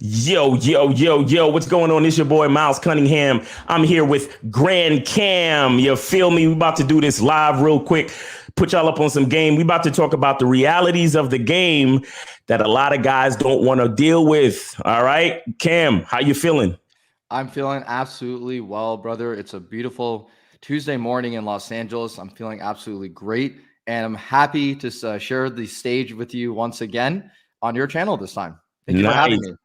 Yo, yo, yo, yo, what's going on? It's your boy Miles Cunningham. I'm here with Grand Cam. You feel me? We about to do this live real quick. Put y'all up on some game. We about to talk about the realities of the game that a lot of guys don't want to deal with. All right, Cam, how you feeling? I'm feeling absolutely well, brother. It's a beautiful Tuesday morning in Los Angeles. I'm feeling absolutely great, and I'm happy to share the stage with you once again on your channel this time. Thank you for having Nice. me.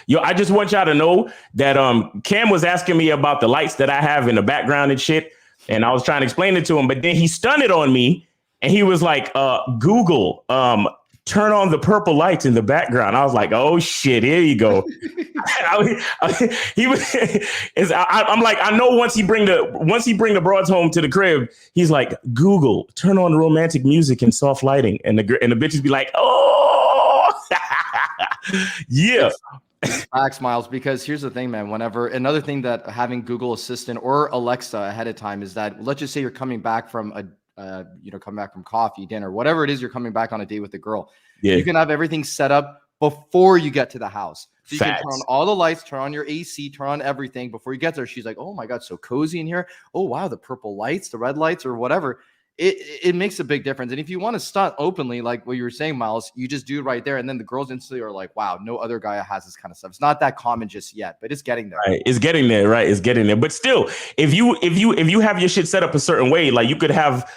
Yo, I just want y'all to know that Cam was asking me about the lights that I have in the background and shit, and I was trying to explain it to him, but then he stunned it on me, and he was like, Google, turn on the purple lights in the background. I was like, oh shit, here you go. He was. I'm like, I know once he bring the broads home to the crib, he's like, Google, turn on romantic music and soft lighting, and the bitches be like, oh, yeah. It's facts, Miles, because here's the thing, man. Whenever another thing that having Google Assistant or Alexa ahead of time is that, let's just say you're coming back from coming back from coffee, dinner, whatever it is, you're coming back on a date with a girl. Yeah. You can have everything set up before you get to the house. So you can turn on all the lights, turn on your AC, turn on everything before you get there. She's like, oh my God, so cozy in here. Oh, wow, the purple lights, the red lights or whatever. It makes a big difference. And if you want to stunt openly, like what you were saying, Miles, you just do it right there. And then the girls instantly are like, wow, no other guy has this kind of stuff. It's not that common just yet, but it's getting there. Right. It's getting there, right? It's getting there. But still, if you have your shit set up a certain way, like you could have,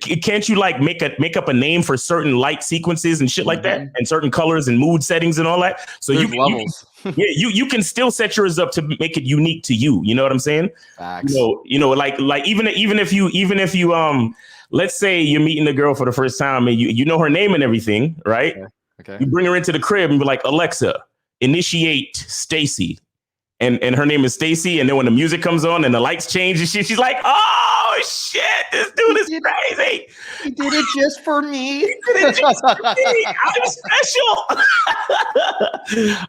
can't you like make up a name for certain light sequences and shit like that, and certain colors and mood settings and all that? So there's levels. You can still set yours up to make it unique to you. You know what I'm saying? Facts. You know, like even if you let's say you're meeting a girl for the first time and you know her name and everything, right? Okay. You bring her into the crib and be like, Alexa, initiate Stacy. And her name is Stacy. And then when the music comes on and the lights change and shit, she's like, oh shit, this dude is crazy. He did it just for me. He did it just for me. I'm special.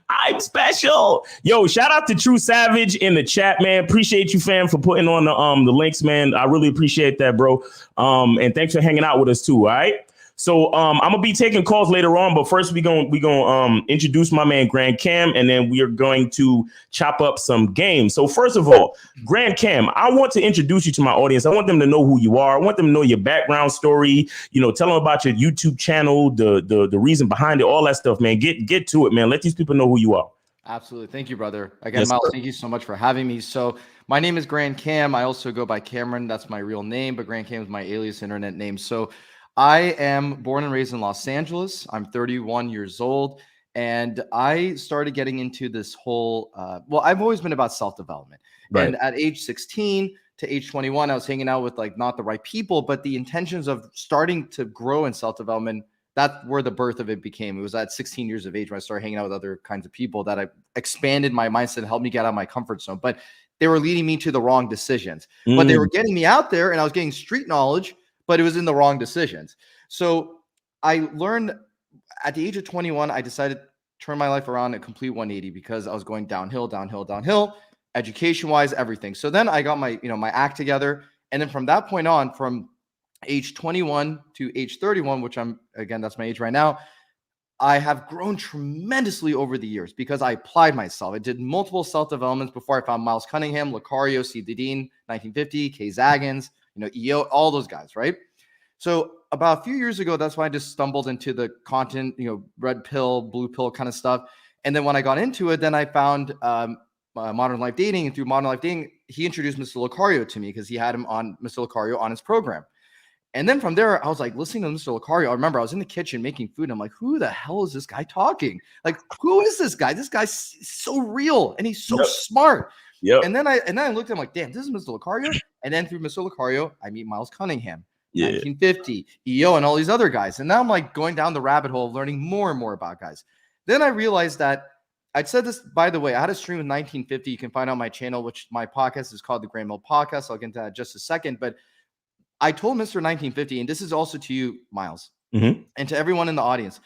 I'm special. Yo, shout out to True Savage in the chat, man. Appreciate you, fam, for putting on the links, man. I really appreciate that, bro. And thanks for hanging out with us too. All right. So I'm gonna be taking calls later on, but first we gonna introduce my man Grand Cam, and then we are going to chop up some games. So first of all, Grand Cam, I want to introduce you to my audience. I want them to know who you are. I want them to know your background story. You know, tell them about your YouTube channel, the reason behind it, all that stuff, man. Get to it, man. Let these people know who you are. Absolutely. Thank you, brother. Again, Miles, thank you so much for having me. So my name is Grand Cam. I also go by Cameron. That's my real name, but Grand Cam is my alias internet name. So I am born and raised in Los Angeles. I'm 31 years old, and I started getting into this whole, I've always been about self-development. Right. And at age 16 to age 21, I was hanging out with like not the right people, but the intentions of starting to grow in self-development, that's where the birth of it became. It was at 16 years of age when I started hanging out with other kinds of people that I expanded my mindset and helped me get out of my comfort zone. But they were leading me to the wrong decisions, but they were getting me out there and I was getting street knowledge, but it was in the wrong decisions. So I learned at the age of 21, I decided to turn my life around a complete 180 because I was going downhill, education-wise, everything. So then I got my act together. And then from that point on, from age 21 to age 31, which that's my age right now, I have grown tremendously over the years because I applied myself. I did multiple self-developments before I found Miles Cunningham, Lucario, C. Dean, 1950, K. Zaggins, EO, all those guys, right? So about a few years ago, that's why I just stumbled into the content, red pill, blue pill kind of stuff. And then when I got into it, then I found Modern Life Dating. And through Modern Life Dating, he introduced Mr. Lucario to me because he had him on Mr. Lucario on his program. And then from there, I was like listening to Mr. Lucario. I remember I was in the kitchen making food. And I'm like, who the hell is this guy talking? Like, who is this guy? This guy's so real and he's so smart. Yep. And then I looked at him like, damn, this is Mr. Lucario. And then through Mr. Lucario, I meet Miles Cunningham, 1950, EO, and all these other guys. And now I'm like going down the rabbit hole of learning more and more about guys. Then I realized that I'd said this, by the way, I had a stream with 1950. You can find on my channel, which my podcast is called the Grand Mill Podcast. I'll get into that in just a second. But I told Mr. 1950, and this is also to you, Miles, and to everyone in the audience,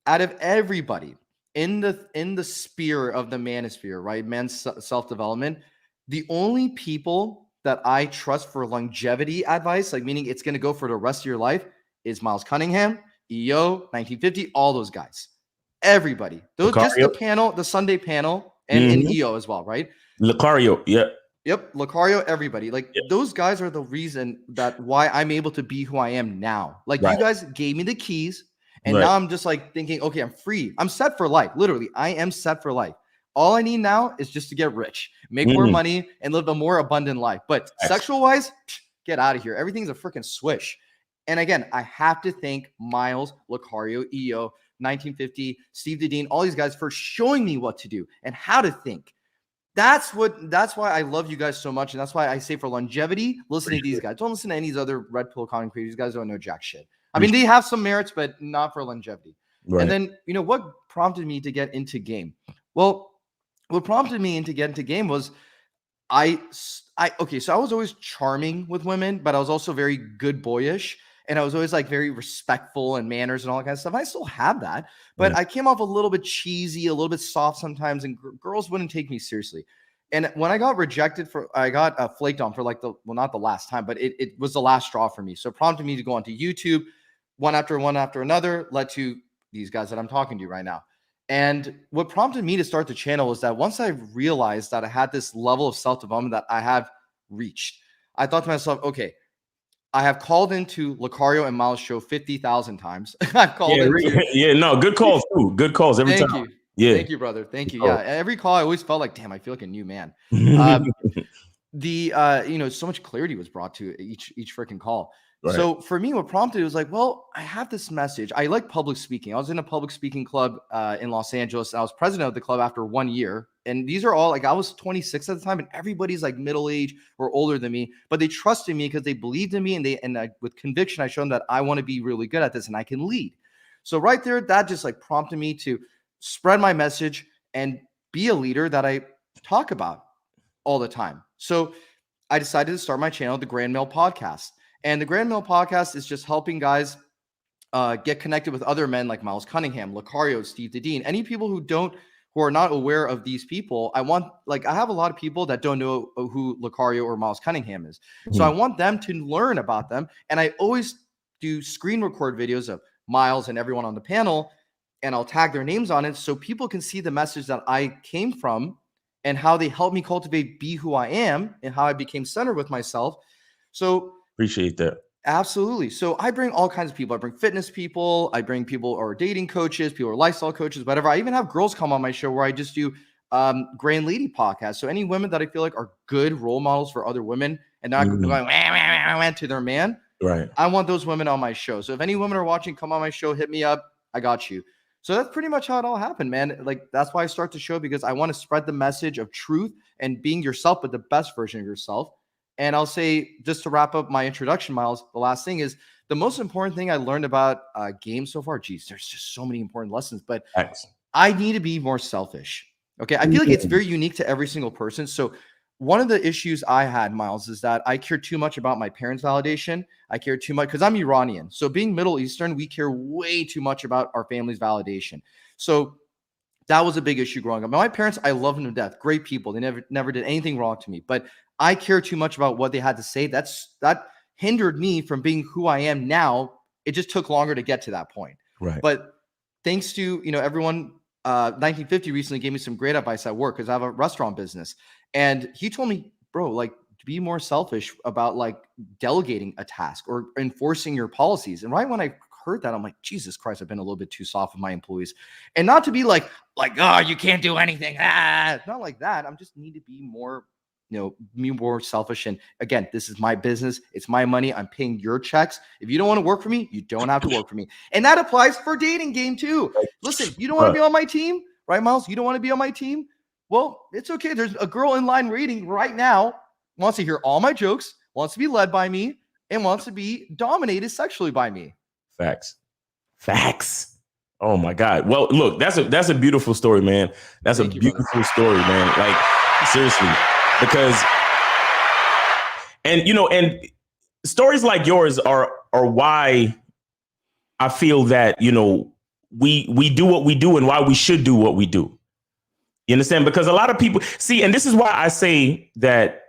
out of everybody in the sphere of the manosphere, right, men's self-development, the only people that I trust for longevity advice, like meaning it's going to go for the rest of your life, is Miles Cunningham, EO, 1950, all those guys. Everybody. Those just the panel, the Sunday panel, and EO as well, right? Lucario, yeah. Yep, Lucario, everybody. Like those guys are the reason that why I'm able to be who I am now. Like you guys gave me the keys, and now I'm just like thinking, okay, I'm free. I'm set for life. Literally, I am set for life. All I need now is just to get rich, make more money, and live a more abundant life. But sexual wise, get out of here. Everything's a freaking swish. And again, I have to thank Miles, Lucario, EO, 1950, Steve Dedeen, all these guys for showing me what to do and how to think. That's why I love you guys so much. And that's why I say for longevity, listen to these guys. Don't listen to any of these other red pill content creators. These guys don't know jack shit. I mean, they have some merits, but not for longevity. Right. And then, you know, what prompted me to get into game? Well, what prompted me to get into game was okay, so I was always charming with women, but I was also very good boyish. And I was always like very respectful and manners and all that kind of stuff. I still have that, but I came off a little bit cheesy, a little bit soft sometimes, and girls wouldn't take me seriously. And when I got rejected I got flaked on for like not the last time, but it was the last straw for me. So it prompted me to go onto YouTube, one after another, led to these guys that I'm talking to right now. And what prompted me to start the channel was that once I realized that I had this level of self-development that I have reached, I thought to myself, okay, I have called into Lucario and Miles' show 50,000 times. I've called good calls too. Good calls every time. Thank you. Yeah. Thank you, brother. Thank you. Yeah. Every call I always felt like, damn, I feel like a new man. So much clarity was brought to each freaking call. Right. So for me, what prompted it was like, well, I have this message. I like public speaking. I was in a public speaking club in Los Angeles. I was president of the club after 1 year. And these are all like, I was 26 at the time, and everybody's like middle age or older than me, but they trusted me because they believed in me, and with conviction, I showed them that I want to be really good at this and I can lead. So right there, that just like prompted me to spread my message and be a leader that I talk about all the time. So I decided to start my channel, the Grand Male Podcast. And the Grand Male Podcast is just helping guys get connected with other men like Miles Cunningham, Lucario, Steve Dedeen, any people who are not aware of these people. I have a lot of people that don't know who Lucario or Miles Cunningham is. So I want them to learn about them. And I always do screen record videos of Miles and everyone on the panel, and I'll tag their names on it so people can see the message that I came from and how they helped me cultivate, be who I am, and how I became centered with myself. So appreciate that. Absolutely. So I bring all kinds of people. I bring fitness people. I bring people who are dating coaches, people who are lifestyle coaches, whatever. I even have girls come on my show where I just do Grand Lady podcast. So any women that I feel like are good role models for other women and not going wah, wah, wah, to their man. Right. I want those women on my show. So if any women are watching, come on my show, hit me up. I got you. So that's pretty much how it all happened, man. Like that's why I start the show, because I want to spread the message of truth and being yourself, but the best version of yourself. And I'll say, just to wrap up my introduction, Miles, the last thing is the most important thing I learned about games so far. Geez, there's just so many important lessons, but I need to be more selfish. Okay. I feel like it's very unique to every single person. So one of the issues I had, Miles, is that I care too much about my parents' validation. I care too much because I'm Iranian. So being Middle Eastern, we care way too much about our family's validation. So that was a big issue growing up. My parents, I love them to death. Great people. They never did anything wrong to me, but I care too much about what they had to say. That hindered me from being who I am now. It just took longer to get to that point. Right. But thanks to, everyone, 1950 recently gave me some great advice at work because I have a restaurant business. And he told me, bro, like, to be more selfish about like delegating a task or enforcing your policies. And right when I heard that, I'm like, Jesus Christ, I've been a little bit too soft with my employees. And not to be like, oh, you can't do anything. Not like that. I just need to be more, be more selfish. And again, this is my business. It's my money. I'm paying your checks. If you don't want to work for me, you don't have to work for me. And that applies for dating game too. Listen, you don't want to be on my team, right, Miles? You don't want to be on my team? Well, it's okay. There's a girl in line waiting right now, wants to hear all my jokes, wants to be led by me, and wants to be dominated sexually by me. Facts. Oh my God. Well, look, that's a beautiful story, man. That's a beautiful story, man. Like, seriously, because, and stories like yours are why I feel that, we do what we do and why we should do what we do. You understand? Because a lot of people see, and this is why I say that,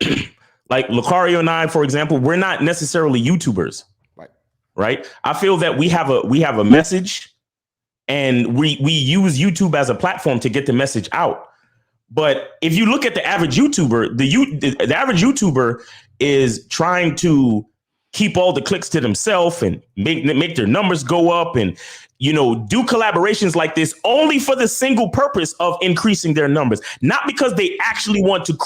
like Lucario and I, for example, we're not necessarily YouTubers. Right. I feel that we have a message, and we use YouTube as a platform to get the message out. But if you look at the average YouTuber, the average YouTuber is trying to keep all the clicks to themselves and make their numbers go up, and do collaborations like this only for the single purpose of increasing their numbers, not because they actually want to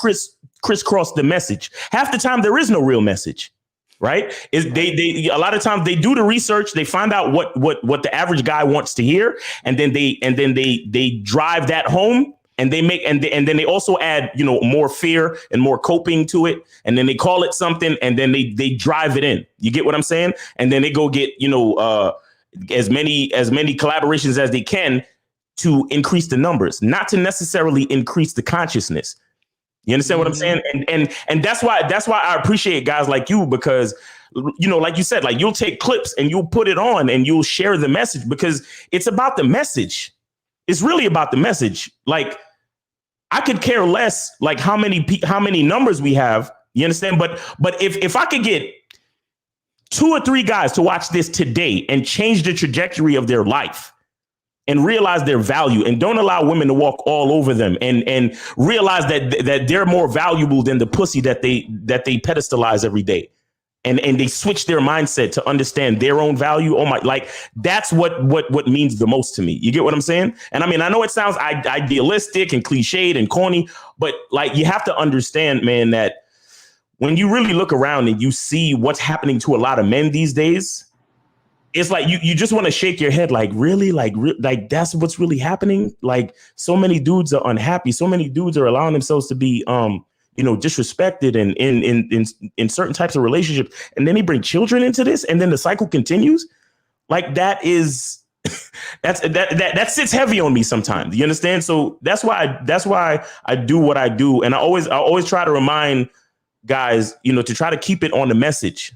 crisscross the message. Half the time there is no real message. Right? They a lot of times they do the research, they find out what the average guy wants to hear, and then they drive that home, and they make and then they also add more fear and more coping to it, and then they call it something, and then they drive it in. You get what I'm saying? And then they go get as many collaborations as they can to increase the numbers, not to necessarily increase the consciousness. You understand what I'm saying? And that's why I appreciate guys like you, because, like you said, like you'll take clips and you'll put it on and you'll share the message, because it's about the message. It's really about the message. Like, I could care less like how many numbers we have. You understand? But if I could get 2 or 3 guys to watch this today and change the trajectory of their life, and realize their value, and don't allow women to walk all over them, and realize that they're more valuable than the pussy that they pedestalize every day, and they switch their mindset to understand their own value. Oh my, like that's what means the most to me. You get what I'm saying? And I mean, I know it sounds idealistic and cliched and corny, but like you have to understand, man, that when you really look around and you see what's happening to a lot of men these days, it's like you just want to shake your head, like, really? Like that's what's really happening? Like, so many dudes are unhappy. So many dudes are allowing themselves to be disrespected and in certain types of relationships. And then they bring children into this, and then the cycle continues. Like, that is that sits heavy on me sometimes. You understand? So that's why I do what I do. And I always try to remind guys, to try to keep it on the message.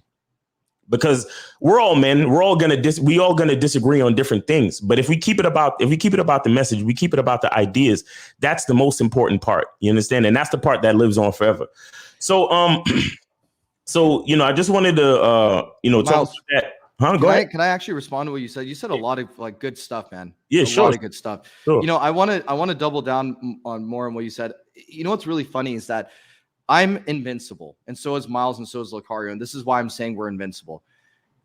Because we're all men, we all gonna disagree on different things. But if we keep it about the message, we keep it about the ideas, that's the most important part. You understand? And that's the part that lives on forever. So I just wanted to talk about that. Go ahead. Can I actually respond to what you said? You said a lot of like good stuff, man. Yeah, sure. A lot of good stuff. Sure. I want to double down on more on what you said. What's really funny is that I'm invincible, and so is Miles, and so is Lucario, and this is why I'm saying we're invincible.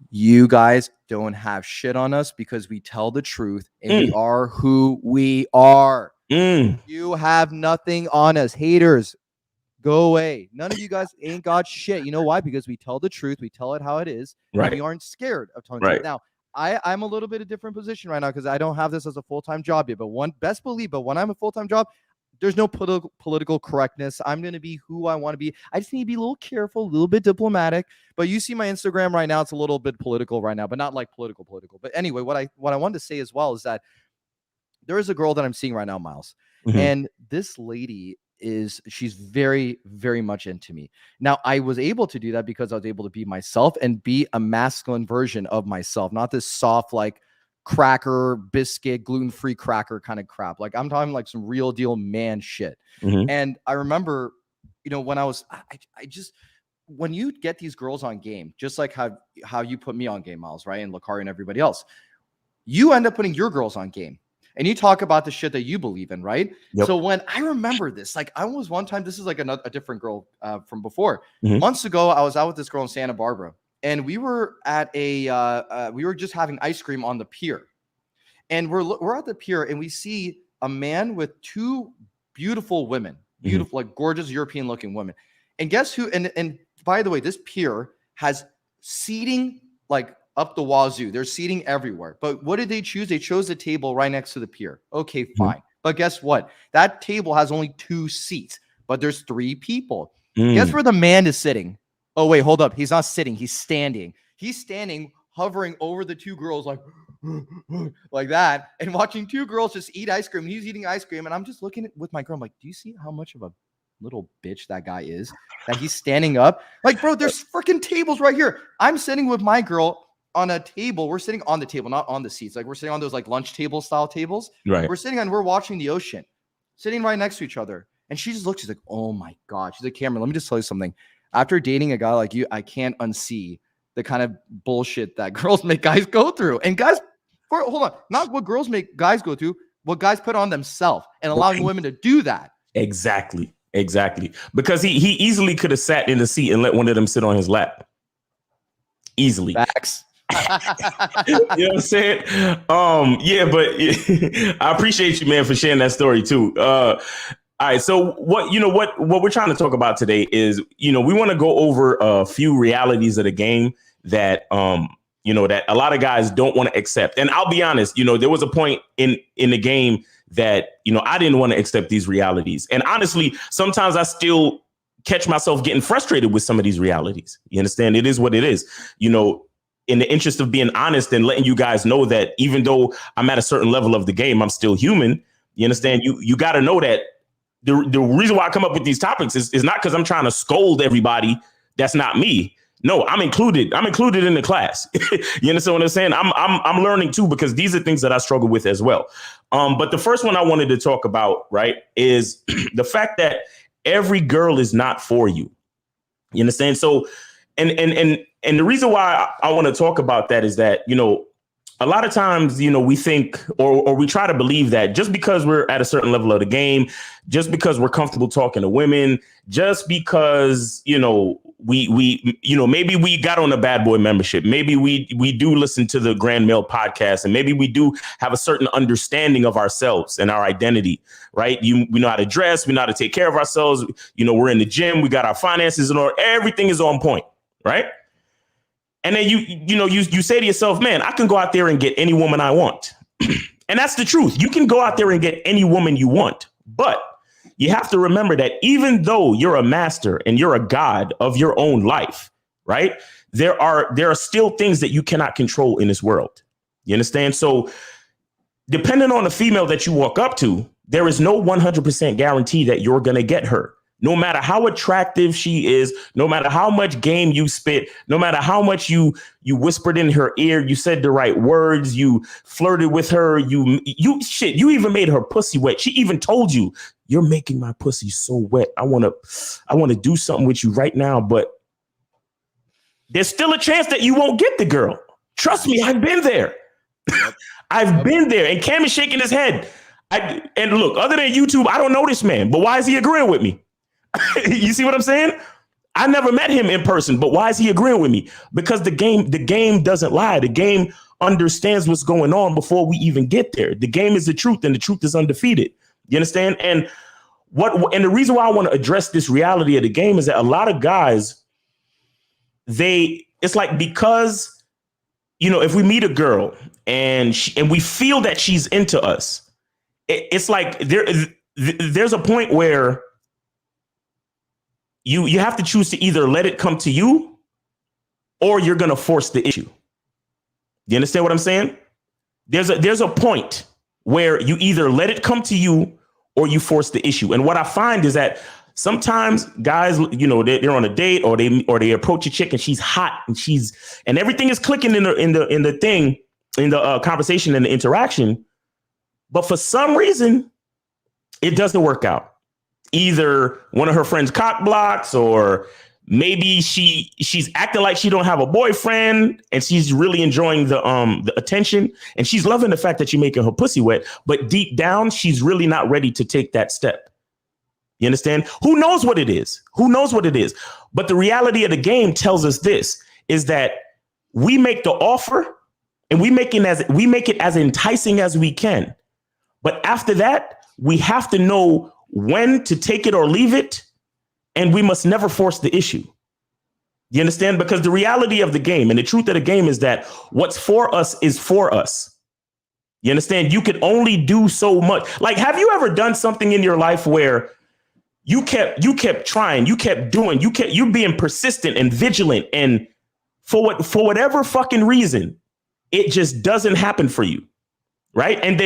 You guys don't have shit on us because we tell the truth, and we are who we are. You have nothing on us. Haters, go away. None of you guys ain't got shit. You know why? Because we tell the truth. We tell it how it is. Right. And we aren't scared of telling it. Now, I'm a little bit of a different position right now because I don't have this as a full-time job yet. But best believe, when I'm a full-time job, there's no political correctness. I'm going to be who I want to be. I just need to be a little careful, a little bit diplomatic. But you see my Instagram right now, it's a little bit political right now, but not like political. But anyway, what I wanted to say as well is that there is a girl that I'm seeing right now, Miles. Mm-hmm. And this lady she's very, very much into me. Now, I was able to do that because I was able to be myself and be a masculine version of myself, not this soft, like, cracker, biscuit, gluten-free cracker kind of crap. Like, I'm talking like some real deal man shit. Mm-hmm. And I remember, when I just, when you get these girls on game, just like how you put me on game, Miles, right? And Lucario and everybody else, you end up putting your girls on game. And you talk about the shit that you believe in, right? Yep. So when I remember this, like I was one time, this is like a different girl from before. Mm-hmm. Months ago, I was out with this girl in Santa Barbara. And we were at we were just having ice cream on the pier, and we're at the pier, and we see a man with 2 beautiful women, beautiful, like gorgeous European looking women. And guess who? And by the way, this pier has seating like up the wazoo. There's seating everywhere. But what did they choose? They chose a table right next to the pier. Okay, fine. But guess what? That table has only 2 seats, but there's 3 people. Guess where the man is sitting? Oh, wait, hold up. He's not sitting. He's standing. He's standing, hovering over the 2 girls like that, and watching 2 girls just eat ice cream. He's eating ice cream, and I'm just looking with my girl. I'm like, do you see how much of a little bitch that guy is? That he's standing up? Like, bro, there's freaking tables right here. I'm sitting with my girl on a table. We're sitting on the table, not on the seats. Like, we're sitting on those like lunch table style tables. Right. We're watching the ocean, sitting right next to each other. And she just looks, she's like, oh my God. She's like, Cameron, let me just tell you something. After dating a guy like you, I can't unsee the kind of bullshit that girls make guys go through. And guys Hold on, not what girls make guys go through, what guys put on themselves, and allowing women to do that. Exactly. Because he easily could have sat in the seat and let one of them sit on his lap. Easily. Facts. You know what I'm saying? Yeah, but I appreciate you, man, for sharing that story too. All right, so what we're trying to talk about today is, we want to go over a few realities of the game that that a lot of guys don't want to accept. And I'll be honest, there was a point in the game that I didn't want to accept these realities. And honestly, sometimes I still catch myself getting frustrated with some of these realities. You understand? It is what it is. In the interest of being honest and letting you guys know that even though I'm at a certain level of the game, I'm still human. You understand? You got to know that the reason why I come up with these topics is not because I'm trying to scold everybody. That's not me. No, I'm included. I'm included in the class. You understand what I'm saying? I'm learning too, because these are things that I struggle with as well. But the first one I wanted to talk about, right, is the fact that every girl is not for you. You understand? So, and the reason why I want to talk about that is that, a lot of times, we think or we try to believe that just because we're at a certain level of the game, just because we're comfortable talking to women, just because, we maybe we got on a bad boy membership. Maybe we do listen to the Grand Male podcast, and maybe we do have a certain understanding of ourselves and our identity, right? We know how to dress. We know how to take care of ourselves. We're in the gym. We got our finances in order. Everything is on point, right? And then you say to yourself, man, I can go out there and get any woman I want. And that's the truth. You can go out there and get any woman you want. But you have to remember that even though you're a master and you're a god of your own life, right? There are still things that you cannot control in this world. You understand? So depending on the female that you walk up to, there is no 100% guarantee that you're going to get her. No matter how attractive she is, no matter how much game you spit, no matter how much you whispered in her ear, you said the right words, you flirted with her, you even made her pussy wet. She even told you, you're making my pussy so wet. I want to do something with you right now, but there's still a chance that you won't get the girl. Trust me, I've been there. I've been there. And Cam is shaking his head. And look, other than YouTube, I don't know this man, but why is he agreeing with me? You see what I'm saying? I never met him in person, but why is he agreeing with me? Because the game doesn't lie. The game understands what's going on before we even get there. The game is the truth, and the truth is undefeated. You understand? And the reason why I want to address this reality of the game is that a lot of guys, it's like, because, if we meet a girl and we feel that she's into us, it's like there's a point where you have to choose to either let it come to you or you're going to force the issue. You understand what I'm saying? There's a point where you either let it come to you or you force the issue. And what I find is that sometimes guys, they're on a date or they approach a chick and she's hot and everything is clicking in the conversation and the interaction. But for some reason, it doesn't work out. Either one of her friends cock blocks, or maybe she's acting like she don't have a boyfriend and she's really enjoying the attention, and she's loving the fact that you're making her pussy wet. But deep down, she's really not ready to take that step. You understand? Who knows what it is? But the reality of the game tells us this, is that we make the offer and we make it as enticing as we can. But after that, we have to know when to take it or leave it, and we must never force the issue. You understand? Because the reality of the game and the truth of the game is that what's for us is for us. You understand? You could only do so much. Like, have you ever done something in your life where you kept trying, you kept doing, you're being persistent and vigilant, and for whatever fucking reason, it just doesn't happen for you? Right. And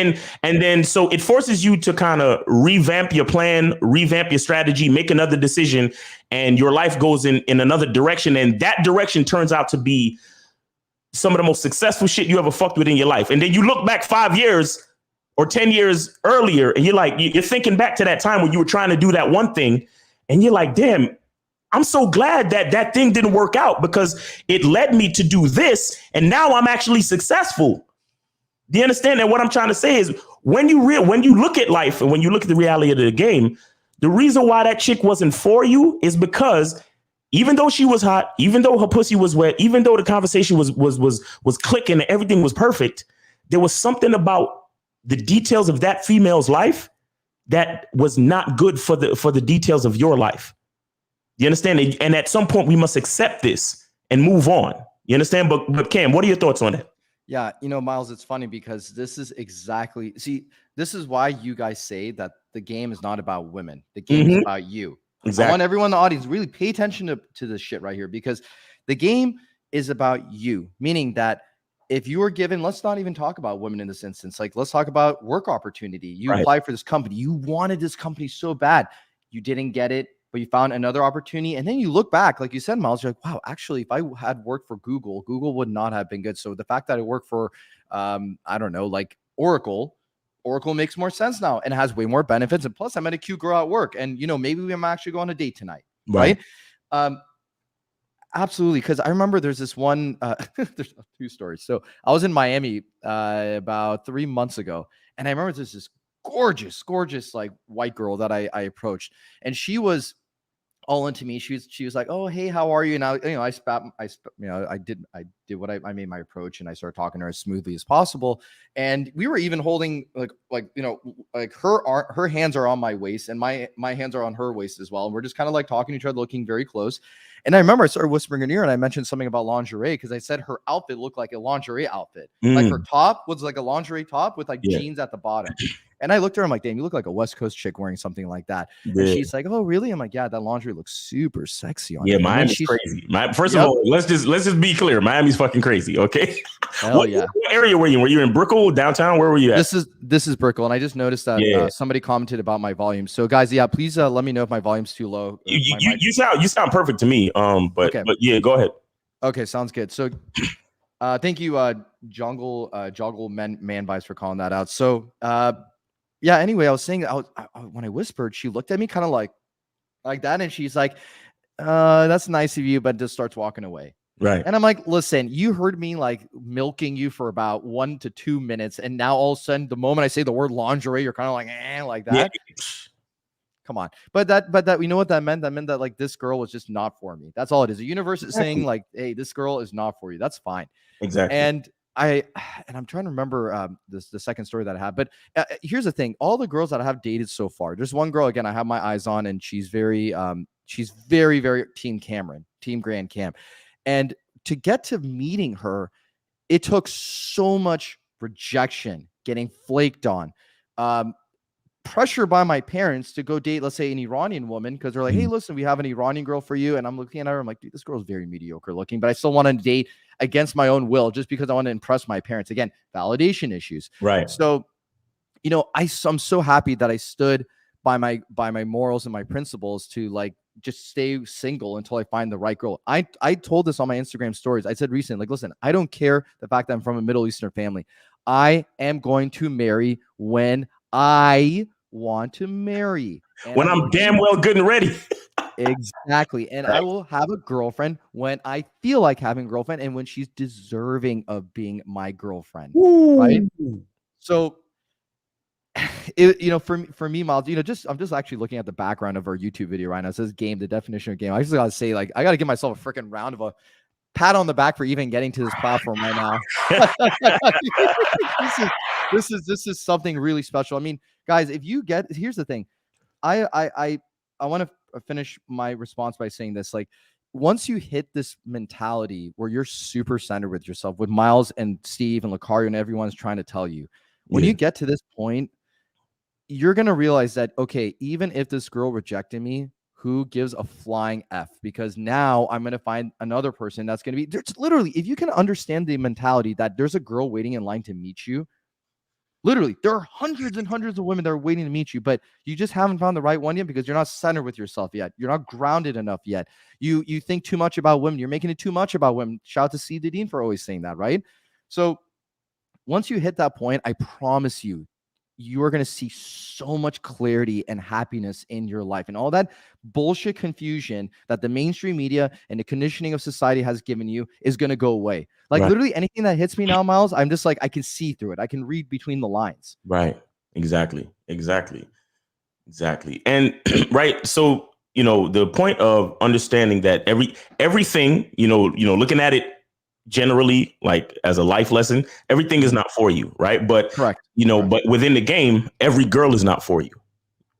then so it forces you to kind of revamp your plan, revamp your strategy, make another decision, and your life goes in another direction. And that direction turns out to be some of the most successful shit you ever fucked with in your life. And then you look back 5 years or 10 years earlier and you're thinking back to that time when you were trying to do that one thing. And you're like, damn, I'm so glad that thing didn't work out, because it led me to do this. And now I'm actually successful. Do you understand that? What I'm trying to say is when you look at life and when you look at the reality of the game, the reason why that chick wasn't for you is because even though she was hot, even though her pussy was wet, even though the conversation was clicking and everything was perfect, there was something about the details of that female's life that was not good for the details of your life. You understand? And at some point we must accept this and move on. You understand? But Cam, what are your thoughts on that? Yeah, Miles, it's funny because this is why you guys say that the game is not about women. The game is about you. Exactly. I want everyone in the audience really pay attention to this shit right here, because the game is about you, meaning that if you were given, let's not even talk about women in this instance. Like, let's talk about work opportunity. You applied for this company. You wanted this company so bad. You didn't get it, but you found another opportunity. And then you look back, like you said, Miles, you're like, wow, actually, if I had worked for Google, Google would not have been good. So the fact that I work for, I don't know, like Oracle makes more sense now and has way more benefits. And plus I met a cute girl at work, and, maybe we might actually go on a date tonight. Right. Absolutely. Cause I remember there's this one, there's two stories. So I was in Miami, about 3 months ago. And I remember there's this gorgeous, like white girl that I approached, and she was all into me. She was like, "Oh, hey, how are you?" And I did what I made my approach, and I started talking to her as smoothly as possible. And we were even holding like her hands are on my waist, and my hands are on her waist as well. And we're just kind of like talking to each other, looking very close. And I remember I started whispering in her ear, and I mentioned something about lingerie, because I said her outfit looked like a lingerie outfit. Like her top was like a lingerie top with like jeans at the bottom. And I looked at her, I'm like, damn, you look like a West Coast chick wearing something like that. Yeah. And she's like, oh, really? I'm like, yeah, that lingerie looks super sexy on you. Yeah, Miami's crazy. First of all, let's just be clear. Miami's fucking crazy, okay? What area were you in? Were you in Brickell, downtown? Where were you at? This is Brickell, and I just noticed that somebody commented about my volume. So guys, please let me know if my volume's too low. You sound perfect to me. But yeah, go ahead. Okay, sounds good. So thank you, Joggle Man Vibes, for calling that out. So yeah, anyway, I was saying when I whispered, she looked at me kind of like that, and she's like, that's nice of you, but just starts walking away. Right. And I'm like, listen, you heard me like milking you for about 1 to 2 minutes, and now all of a sudden, the moment I say the word lingerie, you're kind of like that. Yeah. Come on. But that you know what that meant? That meant that like this girl was just not for me. That's all it is. The universe is saying like, hey, this girl is not for you. That's fine. Exactly. And I'm trying to remember the second story that I have. But here's the thing: all the girls that I have dated so far, there's one girl again I have my eyes on, and she's very very Team Cameron, Team Grand Cam. And to get to meeting her, it took so much rejection, getting flaked on, pressure by my parents to go date, let's say, an Iranian woman, because they're like, hey, listen, we have an Iranian girl for you. And I'm looking at her, I'm like, dude, this girl's very mediocre looking, but I still want to date against my own will, just because I want to impress my parents. Again, validation issues. Right. So, I'm so happy that I stood by my morals and my principles to like just stay single until I find the right girl. I told this on my Instagram stories. I said recently, like, listen, I don't care the fact that I'm from a Middle Eastern family. I am going to marry when I want to marry. When I'm damn well good and ready. Exactly. And I will have a girlfriend when I feel like having a girlfriend, and when she's deserving of being my girlfriend. Ooh. Right. So, for me, Miles, I'm just actually looking at the background of our YouTube video right now. It says game, the definition of game. I just gotta say, like, I gotta give myself a freaking round of a pat on the back for even getting to this platform right now. This is something really special. I mean, guys, here's the thing. I want to finish my response by saying this. Like, once you hit this mentality where you're super centered with yourself, with Miles and Steve and Lucario and everyone's trying to tell you, when you get to this point, you're going to realize that, okay, even if this girl rejected me, who gives a flying F? Because now I'm going to find another person that's going to be, there's literally, if you can understand the mentality that there's a girl waiting in line to meet you, literally, there are hundreds and hundreds of women that are waiting to meet you, but you just haven't found the right one yet because you're not centered with yourself yet. You're not grounded enough yet. You think too much about women. You're making it too much about women. Shout out to C. Dean for always saying that, right? So once you hit that point, I promise you, you are going to see so much clarity and happiness in your life. And all that bullshit confusion that the mainstream media and the conditioning of society has given you is going to go away. Like literally anything that hits me now, Miles, I'm just like, I can see through it. I can read between the lines. Right. Exactly. And right. So, you know, the point of understanding that everything, you know, looking at it generally, like as a life lesson, everything is not for you. Right. But, Correct. you know, but within the game, every girl is not for you.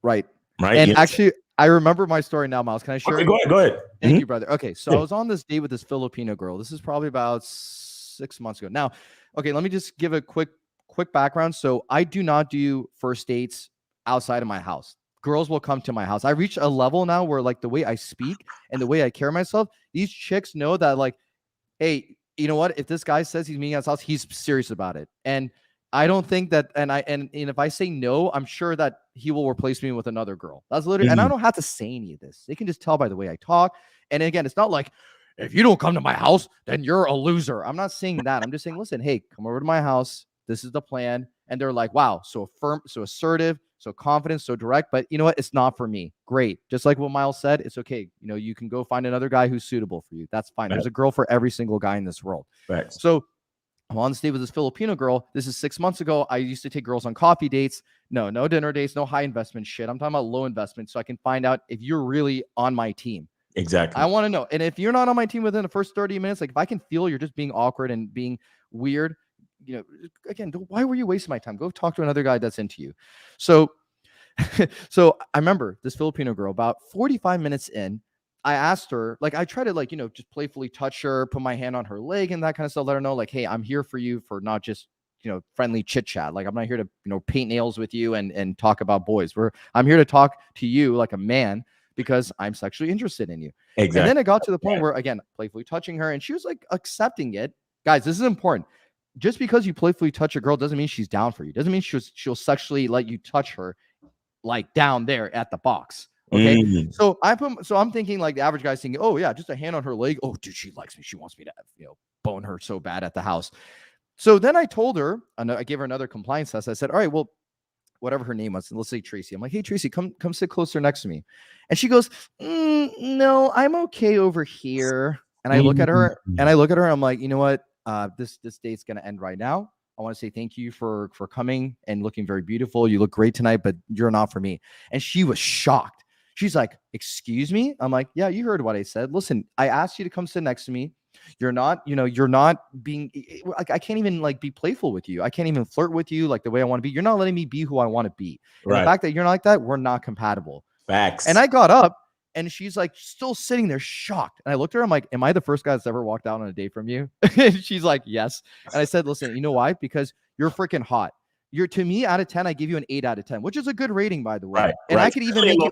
Right. Right. And actually, I remember my story now, Miles. Can I share? Okay, go ahead. Thank you, brother. Okay. So I was on this date with this Filipino girl. This is probably about 6 months ago. Now, okay, let me just give a quick background. So I do not do first dates outside of my house. Girls will come to my house. I reached a level now where like the way I speak and the way I carry myself, these chicks know that like, hey, you know what? If this guy says he's meeting at his house, he's serious about it. And I don't think that, and if I say no, I'm sure that he will replace me with another girl. That's literally, and I don't have to say any of this. They can just tell by the way I talk. And again, it's not like, if you don't come to my house, then you're a loser. I'm not saying that. I'm just saying, listen, hey, come over to my house. This is the plan. And they're like, wow, so firm, so assertive, so confident, so direct. But you know what? It's not for me. Great. Just like what Miles said, it's okay. You know, you can go find another guy who's suitable for you. That's fine. There's a girl for every single guy in this world. Right. So I'm on the date with this Filipino girl. This is 6 months ago. I used to take girls on coffee dates. No dinner dates, no high investment shit. I'm talking about low investment so I can find out if you're really on my team. Exactly. I want to know. And if you're not on my team within the first 30 minutes, like if I can feel you're just being awkward and being weird, you know, again, why were you wasting my time? Go talk to another guy that's into you. So I remember this Filipino girl about 45 minutes in, I asked her, like, I try to like, you know, just playfully touch her, put my hand on her leg and that kind of stuff. Let her know like, hey, I'm here for you for not just, you know, friendly chit chat. Like I'm not here to, you know, paint nails with you and talk about boys. I'm here to talk to you like a man because I'm sexually interested in you. Exactly. And then it got to the point where, again, playfully touching her and she was like accepting it. Guys, this is important. Just because you playfully touch a girl doesn't mean she's down for you. Doesn't mean she'll sexually let you touch her like down there at the box. Okay. So I'm thinking like the average guy's thinking, oh yeah, just a hand on her leg. Oh, dude, she likes me. She wants me to, you know, bone her so bad at the house. So then I told her, and I gave her another compliance test. I said, all right, well, whatever her name was, let's say Tracy. I'm like, hey, Tracy, come sit closer next to me. And she goes, no, I'm okay over here. And I look at her I'm like, you know what? This date's going to end right now. I want to say thank you for coming and looking very beautiful. You look great tonight, but you're not for me. And she was shocked. She's like, excuse me? I'm like, yeah, you heard what I said. Listen, I asked you to come sit next to me. You're not being like, I can't even like be playful with you. I can't even flirt with you like the way I want to be. You're not letting me be who I want to be. And the fact that you're not like that, we're not compatible. Facts. And I got up and she's like still sitting there shocked. And I looked at her, I'm like, am I the first guy that's ever walked out on a date from you? And she's like, yes. And I said, listen, you know why? Because you're freaking hot. You're, to me, out of 10, I give you an 8 out of 10, which is a good rating, by the way. Right, and I could even make you,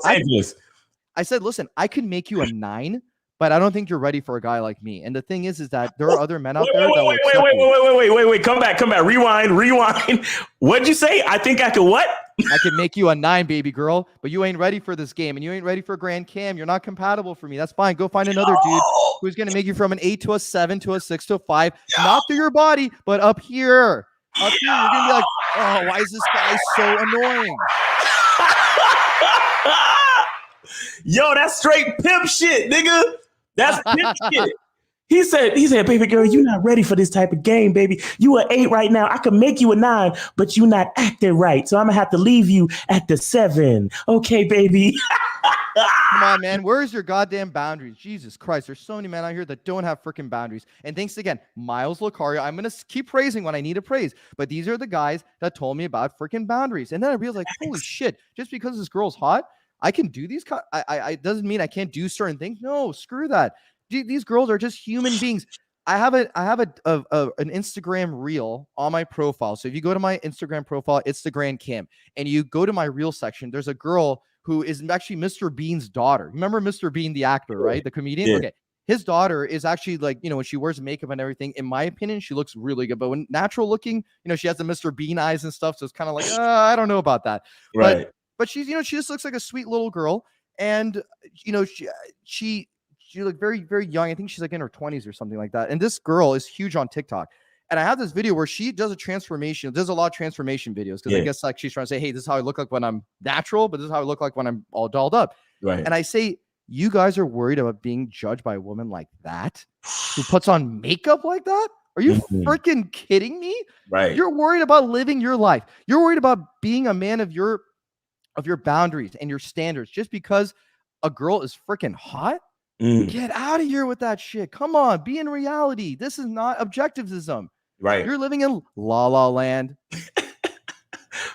I said, listen, I could make you a 9, but I don't think you're ready for a guy like me. And the thing is that there are other men out there that wait, come back. Rewind. What'd you say? I think I could what? I could make you a 9, baby girl, but you ain't ready for this game and you ain't ready for Grand Cam. You're not compatible for me. That's fine. Go find another dude who's going to make you from an 8 to a 7 to a 6 to a 5, not through your body, but up here. Up here, you're going to be like, oh, why is this guy so annoying? Yo, that's straight pimp shit, nigga. That's pimp shit. He said, baby girl, you're not ready for this type of game, baby. You are 8 right now. I could make you a 9, but you're not acting right. So I'm gonna have to leave you at the 7. Okay, baby. Come on, man. Where's your goddamn boundaries? Jesus Christ. There's so many men out here that don't have freaking boundaries. And thanks again, Miles Lucario. I'm going to keep praising when I need to praise. But these are the guys that told me about freaking boundaries. And then I realized, like, holy shit, just because this girl's hot, I can do these. I doesn't mean I can't do certain things. No, screw that. These girls are just human beings. I have an Instagram reel on my profile. So if you go to my Instagram profile, it's the Grand Cam, and you go to my reel section, there's a girl who is actually Mr. Bean's daughter. Remember Mr. Bean, the actor, right? The comedian? Yeah. Okay. His daughter is actually like, you know, when she wears makeup and everything, in my opinion, she looks really good. But when natural looking, you know, she has the Mr. Bean eyes and stuff. So it's kind of like, I don't know about that. Right. But she's, you know, she just looks like a sweet little girl. And, you know, she looked very, very young. I think she's like in her 20s or something like that. And this girl is huge on TikTok. And I have this video where she does a transformation. There's a lot of transformation videos because I guess like she's trying to say, hey, this is how I look like when I'm natural, but this is how I look like when I'm all dolled up. Right. And I say, you guys are worried about being judged by a woman like that who puts on makeup like that? Are you freaking kidding me? Right. You're worried about living your life. You're worried about being a man of your boundaries and your standards just because a girl is freaking hot? Get out of here with that shit. Come on, be in reality. This is not objectivism. Right. You're living in La La Land.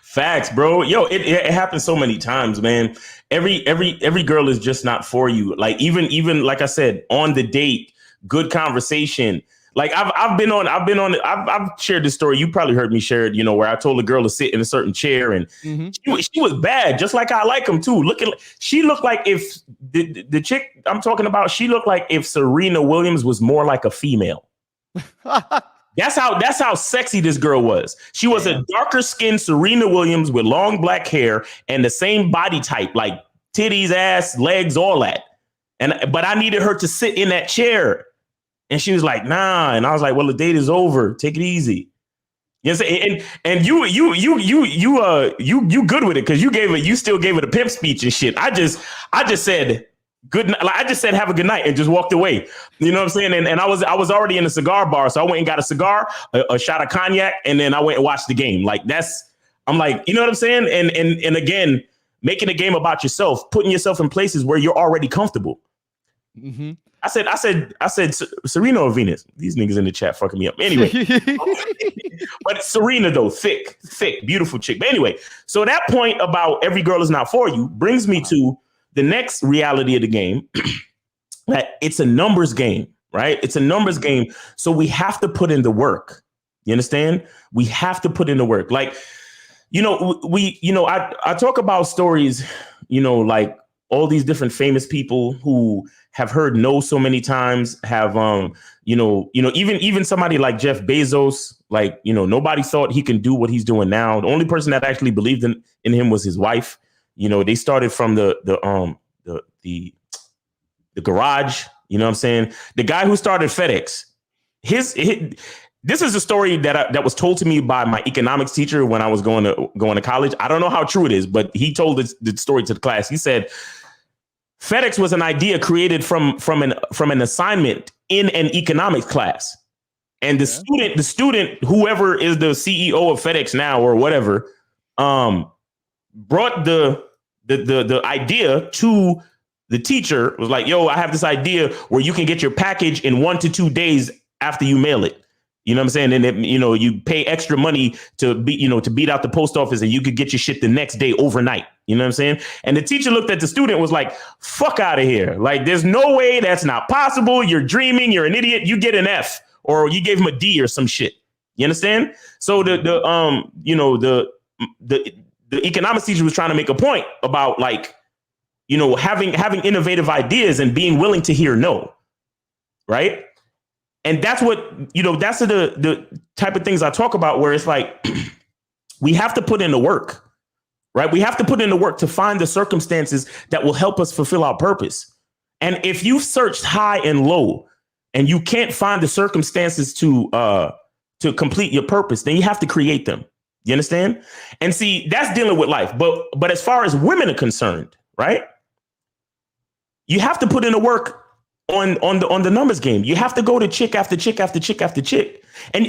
Facts, bro. Yo, it happens so many times, man. Every girl is just not for you. Like even like I said, on the date, good conversation. Like I've shared this story. You probably heard me share it, where I told a girl to sit in a certain chair and she was bad, just like I like them too. She looked like if the chick I'm talking about, she looked like if Serena Williams was more like a female. That's how sexy this girl was. She was a darker skinned Serena Williams with long black hair and the same body type, like titties, ass, legs, all that. But I needed her to sit in that chair. And she was like, nah. And I was like, well, the date is over. Take it easy. You know what I'm saying? And you good with it because you still gave it a pimp speech and shit. I just said good night. Like, I just said have a good night and just walked away. You know what I'm saying? And I was already in a cigar bar, so I went and got a cigar, a shot of cognac, and then I went and watched the game. Like I'm like, you know what I'm saying? And again, making a game about yourself, putting yourself in places where you're already comfortable. Mm-hmm. I said Serena or Venus. These niggas in the chat fucking me up. Anyway, but Serena though, thick, beautiful chick. But anyway, so that point about every girl is not for you brings me to the next reality of the game. That it's a numbers game, right? It's a numbers game. So we have to put in the work. You understand? We have to put in the work. Like, I talk about stories, like all these different famous people who have heard no so many times, have even somebody like Jeff Bezos, like, nobody thought he can do what he's doing now. The only person that actually believed in him was his wife. They started from the garage, you know what I'm saying? The guy who started FedEx, this is a story that was told to me by my economics teacher when I was going to college. I don't know how true it is, but he told the story to the class. He said FedEx was an idea created from an assignment in an economics class. And the student, whoever is the CEO of FedEx now or whatever, brought the idea to the teacher. Was like, yo, I have this idea where you can get your package in 1 to 2 days after you mail it. You know what I'm saying? And you pay extra money to beat out the post office, and you could get your shit the next day overnight. You know what I'm saying? And the teacher looked at the student, was like, fuck out of here. Like, there's no way, that's not possible. You're dreaming. You're an idiot. You get an F, or you gave him a D or some shit. You understand? So the economics teacher was trying to make a point about, like, having innovative ideas and being willing to hear no. Right. And that's what, that's the type of things I talk about, where it's like, we have to put in the work, right? We have to put in the work to find the circumstances that will help us fulfill our purpose. And if you've searched high and low and you can't find the circumstances to complete your purpose, then you have to create them. You understand? And see, that's dealing with life. But as far as women are concerned, right? You have to put in the work on the numbers game. You have to go to chick after chick after chick after chick. And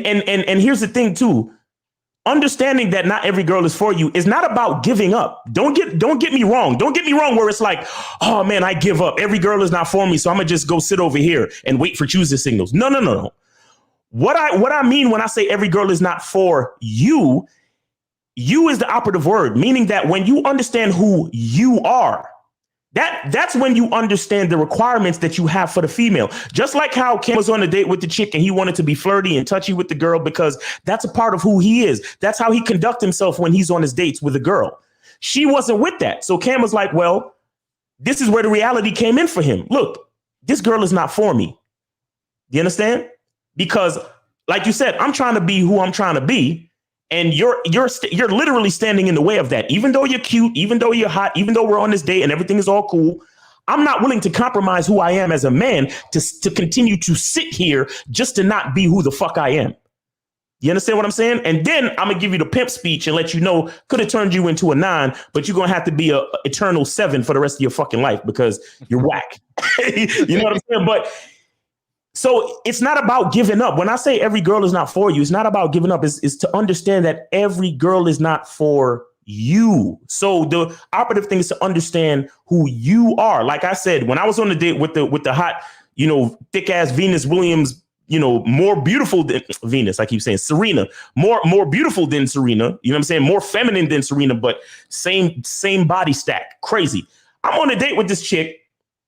here's the thing too. Understanding that not every girl is for you is not about giving up. Don't get me wrong. Don't get me wrong where it's like, oh man, I give up. Every girl is not for me, so I'm gonna just go sit over here and wait for choosing signals. No. What I mean when I say every girl is not for you, you is the operative word, meaning that when you understand who you are, that's when you understand the requirements that you have for the female. Just like how Cam was on a date with the chick and he wanted to be flirty and touchy with the girl because that's a part of who he is. That's how he conducts himself when he's on his dates with a girl. She wasn't with that. So Cam was like, well, this is where the reality came in for him. Look, this girl is not for me. Do you understand? Because like you said, I'm trying to be who I'm trying to be. And you're literally standing in the way of that. Even though you're cute, even though you're hot, even though we're on this date and everything is all cool, I'm not willing to compromise who I am as a man to continue to sit here just to not be who the fuck I am. You understand what I'm saying? And then I'm gonna give you the pimp speech and let you know could have turned you into a 9, but you're gonna have to be a eternal 7 for the rest of your fucking life because you're whack. You know what I'm saying? But so it's not about giving up. When I say every girl is not for you, it's not about giving up. It's to understand that every girl is not for you. So the operative thing is to understand who you are. Like I said, when I was on the date with the hot, thick ass Venus Williams, more beautiful than Venus. I keep saying Serena, more beautiful than Serena. You know what I'm saying? More feminine than Serena, but same body stack. Crazy. I'm on a date with this chick,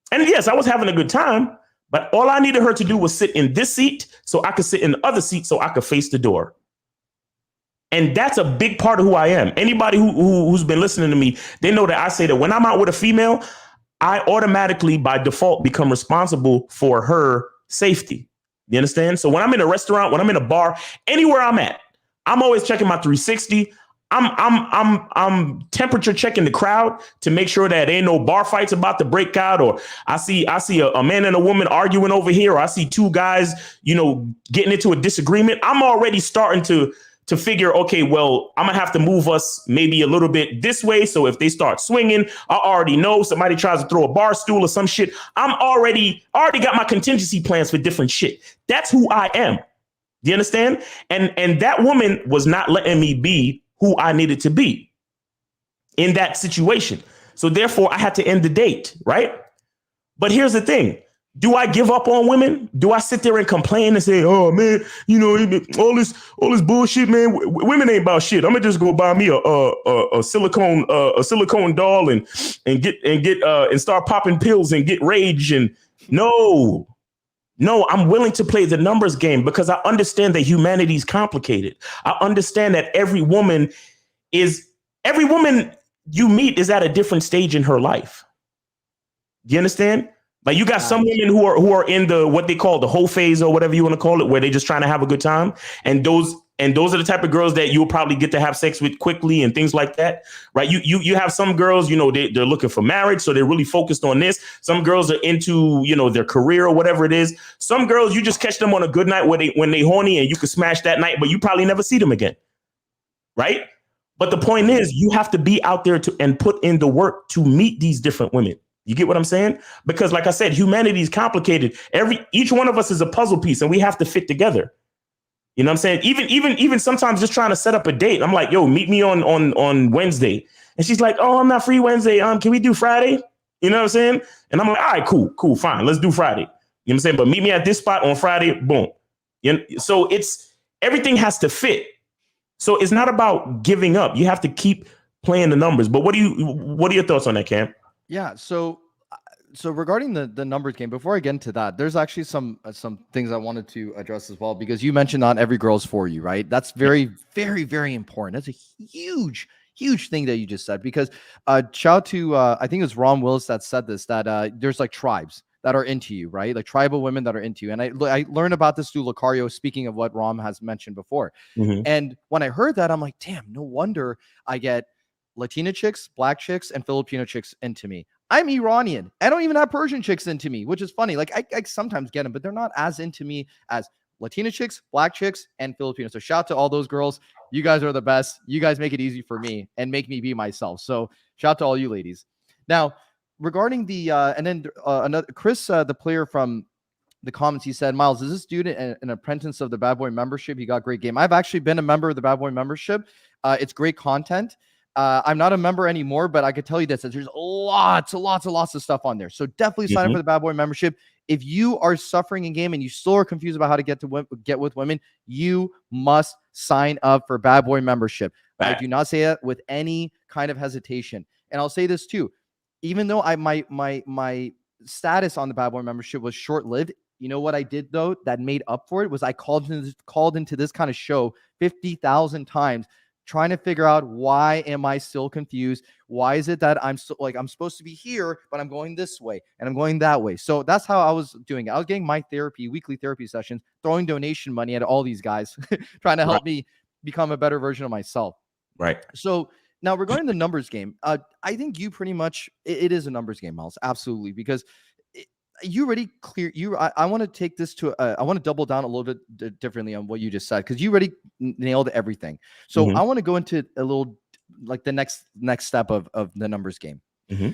and yes, I was having a good time. But all I needed her to do was sit in this seat so I could sit in the other seat so I could face the door. And that's a big part of who I am. Anybody who's been listening to me, they know that I say that when I'm out with a female, I automatically by default become responsible for her safety. You understand? So when I'm in a restaurant, when I'm in a bar, anywhere I'm at, I'm always checking my 360. I'm temperature checking the crowd to make sure that ain't no bar fights about to break out, or I see a man and a woman arguing over here, or I see two guys, getting into a disagreement. I'm already starting to figure, okay, well, I'm gonna have to move us maybe a little bit this way. So if they start swinging, I already know somebody tries to throw a bar stool or some shit. I'm already got my contingency plans for different shit. That's who I am. Do you understand? And that woman was not letting me be who I needed to be in that situation. So therefore I had to end the date, right? But here's the thing. Do I give up on women? Do I sit there and complain and say, oh man, all this bullshit, man, women ain't about shit. I'm gonna just go buy me a silicone doll and start popping pills and get rage. And no, I'm willing to play the numbers game because I understand that humanity is complicated. I understand that every woman you meet is at a different stage in her life. Do you understand? Like you got some women who are in the what they call the whole phase or whatever you want to call it, where they're just trying to have a good time. And those are the type of girls that you'll probably get to have sex with quickly and things like that, right? You have some girls, they're looking for marriage, so they're really focused on this. Some girls are into, their career or whatever it is. Some girls, you just catch them on a good night when they horny and you can smash that night, but you probably never see them again, right? But the point is, you have to be out there and put in the work to meet these different women. You get what I'm saying? Because like I said, humanity is complicated. Each one of us is a puzzle piece and we have to fit together. You know what I'm saying? Even sometimes just trying to set up a date. I'm like, yo, meet me on Wednesday. And she's like, oh, I'm not free Wednesday. Can we do Friday? You know what I'm saying? And I'm like, all right, cool, fine. Let's do Friday. You know what I'm saying? But meet me at this spot on Friday. Boom. So everything has to fit. So it's not about giving up. You have to keep playing the numbers. But what are your thoughts on that, Cam? Yeah. So regarding the numbers game, before I get into that, there's actually some things I wanted to address as well, because you mentioned not every girl's for you, right? That's very, very, very important. That's a huge thing that you just said, because shout out to, I think it was Ron Willis that said this, that there's like tribes that are into you, right? Like tribal women that are into you. And I learned about this through Lucario, speaking of what Rom has mentioned before. Mm-hmm. And when I heard that, I'm like, damn, no wonder I get Latina chicks, black chicks, and Filipino chicks into me. I'm Iranian. I don't even have Persian chicks into me, which is funny. Like I sometimes get them, but they're not as into me as Latina chicks, black chicks, and Filipino. So shout out to all those girls. You guys are the best. You guys make it easy for me and make me be myself. So shout out to all you ladies. Now, regarding the and then another Chris, the player from the comments, he said, Miles, is this dude an apprentice of the Bad Boy membership? He got great game. I've actually been a member of the Bad Boy membership. It's great content. I'm not a member anymore, but I could tell you this, that there's lots of stuff on there. So definitely sign up for the Bad Boy membership. If you are suffering in game and you still are confused about how to get with women, you must sign up for Bad Boy membership. I do not say that with any kind of hesitation. And I'll say this too. Even though my status on the Bad Boy membership was short-lived, you know what I did though that made up for it was I called into this kind of show 50,000 times, trying to figure out, why am I still confused? Why is it that I'm still like, I'm supposed to be here, but I'm going this way and I'm going that way? So that's how I was doing it. I was getting my weekly therapy sessions, throwing donation money at all these guys, trying to help me become a better version of myself. Right. So now regarding the numbers game, I think you pretty much, it is a numbers game, Miles. Absolutely. Because you already clear you. I want to take this to. I want to double down a little bit differently on what you just said, because you already nailed everything. So I want to go into a little like the next step of the numbers game.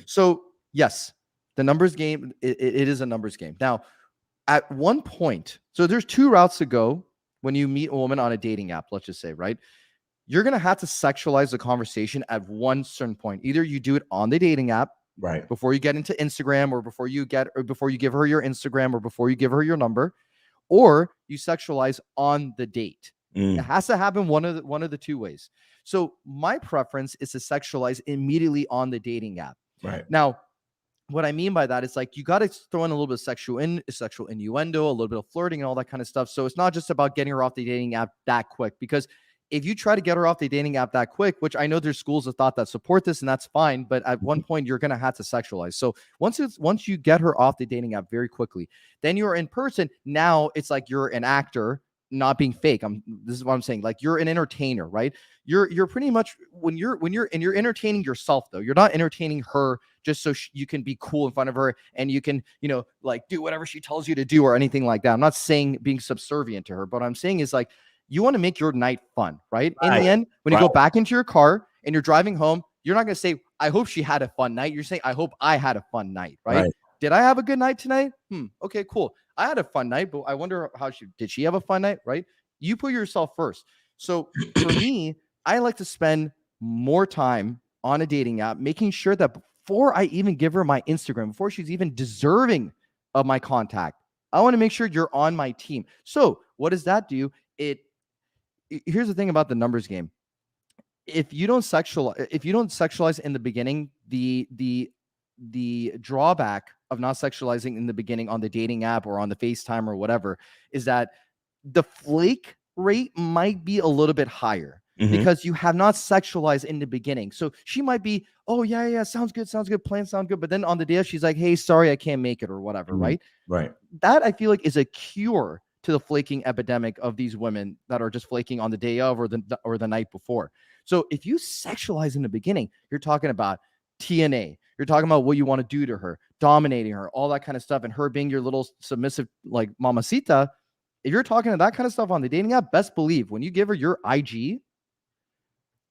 So yes, the numbers game. It is a numbers game. Now, at one point, so there's two routes to go when you meet a woman on a dating app. Let's just say, right? You're gonna have to sexualize the conversation at one certain point. Either you do it on the dating app, right, before you get into Instagram, or before you give her your Instagram, or before you give her your number, or you sexualize on the date. It has to happen one of the two ways. So my preference is to sexualize immediately on the dating app. Right. Now, what I mean by that is like you got to throw in a little bit of sexual innuendo, a little bit of flirting, and all that kind of stuff. So it's not just about getting her off the dating app that quick, because if you try to get her off the dating app that quick, which I know there's schools of thought that support this, and that's fine, but at one point you're going to have to sexualize. So once you get her off the dating app very quickly, then you're in person. Now it's like you're an actor, not being fake. This is what I'm saying. Like, you're an entertainer, right? You're pretty much when you're entertaining yourself, though. You're not entertaining her just so you can be cool in front of her and you can, like, do whatever she tells you to do or anything like that. I'm not saying being subservient to her, but what I'm saying is, like, you want to make your night fun, right? In the end, when you go back into your car and you're driving home, you're not going to say, I hope she had a fun night. You're saying, I hope I had a fun night, right? Did I have a good night tonight? Okay, cool. I had a fun night, but I wonder did she have a fun night, right? You put yourself first. So for me, I like to spend more time on a dating app, making sure that before I even give her my Instagram, before she's even deserving of my contact, I want to make sure you're on my team. So what does that do? Here's the thing about the numbers game. If you don't sexualize in the beginning, the drawback of not sexualizing in the beginning on the dating app or on the FaceTime or whatever is that the flake rate might be a little bit higher because you have not sexualized in the beginning. So she might be, oh yeah, sounds good, plans sound good, but then on the day she's like, hey, sorry, I can't make it or whatever, right? That, I feel like, is a cure to the flaking epidemic of these women that are just flaking on the day of or the night before. So if you sexualize in the beginning, you're talking about TNA. You're talking about what you want to do to her, dominating her, all that kind of stuff, and her being your little submissive, like, mamacita. If you're talking to that kind of stuff on the dating app, best believe when you give her your IG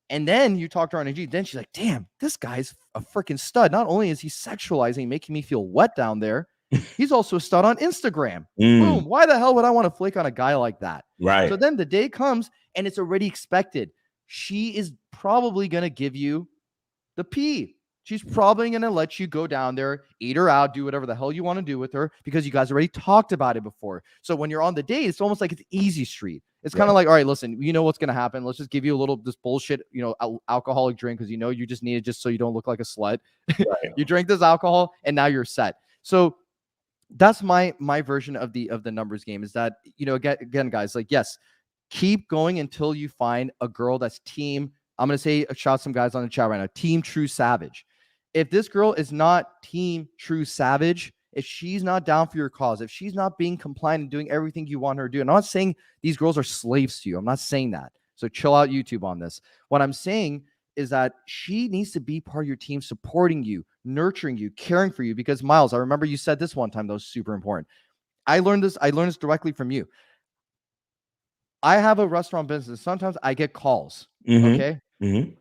and then you talk to her on IG, then she's like, damn, this guy's a freaking stud. Not only is he sexualizing, making me feel wet down there, he's also a stud on Instagram. Boom. Why the hell would I want to flake on a guy like that? Right. So then the day comes and it's already expected. She is probably going to give you the P. She's probably going to let you go down there, eat her out, do whatever the hell you want to do with her because you guys already talked about it before. So when you're on the date, it's almost like it's easy street. It's kind of like, all right, listen, you know what's going to happen. Let's just give you a little this bullshit, alcoholic drink because you just need it just so you don't look like a slut. Right. You drink this alcohol and now you're set. So that's my version of the numbers game is that, again, guys, like, yes, keep going until you find a girl that's team. I'm going to say, shout some guys on the chat right now, team true savage. If this girl is not team true savage, if she's not down for your cause, if she's not being compliant and doing everything you want her to do, and I'm not saying these girls are slaves to you. I'm not saying that. So chill out, YouTube, on this. What I'm saying is that she needs to be part of your team, supporting you, nurturing you, caring for you. Because Miles, I remember you said this one time that was super important. I learned this directly from you. I have a restaurant business. Sometimes I get calls. Okay.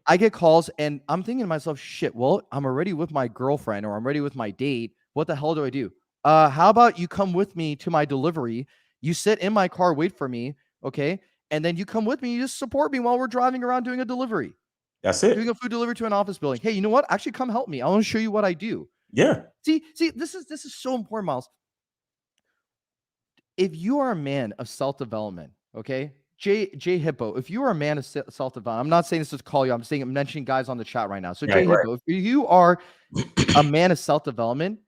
I get calls and I'm thinking to myself, shit, well, I'm already with my girlfriend or I'm already with my date. What the hell do I do? How about you come with me to my delivery? You sit in my car, wait for me. Okay. And then you come with me. You just support me while we're driving around doing a delivery. That's it. Doing a food delivery to an office building. Hey, you know what? Actually, come help me. I want to show you what I do. Yeah. See, this is so important, Miles. If you are a man of self-development, okay, J Hippo, if you are a man of self-development, I'm not saying this to call you. I'm mentioning guys on the chat right now. So J Hippo, if you are a man of self-development,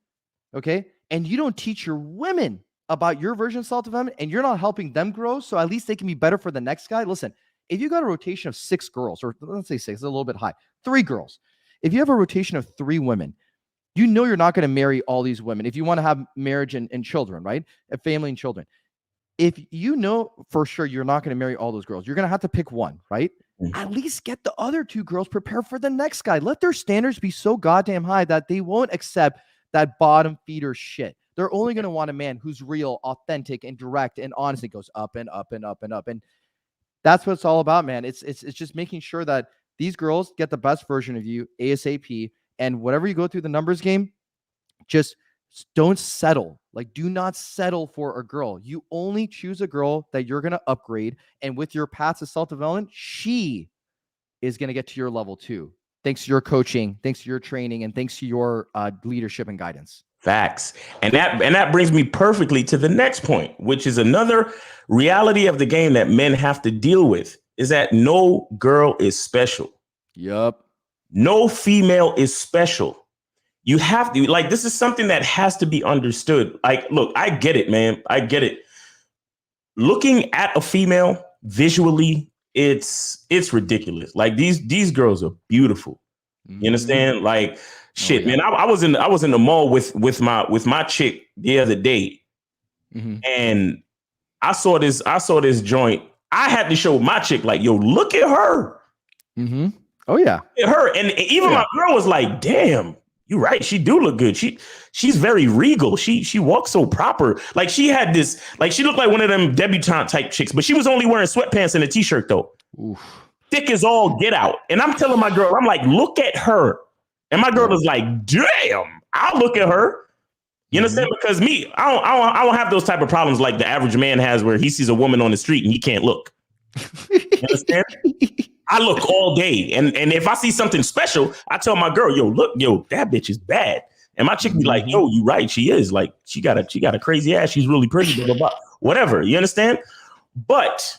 okay, and you don't teach your women about your version of self-development and you're not helping them grow, so at least they can be better for the next guy. Listen, if you got a rotation of 6 girls, or let's say 6, it's a little bit high, 3 girls. If you have a rotation of 3 women, you're not going to marry all these women if you want to have marriage and children, right? A family and children. If you know for sure you're not going to marry all those girls, you're going to have to pick one, right? At least get the other 2 girls prepared for the next guy. Let their standards be so goddamn high that they won't accept that bottom feeder shit. They're only going to want a man who's real, authentic, and direct and honest. It goes up and up and up and up. And that's what it's all about, man. It's just making sure that these girls get the best version of you ASAP. And whatever you go through the numbers game, just don't settle. Like, do not settle for a girl. You only choose a girl that you're going to upgrade. And with your paths of self-development, she is going to get to your level too. Thanks to your coaching, thanks to your training, and thanks to your leadership and guidance. Facts. And that brings me perfectly to the next point, which is another reality of the game that men have to deal with, is that no girl is special. Yup. No female is special. You have to, like, this is something that has to be understood. Like, look, I get it, man. I get it. Looking at a female visually, it's ridiculous. Like, these girls are beautiful. You understand? Like, shit, man. I was in the mall with my chick the other day, and I saw this joint. I had to show my chick, like, yo, look at her. Oh yeah, look at her. And even my girl was like, damn, you're right. She do look good. She's very regal. She walks so proper. Like, she had this, like, she looked like one of them debutante type chicks, but she was only wearing sweatpants and a t-shirt though. Oof. Thick as all get out. And I'm telling my girl, I'm like, look at her. And my girl is like, damn, I'll look at her. You understand? Because me, I don't have those type of problems like the average man has, where he sees a woman on the street and he can't look. You understand? I look all day. And if I see something special, I tell my girl, yo, look, yo, that bitch is bad. And my chick be like, yo, you right. She is. Like, she got a crazy ass. She's really pretty, blah, blah, blah. Whatever. You understand? But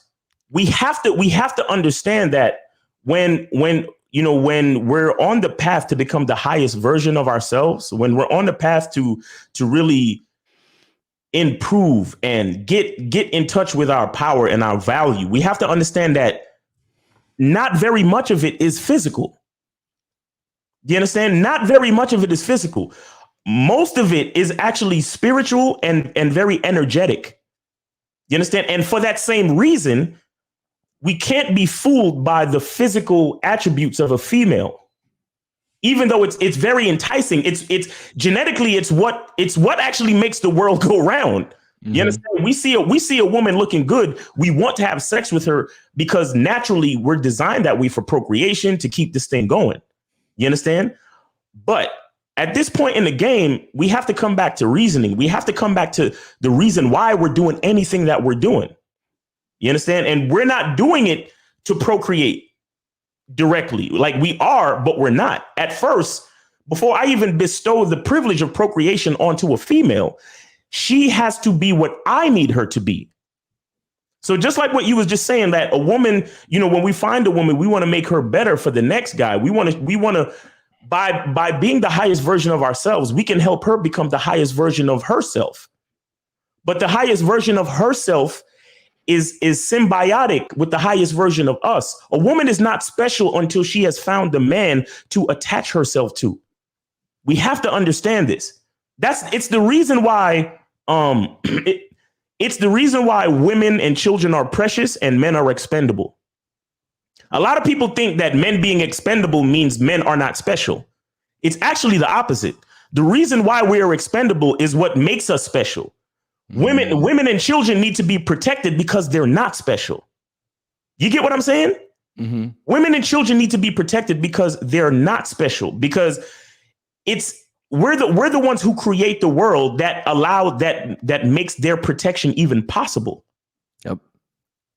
we have to understand that when we're on the path to become the highest version of ourselves, when we're on the path to really improve and get in touch with our power and our value, we have to understand that not very much of it is physical. Do you understand? Not very much of it is physical. Most of it is actually spiritual and very energetic. You understand? And for that same reason, we can't be fooled by the physical attributes of a female. Even though it's very enticing, it's genetically, it's what actually makes the world go round. You understand? We see a woman looking good. We want to have sex with her because naturally we're designed that way for procreation, to keep this thing going. You understand? But at this point in the game, we have to come back to reasoning. We have to come back to the reason why we're doing anything that we're doing. You understand? And we're not doing it to procreate directly. Like, we are, but we're not. At first, before I even bestow the privilege of procreation onto a female, she has to be what I need her to be. So just like what you was just saying, that a woman, when we find a woman, we want to make her better for the next guy. We want to, by being the highest version of ourselves, we can help her become the highest version of herself. But the highest version of herself is symbiotic with the highest version of us. A woman is not special until she has found the man to attach herself to. We have to understand this. It's the reason why it's the reason why women and children are precious and men are expendable. A lot of people think that men being expendable means men are not special. It's actually the opposite. The reason why we are expendable is what makes us special. Women and children need to be protected because they're not special. You get what I'm saying? Women and children need to be protected because they're not special, because we're the ones who create the world that that makes their protection even possible. Yep.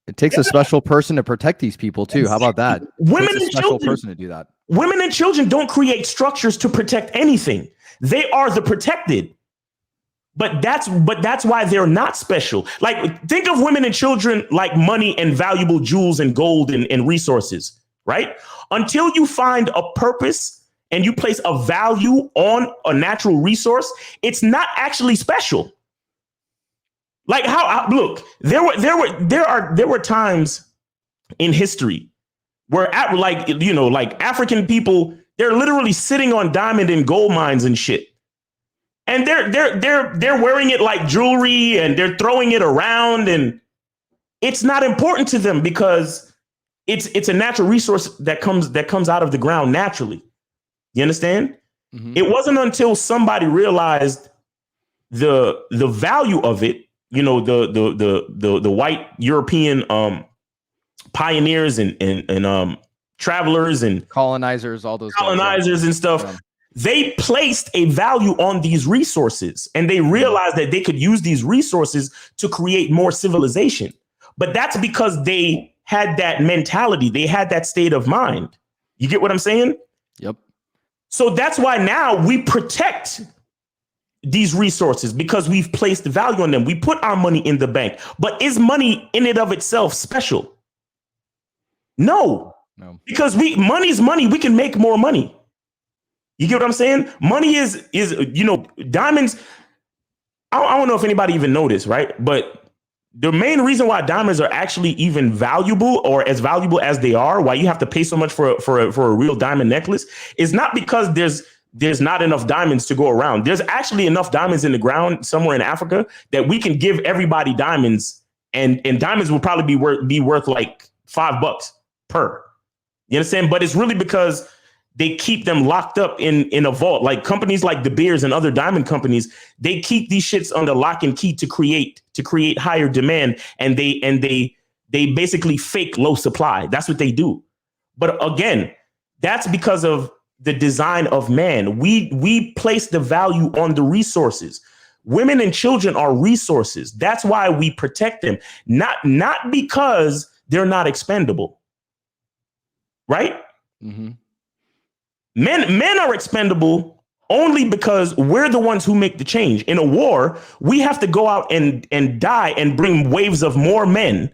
It takes a special person to protect these people too. How about that? Women and special children, person to do that. Women and children don't create structures to protect anything. They are the protected. But that's why they're not special. Like, think of women and children like money and valuable jewels and gold and resources, right? Until you find a purpose and you place a value on a natural resource, it's not actually special. Like, look, there were times in history where African people, they're literally sitting on diamond and gold mines and shit. And they're wearing it like jewelry and they're throwing it around, and it's not important to them because it's a natural resource that comes out of the ground naturally. You understand? It wasn't until somebody realized the value of it, the white European pioneers and travelers and colonizers, all those colonizers and stuff. Yeah. They placed a value on these resources, and they realized that they could use these resources to create more civilization. But that's because they had that mentality. They had that state of mind. You get what I'm saying? Yep. So that's why now we protect these resources, because we've placed value on them. We put our money in the bank. But is money in and of itself special? No. Because money's money. We can make more money. You get what I'm saying? Money is diamonds. I don't know if anybody even noticed, right? But the main reason why diamonds are actually even valuable, or as valuable as they are, why you have to pay so much for a real diamond necklace, is not because there's not enough diamonds to go around. There's actually enough diamonds in the ground somewhere in Africa that we can give everybody diamonds, and diamonds will probably be worth like $5 per. You understand? But it's really because they keep them locked up in a vault. Like companies like De Beers and other diamond companies, they keep these shits under lock and key to create higher demand, and they basically fake low supply. That's what they do. But again, that's because of the design of man. We place the value on the resources. Women and children are resources. That's why we protect them, not because they're not expendable. Right? Mm-hmm. Men are expendable only because we're the ones who make the change. In a war, we have to go out and die and bring waves of more men.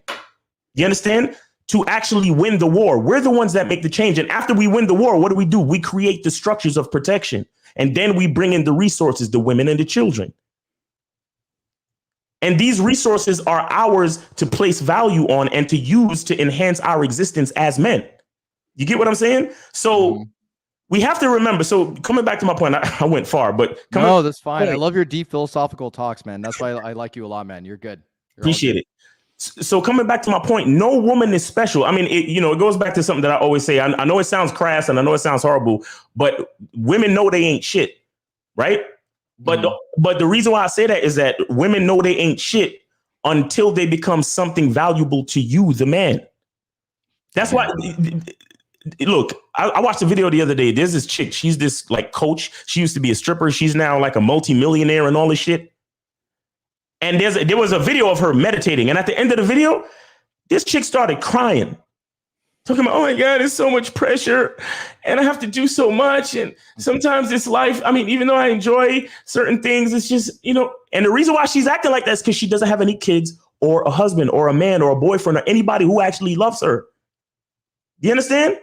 You understand? To actually win the war. We're the ones that make the change. And after we win the war, what do? We create the structures of protection. And then we bring in the resources, the women and the children. And these resources are ours to place value on and to use to enhance our existence as men. You get what I'm saying? So we have to remember. So coming back to my point, I went far, but that's fine. I love your deep philosophical talks, man. That's why I like you a lot, man. You're good. Appreciate it. So coming back to my point, no woman is special. I mean, it goes back to something that I always say. I know it sounds crass and I know it sounds horrible, but women know they ain't shit, right? But the reason why I say that is that women know they ain't shit until they become something valuable to you, the man. That's why. Look, I watched a video the other day. There's this chick. She's this like coach. She used to be a stripper. She's now like a multi-millionaire and all this shit. And there was a video of her meditating. And at the end of the video, this chick started crying. Talking about, oh my God, there's so much pressure and I have to do so much. And sometimes this life, I mean, even though I enjoy certain things, it's just, and the reason why she's acting like that is because she doesn't have any kids or a husband or a man or a boyfriend or anybody who actually loves her. Do you understand?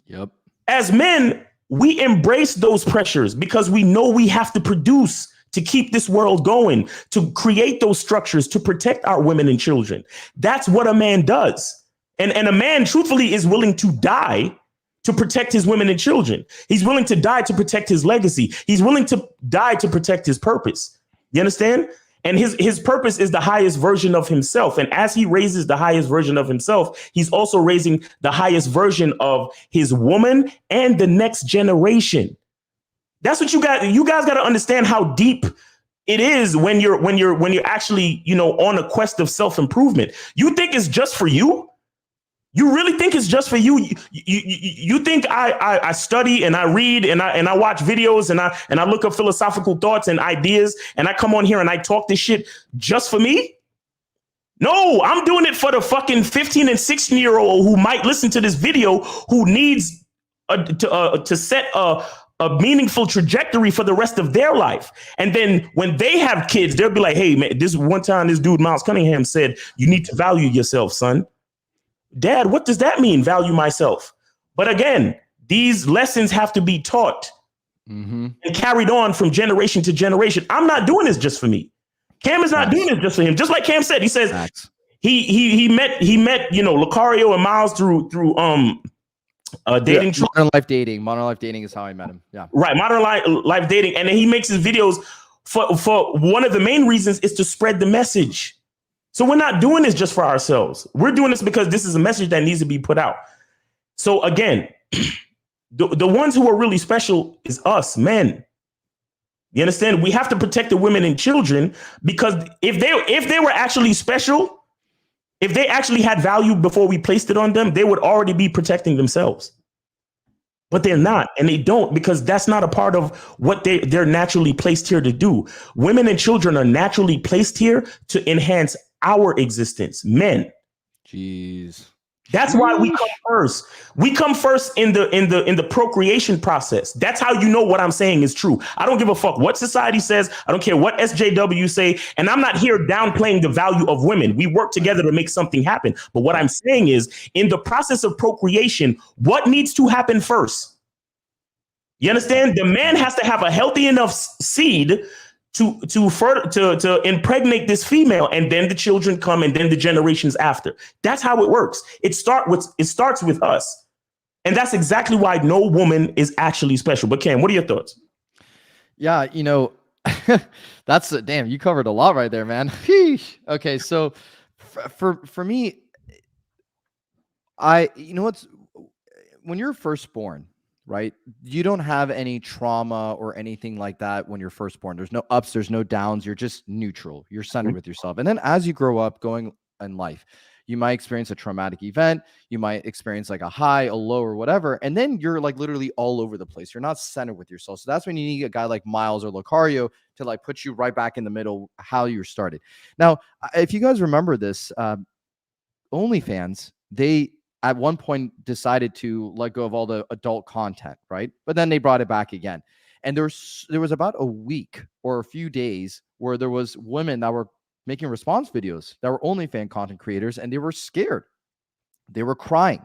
Yep. As men, we embrace those pressures because we know we have to produce to keep this world going, to create those structures, to protect our women and children. That's what a man does. And a man, truthfully, is willing to die to protect his women and children. He's willing to die to protect his legacy. He's willing to die to protect his purpose. You understand? And his purpose is the highest version of himself. And as he raises the highest version of himself, he's also raising the highest version of his woman and the next generation. That's what you guys got to understand how deep it is when you're actually, on a quest of self-improvement. You think it's just for you? You really think it's just for you? You think I study and I read and I watch videos and I look up philosophical thoughts and ideas and I come on here and I talk this shit just for me? No, I'm doing it for the fucking 15 and 16-year-old who might listen to this video, who needs to set a meaningful trajectory for the rest of their life. And then when they have kids, they'll be like, hey, man, this one time this dude, Miles Cunningham, said, you need to value yourself, son. Dad, what does that mean? Value myself. But again, these lessons have to be taught and carried on from generation to generation. I'm not doing this just for me. Cam is not doing this just for him. Just like Cam said, he says he met Lucario and Miles through dating. Modern life dating. Modern life dating is how I met him. Yeah. Right. Modern life dating. And then he makes his videos for one of the main reasons is to spread the message. So we're not doing this just for ourselves. We're doing this because this is a message that needs to be put out. So again, the ones who are really special is us, men. You understand? We have to protect the women and children, because if they were actually special, if they actually had value before we placed it on them, they would already be protecting themselves. But they're not, and they don't, because that's not a part of what they're naturally placed here to do. Women and children are naturally placed here to enhance our existence, men. Jeez. That's why we come first. We come first in the procreation process. That's how you know what I'm saying is true. I don't give a fuck what society says. I don't care what SJW say. And I'm not here downplaying the value of women. We work together to make something happen. But what I'm saying is, in the process of procreation, what needs to happen first? You understand? The man has to have a healthy enough seed to impregnate this female, and then the children come, and then the generations after. That's how it works. It starts with us, and that's exactly why no woman is actually special. But Cam, what are your thoughts? Yeah, that's damn. You covered a lot right there, man. Okay, so for me, when you're first born, right? You don't have any trauma or anything like that when you're first born. There's no ups, there's no downs. You're just neutral. You're centered with yourself. And then as you grow up going in life, you might experience a traumatic event. You might experience like a high, a low, or whatever. And then you're like literally all over the place. You're not centered with yourself. So that's when you need a guy like Miles or Lucario to like put you right back in the middle, how you started. Now, if you guys remember this, OnlyFans, they at one point decided to let go of all the adult content, right? But then they brought it back again. And there was about a week or a few days where there was women that were making response videos that were OnlyFans content creators, and they were scared. They were crying.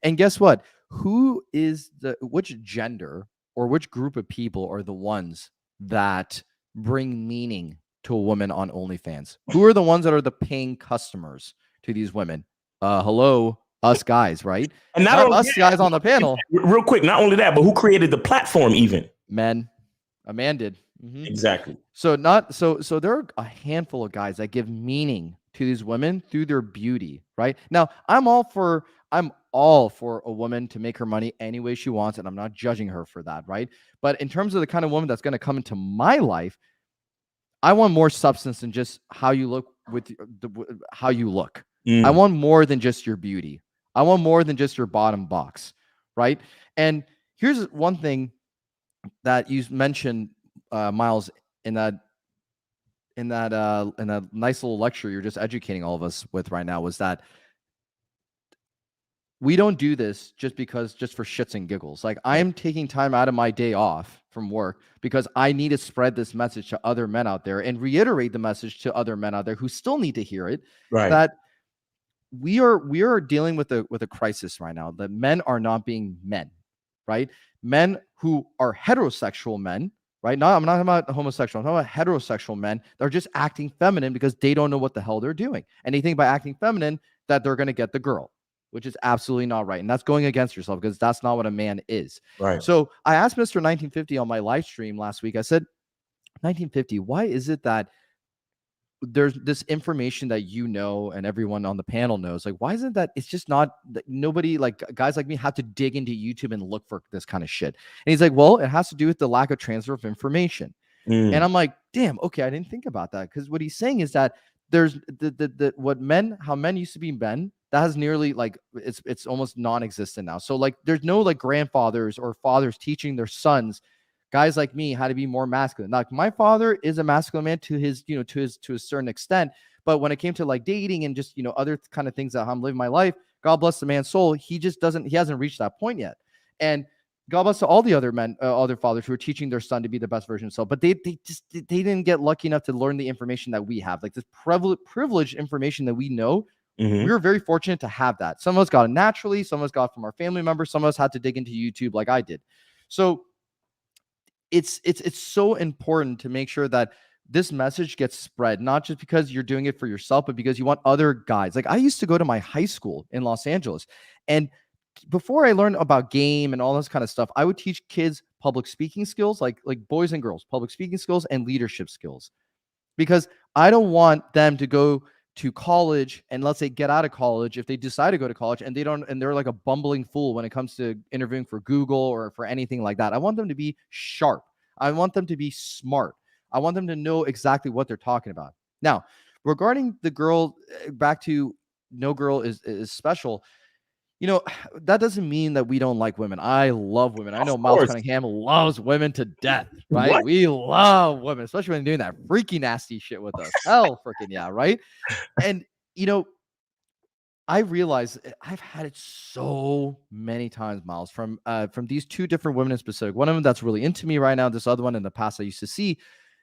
And guess what? Which gender or which group of people are the ones that bring meaning to a woman on OnlyFans? Who are the ones that are the paying customers to these women? Hello, us guys, right? And not us guys on the panel. Real quick, not only that, but who created the platform even? Men. A man did. Mm-hmm. Exactly. So there are a handful of guys that give meaning to these women through their beauty, right? Now, I'm all for a woman to make her money any way she wants, and I'm not judging her for that, right? But in terms of the kind of woman that's going to come into my life, I want more substance than just how you look how you look. I want more than just your beauty. I want more than just your bottom box, right? And here's one thing that you mentioned, Miles, in that nice little lecture you're just educating all of us with right now, was that we don't do this just for shits and giggles. Like, I am taking time out of my day off from work because I need to spread this message to other men out there and reiterate the message to other men out there who still need to hear it. Right. That we are dealing with a crisis right now. That men are not being men, right? Men who are heterosexual men, right? I'm not talking about homosexual. I'm talking about heterosexual men that are just acting feminine because they don't know what the hell they're doing. And they think by acting feminine that they're going to get the girl, which is absolutely not right. And that's going against yourself, because that's not what a man is. Right. So I asked Mr. 1950 on my live stream last week, I said, 1950, why is it that there's this information that and everyone on the panel knows, like, why isn't that it's just not nobody, like guys like me, have to dig into YouTube and look for this kind of shit? And he's like, well, it has to do with the lack of transfer of information. And I'm like, damn, okay, I didn't think about that, because what he's saying is that there's how men used to be men, that has nearly like it's almost non-existent now. So like there's no like grandfathers or fathers teaching their sons, guys like me, how to be more masculine. Like, my father is a masculine man to a certain extent, but when it came to like dating and just other kind of things that I'm living my life, God bless the man's soul, he hasn't reached that point yet. And God bless to all the other men, other fathers who are teaching their son to be the best version of himself, but they didn't get lucky enough to learn the information that we have, like this privileged information that we know. Mm-hmm. We were very fortunate to have that. Some of us got it naturally, some of us got it from our family members, some of us had to dig into YouTube like I did. So it's so important to make sure that this message gets spread, not just because you're doing it for yourself, but because you want other guys. Like, I used to go to my high school in Los Angeles, and before I learned about game and all this kind of stuff, I would teach kids public speaking skills, like boys and girls, public speaking skills and leadership skills, because I don't want them to go to college and, let's say, get out of college, if they decide to go to college and they're like a bumbling fool when it comes to interviewing for Google or for anything like that. I want them to be sharp. I want them to be smart. I want them to know exactly what they're talking about. Now, regarding the girl, back to no girl is special. That doesn't mean that we don't like women. I love women. I know Miles Cunningham loves women to death, right? What? We love women, especially when doing that freaky nasty shit with us. Hell freaking yeah, right? And I realize I've had it so many times, Miles, from these two different women in specific. One of them that's really into me right now. This other one in the past I used to see.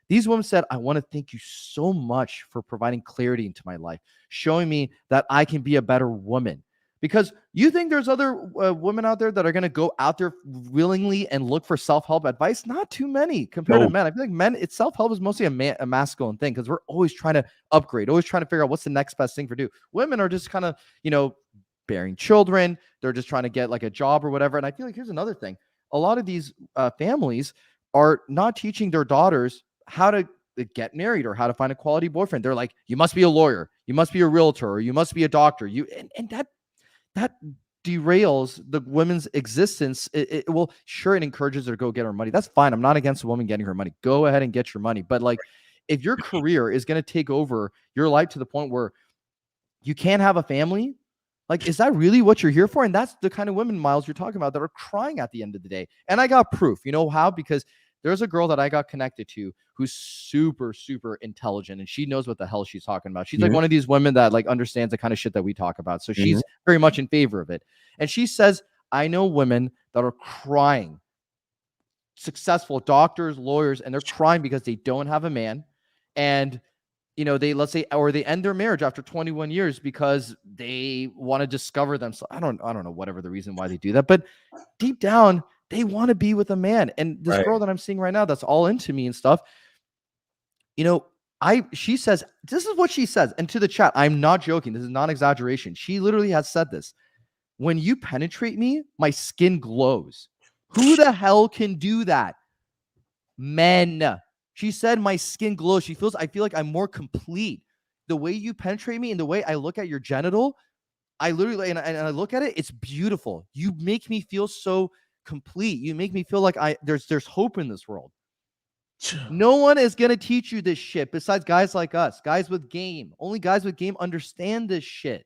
These women said, I want to thank you so much for providing clarity into my life, showing me that I can be a better woman. Because you think there's other women out there that are going to go out there willingly and look for self-help advice? Not too many compared to men. I feel like men, self-help is mostly a masculine thing because we're always trying to upgrade, always trying to figure out what's the next best thing for do. Women are just kind of, bearing children. They're just trying to get like a job or whatever. And I feel like here's another thing. A lot of these families are not teaching their daughters how to get married or how to find a quality boyfriend. They're like, you must be a lawyer, you must be a realtor, or you must be a doctor. And that derails the women's existence. It encourages her to go get her money. That's fine. I'm not against a woman getting her money. Go ahead and get your money. But like, if your career is going to take over your life to the point where you can't have a family, like, is that really what you're here for? And that's the kind of women, Miles, you're talking about that are crying at the end of the day. And I got proof. You know how? Because there's a girl that I got connected to who's super, super intelligent, and she knows what the hell she's talking about. She's like one of these women that like understands the kind of shit that we talk about. So she's very much in favor of it. And she says, I know women that are crying, successful doctors, lawyers, and they're crying because they don't have a man. And, they, let's say, or they end their marriage after 21 years because they want to discover themselves. I don't know, whatever the reason why they do that, but deep down, they want to be with a man. And this girl that I'm seeing right now, that's all into me and stuff. She says, this is what she says. And to the chat, I'm not joking. This is not exaggeration. She literally has said this. When you penetrate me, my skin glows. Who the hell can do that? Men. She said, my skin glows. I feel like I'm more complete. The way you penetrate me and the way I look at your genital, I literally, and I look at it, it's beautiful. You make me feel so complete. You make me feel like there's hope in this world. No one is going to teach you this shit besides guys like us, guys with game. Only guys with game understand this shit.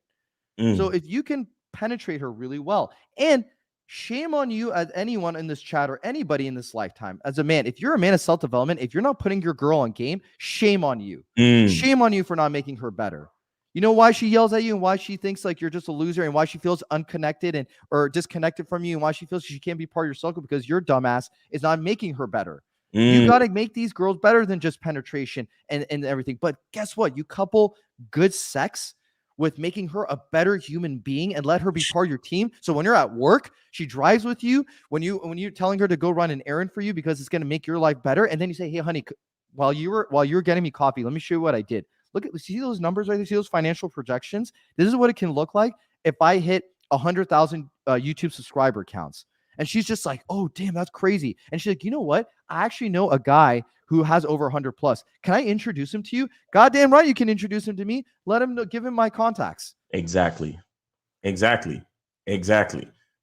So if you can penetrate her really well, and shame on you as anyone in this chat or anybody in this lifetime as a man, if you're a man of self-development, if you're not putting your girl on game, shame on you. Shame on you for not making her better. You know why she yells at you and why she thinks like you're just a loser and why she feels unconnected or disconnected from you and why she feels she can't be part of your circle? Because your dumbass is not making her better. You got to make these girls better than just penetration and everything. But guess what? You couple good sex with making her a better human being and let her be part of your team. So when you're at work, she drives with you. When you're telling her to go run an errand for you because it's going to make your life better, and then you say, "Hey, honey, while you were getting me coffee, let me show you what I did." See those numbers right there? See those financial projections? This is what it can look like if I hit 100,000 YouTube subscriber counts. And she's just like, oh, damn, that's crazy. And she's like, you know what? I actually know a guy who has over 100 plus. Can I introduce him to you? Goddamn right, you can introduce him to me. Let him know, give him my contacts. Exactly. You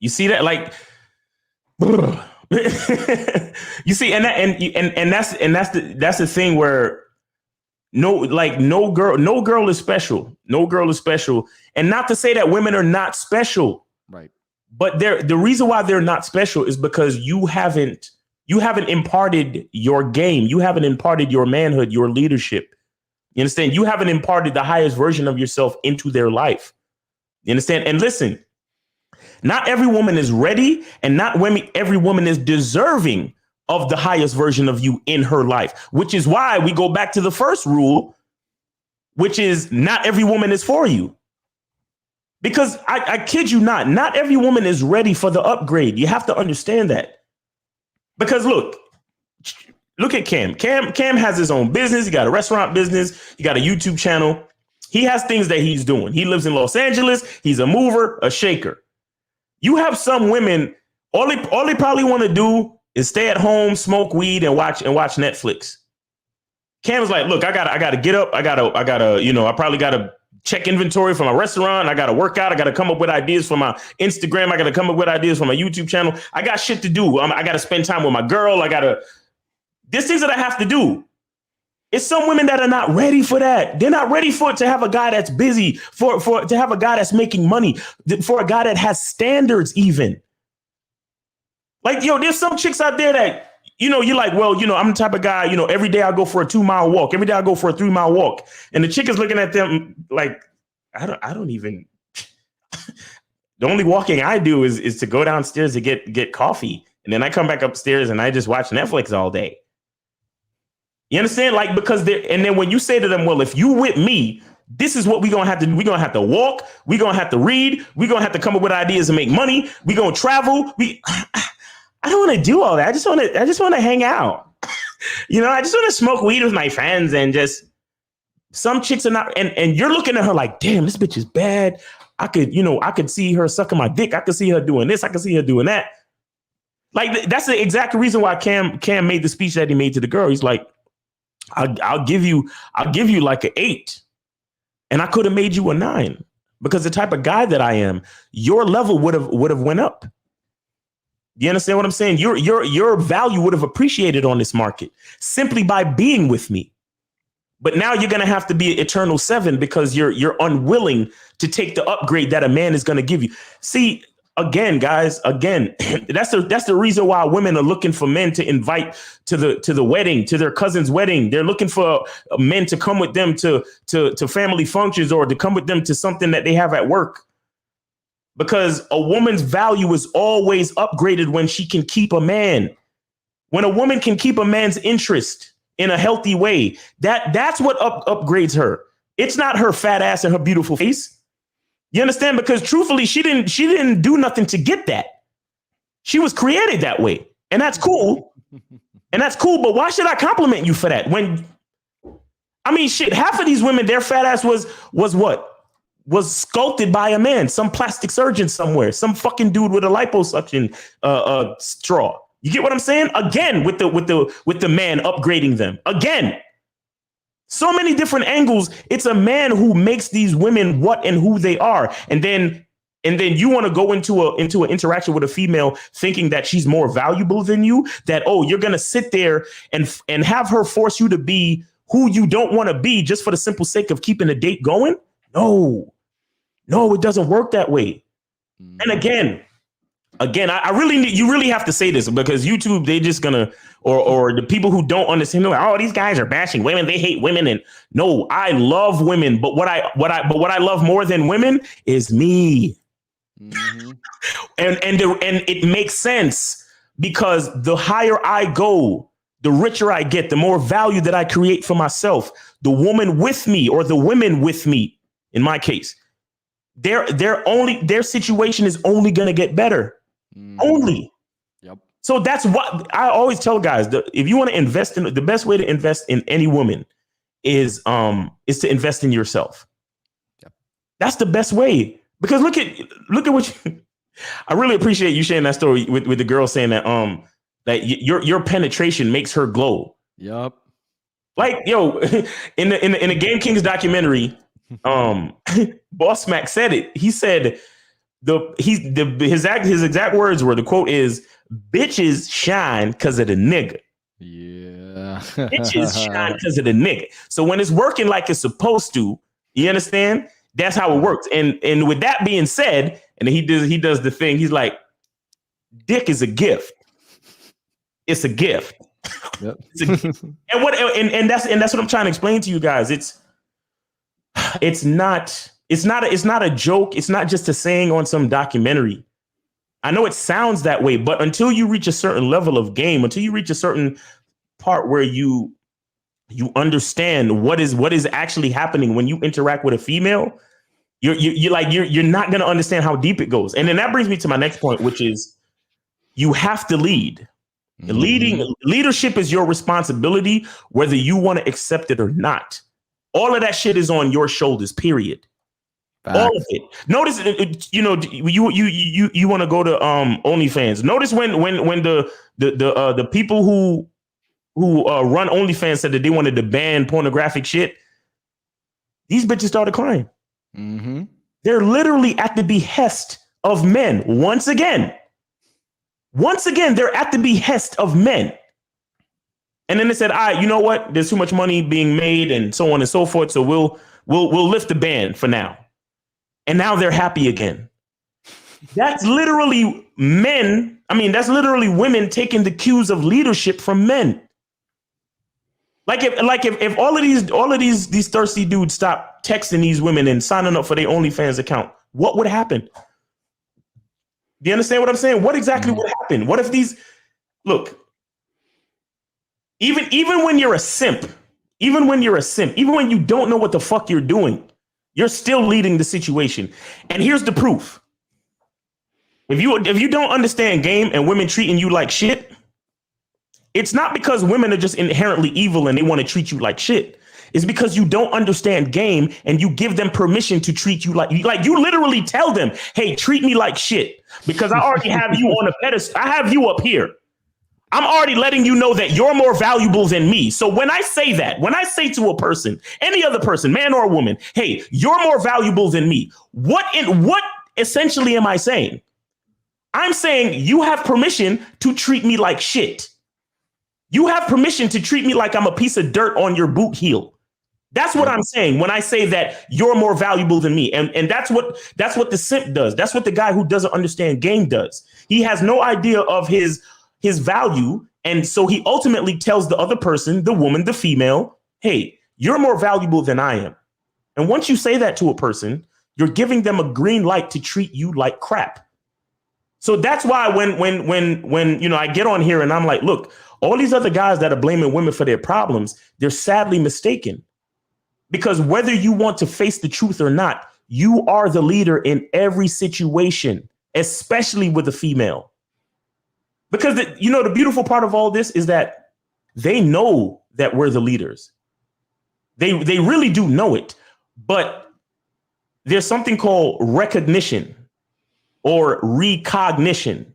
see that? Like, you see, and that's the thing where no girl is special. No girl is special. And not to say that women are not special. Right. But the reason why they're not special is because you haven't imparted your game. You haven't imparted your manhood, your leadership. You understand? You haven't imparted the highest version of yourself into their life. You understand? And listen, not every woman is ready, and not every woman is deserving of the highest version of you in her life, which is why we go back to the first rule, which is not every woman is for you. Because I kid you not every woman is ready for the upgrade. You have to understand that. Because look at Cam. Cam has his own business. He got a restaurant business. He got a YouTube channel. He has things that he's doing. He lives in Los Angeles. He's a mover, a shaker. You have some women, all they probably want to do is stay at home, smoke weed, and watch Netflix. Cam is like, look, I gotta get up. I probably gotta check inventory for my restaurant. I got to work out. I got to come up with ideas for my Instagram. I got to come up with ideas for my YouTube channel. I got shit to do. I got to spend time with my girl. I got to There's things that I have to do. It's some women that are not ready for that. They're not ready for it to have a guy that's busy, for to have a guy that's making money, for a guy that has standards even. Like, yo, there's some chicks out there that, you know, you're like, well, you know, I'm the type of guy, you know, every day I go for a 2-mile walk. Every day I go for a 3-mile walk. And the chick is looking at them like, I don't even, the only walking I do is to go downstairs to get coffee. And then I come back upstairs and I just watch Netflix all day. You understand? Like, because and then when you say to them, well, if you with me, this is what we're gonna have to do. We're gonna have to walk, we're gonna have to read, we're gonna have to come up with ideas and make money, we're gonna travel. I don't want to do all that. I just want to hang out. You know, I just want to smoke weed with my friends and just some chicks are not, and you're looking at her like, damn, this bitch is bad. I could see her sucking my dick. I could see her doing this. I could see her doing that. Like, that's the exact reason why Cam made the speech that he made to the girl. He's like, I'll give you like an 8. And I could have made you a 9 because the type of guy that I am, your level would have went up. You understand what I'm saying? Your value would have appreciated on this market simply by being with me. But now you're going to have to be an eternal 7 because you're unwilling to take the upgrade that a man is going to give you. See, again, guys, that's the reason why women are looking for men to invite to the wedding, to their cousin's wedding. They're looking for men to come with them to family functions or to come with them to something that they have at work. Because a woman's value is always upgraded when she can keep a man. When a woman can keep a man's interest in a healthy way, that's what upgrades her. It's not her fat ass and her beautiful face. You understand? Because truthfully, she didn't do nothing to get that. She was created that way. And that's cool. And that's cool. But why should I compliment you for that? Shit, half of these women, their fat ass was what? Was sculpted by a man, some plastic surgeon somewhere, some fucking dude with a liposuction straw. You get what I'm saying? Again, with the man upgrading them. Again, so many different angles. It's a man who makes these women what and who they are, and then you want to go into an interaction with a female thinking that she's more valuable than you. That you're gonna sit there and have her force you to be who you don't want to be just for the simple sake of keeping the date going. No, it doesn't work that way. And again, I really need, you really have to say this because YouTube, they just gonna, or the people who don't understand, like, oh, these guys are bashing women, they hate women. And no, I love women, but what I love more than women is me. Mm-hmm. and it makes sense because the higher I go, the richer I get, the more value that I create for myself. The woman with me, or the women with me, in my case, their situation is only going to get better. Only. Yep. So that's what I always tell guys. If you want to invest in, the best way to invest in any woman is to invest in yourself. Yep. That's the best way, because look at what I really appreciate you sharing that story with the girl saying that that your penetration makes her glow. Yep. Like, yo, in the Game Kings documentary, Boss Mac said it. He said his exact words were, the quote is, "Bitches shine because of the nigga." Yeah. Bitches shine because of the nigga. So when it's working like it's supposed to, you understand? That's how it works. And with that being said, and he does the thing. He's like, dick is a gift. It's a gift. Yep. And that's what I'm trying to explain to you guys. It's not a joke. It's not just a saying on some documentary. I know it sounds that way, but until you reach a certain level of game, until you reach a certain part where you understand what is actually happening when you interact with a female, you're not going to understand how deep it goes. And then that brings me to my next point, which is you have to lead. Mm-hmm. Leadership is your responsibility, whether you want to accept it or not. All of that shit is on your shoulders, period. Facts. All of it. Notice, you want to go to OnlyFans. Notice when the people who run OnlyFans said that they wanted to ban pornographic shit, these bitches started crying. Mm-hmm. They're literally at the behest of men. Once again, they're at the behest of men. And then they said, all right, you know what? There's too much money being made and so on and so forth. So we'll lift the ban for now. And now they're happy again. That's literally men. I mean, that's literally women taking the cues of leadership from men. If all of these thirsty dudes stop texting these women and signing up for their OnlyFans account, what would happen? Do you understand what I'm saying? What exactly would happen? What if look, even when you're a simp, even when you don't know what the fuck you're doing, you're still leading the situation. And here's the proof. If you don't understand game and women treating you like shit, it's not because women are just inherently evil and they want to treat you like shit. It's because you don't understand game and you give them permission to treat you like you literally tell them, hey, treat me like shit because I already have you on a pedestal. I have you up here. I'm already letting you know that you're more valuable than me. So when I say to a person, any other person, man or woman, hey, you're more valuable than me. What essentially am I saying? I'm saying you have permission to treat me like shit. You have permission to treat me like I'm a piece of dirt on your boot heel. That's what I'm saying when I say that you're more valuable than me. And that's what the simp does. That's what the guy who doesn't understand game does. He has no idea of his value. And so he ultimately tells the other person, the woman, the female, hey, you're more valuable than I am. And once you say that to a person, you're giving them a green light to treat you like crap. So that's why when you know I get on here and I'm like, look, all these other guys that are blaming women for their problems, they're sadly mistaken. Because whether you want to face the truth or not, you are the leader in every situation, especially with a female. Because the beautiful part of all this is that they know that we're the leaders. They really do know it. But there's something called recognition or recognition,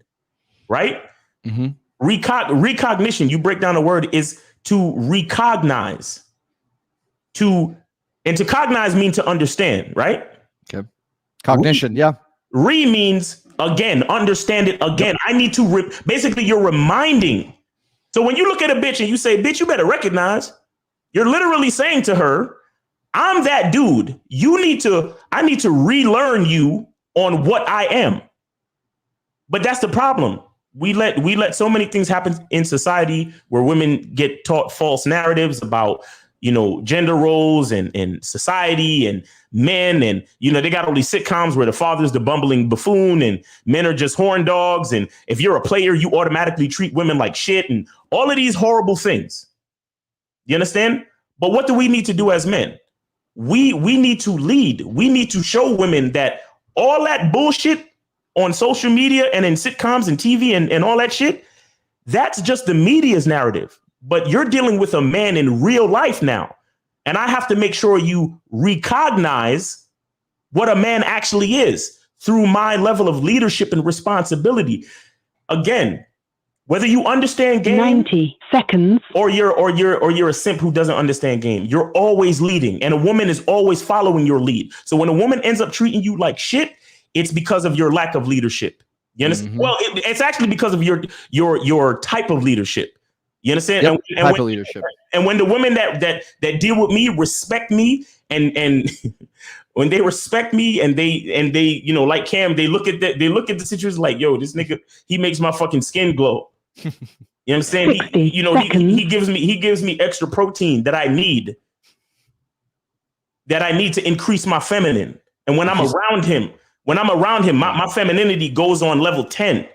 right? Mm-hmm. Recognition, you break down the word, is to recognize. To cognize means to understand, right? Okay. Cognition, yeah. Means, again, understand it again. Yep. I need to, basically, you're reminding. So when you look at a bitch and you say, bitch, you better recognize, you're literally saying to her, I'm that dude. I need to relearn you on what I am. But that's the problem. We let so many things happen in society where women get taught false narratives about, gender roles and society and men. And, they got all these sitcoms where the father's the bumbling buffoon and men are just horn dogs. And if you're a player, you automatically treat women like shit and all of these horrible things. You understand? But what do we need to do as men? We need to lead. We need to show women that all that bullshit on social media and in sitcoms and TV and all that shit, that's just the media's narrative. But you're dealing with a man in real life now. And I have to make sure you recognize what a man actually is through my level of leadership and responsibility. Again, whether you understand game 90 seconds or you're a simp who doesn't understand game, you're always leading and a woman is always following your lead. So when a woman ends up treating you like shit, it's because of your lack of leadership. You understand? Mm-hmm. Well, it's actually because of your type of leadership. You understand? Yep, type of leadership. And when the women that deal with me respect me and when they respect me and they like Cam, they look at the situation like, yo, this nigga, he makes my fucking skin glow. You know what I'm saying? He gives me extra protein that I need to increase my feminine. And when I'm around him, my femininity goes on level 10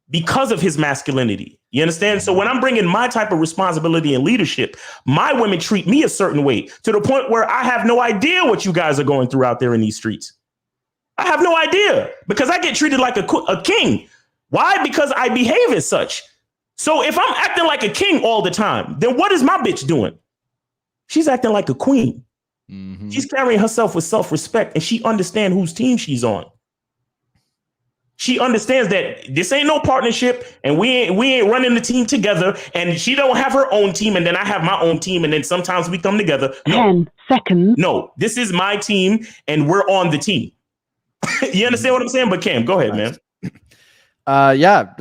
because of his masculinity. You understand? So when I'm bringing my type of responsibility and leadership, my women treat me a certain way to the point where I have no idea what you guys are going through out there in these streets. I have no idea because I get treated like a king. Why? Because I behave as such. So if I'm acting like a king all the time, then what is my bitch doing? She's acting like a queen. Mm-hmm. She's carrying herself with self-respect and she understands whose team she's on. She understands that this ain't no partnership and we ain't running the team together and she don't have her own team and then I have my own team and then sometimes we come together. No. 10 seconds. No, this is my team and we're on the team. You understand what I'm saying? But Cam, go ahead, man. Yeah.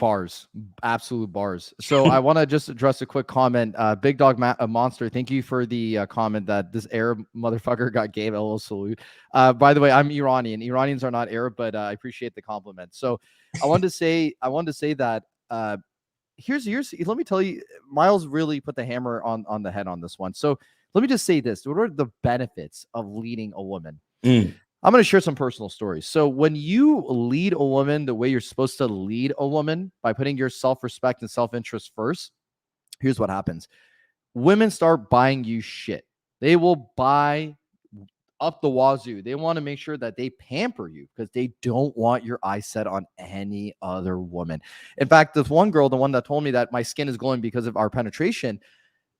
Bars, absolute bars. So I want to just address a quick comment. Big Dog Monster, thank you for the comment that this Arab motherfucker got gave. LOL salute. By the way, I'm Iranian. Iranians are not Arab, but I appreciate the compliment. So I wanted to say that here's let me tell you, Miles really put the hammer on the head on this one. So let me just say this: what are the benefits of leading a woman? I'm going to share some personal stories. So when you lead a woman the way you're supposed to lead a woman, by putting your self-respect and self-interest first, here's what happens. Women start buying you shit. They will buy up the wazoo. They want to make sure that they pamper you because they don't want your eyes set on any other woman. In fact, this one girl, the one that told me that my skin is glowing because of our penetration,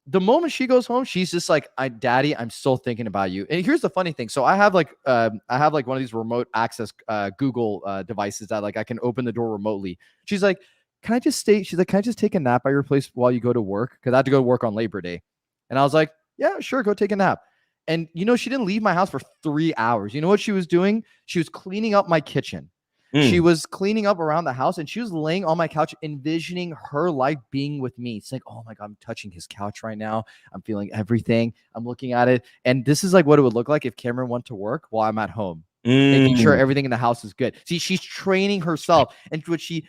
the moment she goes home, she's just like, Daddy, I'm still thinking about you. And here's the funny thing. So I have like one of these remote access Google devices that like I can open the door remotely. She's like, can I just stay? She's like, can I just take a nap at your place while you go to work? Because I had to go to work on Labor Day. And I was like, yeah, sure, go take a nap. And she didn't leave my house for 3 hours. You know what she was doing? She was cleaning up my kitchen. She was cleaning up around the house, and she was laying on my couch, envisioning her life being with me. It's like, oh my God, I'm touching his couch right now. I'm feeling everything. I'm looking at it. And this is like what it would look like if Cameron went to work while I'm at home, making sure everything in the house is good. See, she's training herself. And what she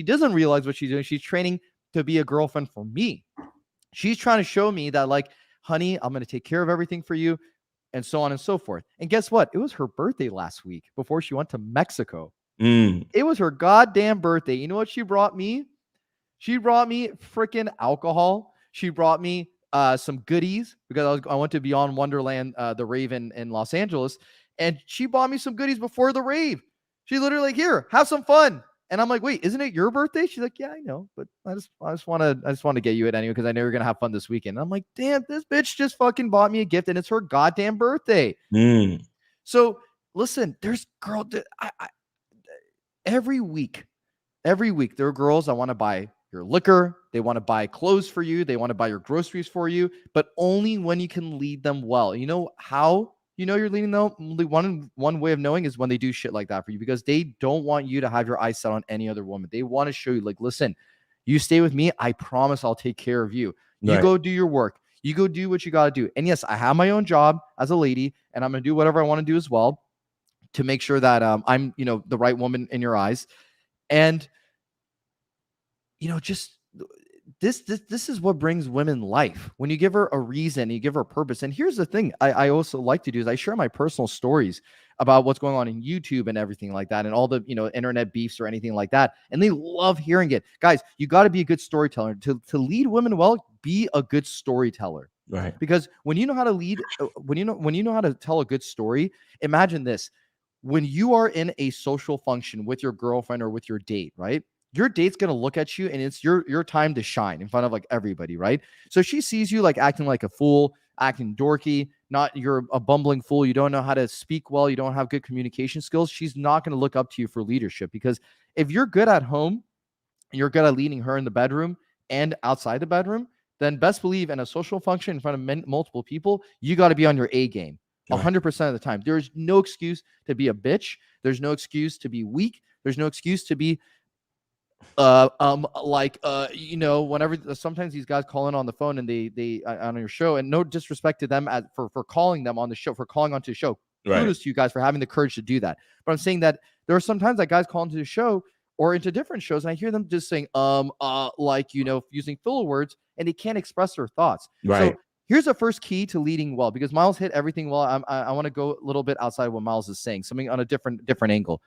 doesn't realize what she's doing, she's training to be a girlfriend for me. She's trying to show me that, like, honey, I'm going to take care of everything for you, and so on and so forth. And guess what? It was her birthday last week before she went to Mexico. It was her goddamn birthday. You know what she brought me? She brought me freaking alcohol. She brought me some goodies because I went to Beyond Wonderland, the rave in Los Angeles, and she bought me some goodies before the rave. She literally like, here, have some fun. And I'm like, wait, isn't it your birthday? She's like, yeah, I know, but I just want to get you it anyway because I know you're gonna have fun this weekend. And I'm like, damn, this bitch just fucking bought me a gift, and it's her goddamn birthday. So listen, there's girl. Every week, there are girls that want to buy your liquor. They want to buy clothes for you. They want to buy your groceries for you, but only when you can lead them well. You know how you know you're leading them? One way of knowing is when they do shit like that for you, because they don't want you to have your eyes set on any other woman. They want to show you, like, listen, you stay with me. I promise I'll take care of you. You go do your work. You go do what you got to do. And yes, I have my own job as a lady, and I'm going to do whatever I want to do as well to make sure that I'm, the right woman in your eyes. And, just this is what brings women life. When you give her a reason, you give her a purpose. And here's the thing I also like to do is I share my personal stories about what's going on in YouTube and everything like that, and all the, internet beefs or anything like that. And they love hearing it. Guys, you got to be a good storyteller. To lead women well, be a good storyteller. Right. Because when you know how to lead, when you know how to tell a good story, imagine this. When you are in a social function with your girlfriend or with your date, right? Your date's going to look at you, and it's your time to shine in front of like everybody, right? So she sees you like acting like a fool, acting dorky, you're a bumbling fool. You don't know how to speak well. You don't have good communication skills. She's not going to look up to you for leadership, because if you're good at home, you're good at leading her in the bedroom and outside the bedroom, then best believe in a social function in front of multiple people, you got to be on your A game. 100% of the time. There's no excuse to be a bitch. There's no excuse to be weak. There's no excuse to be whenever sometimes these guys call in on the phone and they on your show, and no disrespect to them for calling them on the show, for calling onto the show. Kudos to you guys for having the courage to do that. But I'm saying that there are sometimes that guys call into the show or into different shows, and I hear them just saying using filler words, and they can't express their thoughts. So here's the first key to leading well, because Miles hit everything well. I want to go a little bit outside of what Miles is saying, something on a different angle.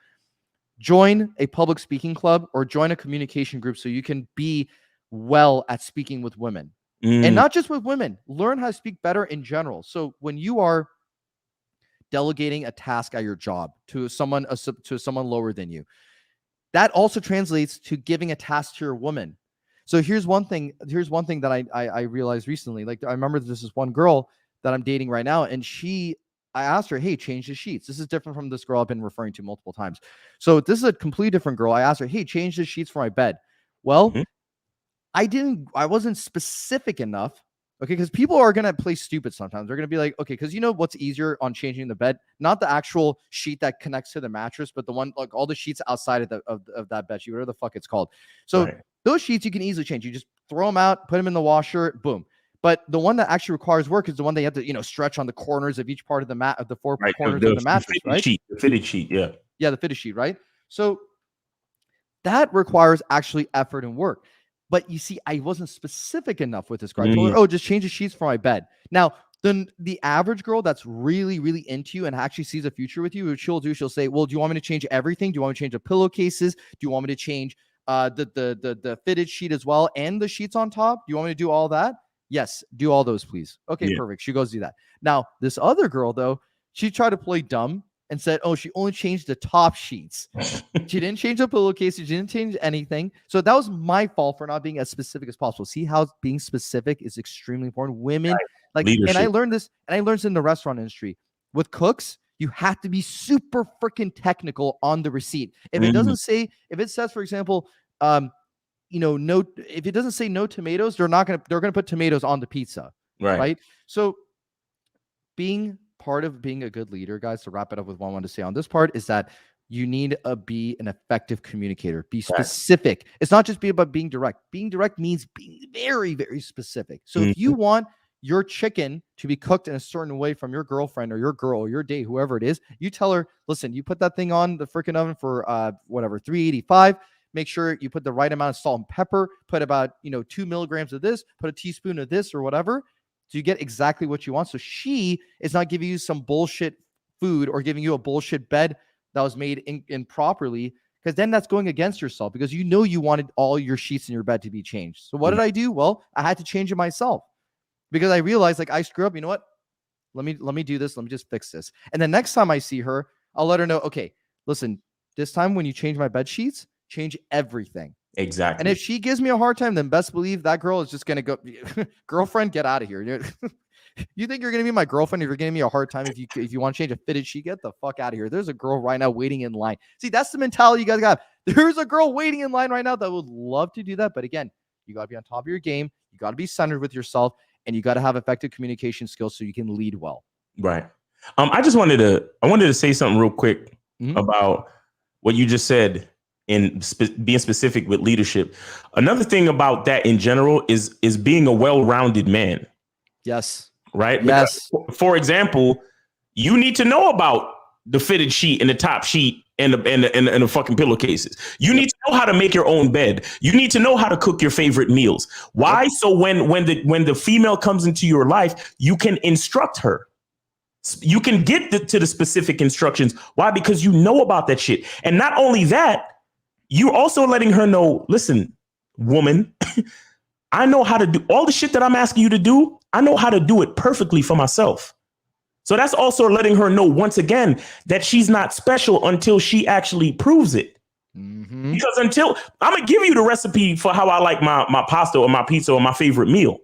Join a public speaking club or join a communication group so you can be well at speaking with women. And not just with women. Learn how to speak better in general. So when you are delegating a task at your job to someone lower than you, that also translates to giving a task to your woman. So here's one thing that I realized recently. Like, I remember there's this one girl that I'm dating right now, and I asked her, hey, change the sheets. This is different from this girl I've been referring to multiple times. So this is a completely different girl. I asked her, hey, change the sheets for my bed. Well, I wasn't specific enough. Okay, because people are gonna play stupid sometimes. They're gonna be like, okay, because you know what's easier on changing the bed? Not the actual sheet that connects to the mattress, but the one like all the sheets outside of that bed sheet, whatever the fuck it's called. So those sheets you can easily change. You just throw them out, put them in the washer, boom. But the one that actually requires work is the one that you have to, you know, stretch on the corners of each part of the mat of the four corners of the mattress, right? The fitted sheet, yeah. Yeah, the fitted sheet, right? So that requires actually effort and work. But you see, I wasn't specific enough with this girl. I told her, oh, just change the sheets for my bed. Now, then the average girl that's really, really into you and actually sees a future with you, what she'll do, she'll say, well, do you want me to change everything? Do you want me to change the pillowcases? Do you want me to change the fitted sheet as well and the sheets on top? Do you want me to do all that? Yes, do all those, please. Okay, perfect. She goes do that. Now, this other girl, though, she tried to play dumb and said, oh, she only changed the top sheets. She didn't change the pillowcases. She didn't change anything. So that was my fault for not being as specific as possible. See how being specific is extremely important. Women, like, leadership. And I learned this in the restaurant industry. With cooks, you have to be super freaking technical on the receipt. If it doesn't say, if it says, for example, you know, no, if it doesn't say no tomatoes, they're going to put tomatoes on the pizza. Right. So being part of being a good leader, guys, to wrap it up with what I want to say on this part is that you need to be an effective communicator. Be specific. It's not just about being direct. Being direct means being very, very specific. So if you want your chicken to be cooked in a certain way from your girlfriend or your girl or your date, whoever it is, you tell her, listen, you put that thing on the freaking oven for 385. Make sure you put the right amount of salt and pepper. Put about 2 milligrams of this. Put a teaspoon of this or whatever. So you get exactly what you want. So she is not giving you some bullshit food or giving you a bullshit bed that was made improperly, because then that's going against yourself because you know you wanted all your sheets in your bed to be changed. So what did I do? Well, I had to change it myself because I realized like I screw up. You know what? Let me do this. Let me just fix this. And the next time I see her, I'll let her know, okay, listen, this time when you change my bed sheets, change everything. Exactly. And if she gives me a hard time, then best believe that girl is just going to go, girlfriend, get out of here. You think you're going to be my girlfriend if you're giving me a hard time if you want to change a fitted sheet? Get the fuck out of here. There's a girl right now waiting in line. See, that's the mentality you guys got. There's a girl waiting in line right now that would love to do that. But again, you got to be on top of your game. You got to be centered with yourself, and you got to have effective communication skills so you can lead well. Right. I wanted to say something real quick about what you just said. In being specific with leadership. Another thing about that in general is being a well-rounded man. Yes. Right? Yes. Because, for example, you need to know about the fitted sheet and the top sheet and the fucking pillowcases. You need to know how to make your own bed. You need to know how to cook your favorite meals. Why? So when the female comes into your life, you can instruct her. You can get to the specific instructions. Why? Because you know about that shit. And not only that, you're also letting her know, listen, woman, I know how to do all the shit that I'm asking you to do. I know how to do it perfectly for myself. So that's also letting her know once again that she's not special until she actually proves it. Because until I'm going to give you the recipe for how I like my pasta or my pizza or my favorite meal.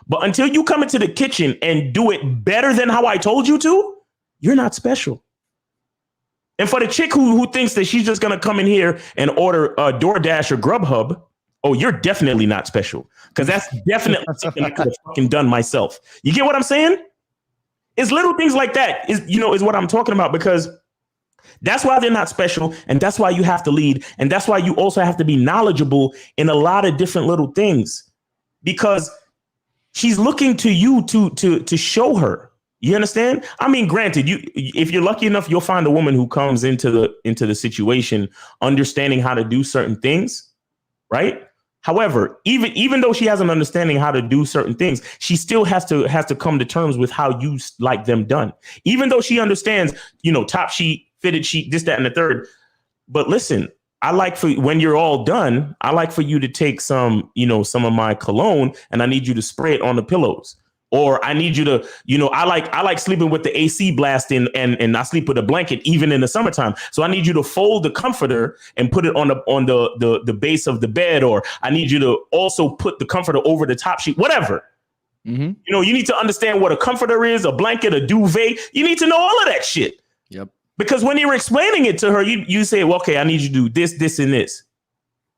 But until you come into the kitchen and do it better than how I told you to, you're not special. And for the chick who thinks that she's just going to come in here and order DoorDash or Grubhub, oh, you're definitely not special. Because that's definitely something I could have fucking done myself. You get what I'm saying? It's little things like that is what I'm talking about, because that's why they're not special. And that's why you have to lead. And that's why you also have to be knowledgeable in a lot of different little things, because she's looking to you to show her. You understand? I mean, granted, if you're lucky enough, you'll find a woman who comes into the situation understanding how to do certain things, right? However, even though she has an understanding how to do certain things, she still has to come to terms with how you like them done. Even though she understands, top sheet, fitted sheet, this, that, and the third. But listen, I like for when you're all done, I like for you to take some of my cologne and I need you to spray it on the pillows. Or I need you to, I like sleeping with the AC blasting and I sleep with a blanket even in the summertime. So I need you to fold the comforter and put it on the base of the bed. Or I need you to also put the comforter over the top sheet, whatever. You need to understand what a comforter is, a blanket, a duvet. You need to know all of that shit. Yep. Because when you're explaining it to her, you say, well, okay, I need you to do this, this, and this.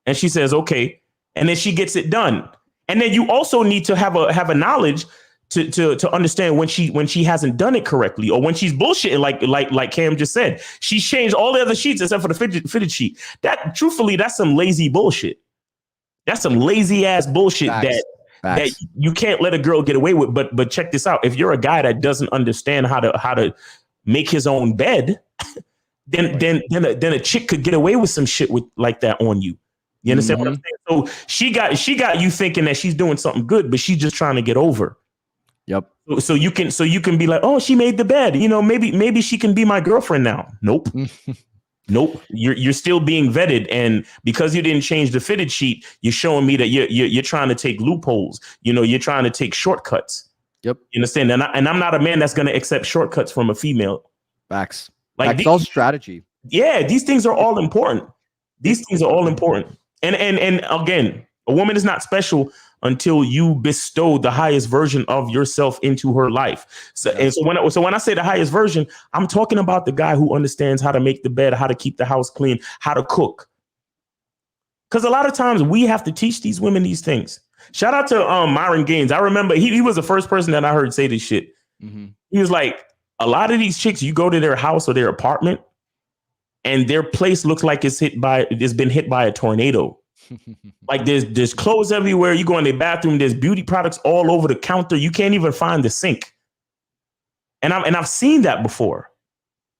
And she says, okay. And then she gets it done. And then you also need to have a knowledge to understand when she hasn't done it correctly, or when she's bullshitting, like Cam just said. She's changed all the other sheets except for the fitted sheet. That, truthfully, that's some lazy bullshit. That's some lazy ass bullshit that you can't let a girl get away with. But check this out. If you're a guy that doesn't understand how to make his own bed, then a chick could get away with some shit like that on you. You understand what I'm saying? So she got you thinking that she's doing something good, but she's just trying to get over. Yep. So you can be like, oh, she made the bed. Maybe she can be my girlfriend now. Nope. Nope. You're still being vetted, and because you didn't change the fitted sheet, you're showing me that you're trying to take loopholes. You're trying to take shortcuts. Yep. You understand? And I'm not a man that's going to accept shortcuts from a female. Facts. Like that's all strategy. Yeah, these things are all important. These things are all important. And again, a woman is not special until you bestow the highest version of yourself into her life. So when I say the highest version, I'm talking about the guy who understands how to make the bed, how to keep the house clean, how to cook. Because a lot of times we have to teach these women these things. Shout out to Myron Gaines. I remember he was the first person that I heard say this shit. He was like, a lot of these chicks, you go to their house or their apartment, and their place looks like it's been hit by a tornado. Like there's clothes everywhere. You go in the bathroom, there's beauty products all over the counter. You can't even find the sink. And I've seen that before.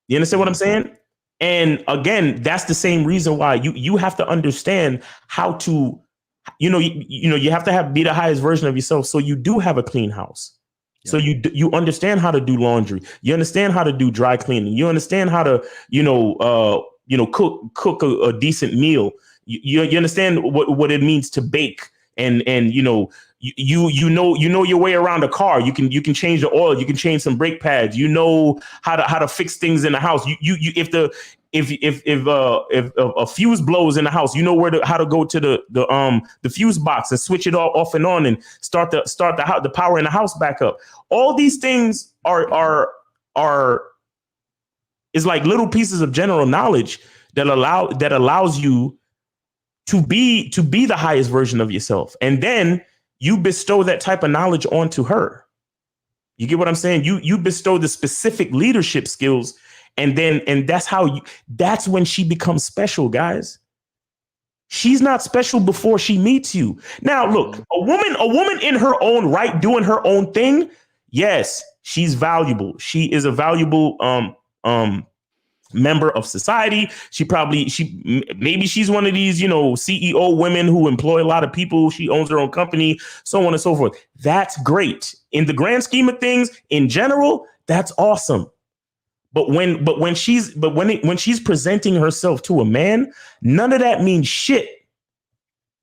You understand what I'm saying? And again, that's the same reason why you have to understand how to, you have to be the highest version of yourself, so you do have a clean house. Yep. So you understand how to do laundry. You understand how to do dry cleaning. You understand how to cook a decent meal. You understand what it means to bake, and you know your way around a car. You can change the oil. You can change some brake pads. You know how to fix things in the house. If a fuse blows in the house, you know how to go to the fuse box and switch it off and on and start the power in the house back up. All these things is like little pieces of general knowledge that allows you to be the highest version of yourself. And then you bestow that type of knowledge onto her. You get what I'm saying? You bestow the specific leadership skills, and that's when she becomes special, guys. She's not special before she meets you. Now, look, a woman in her own right, doing her own thing. Yes, she's valuable. She is a valuable member of society. Maybe she's one of these, CEO women who employ a lot of people. She owns her own company, so on and so forth. That's great. In the grand scheme of things, in general, that's awesome. But when she's presenting herself to a man, none of that means shit.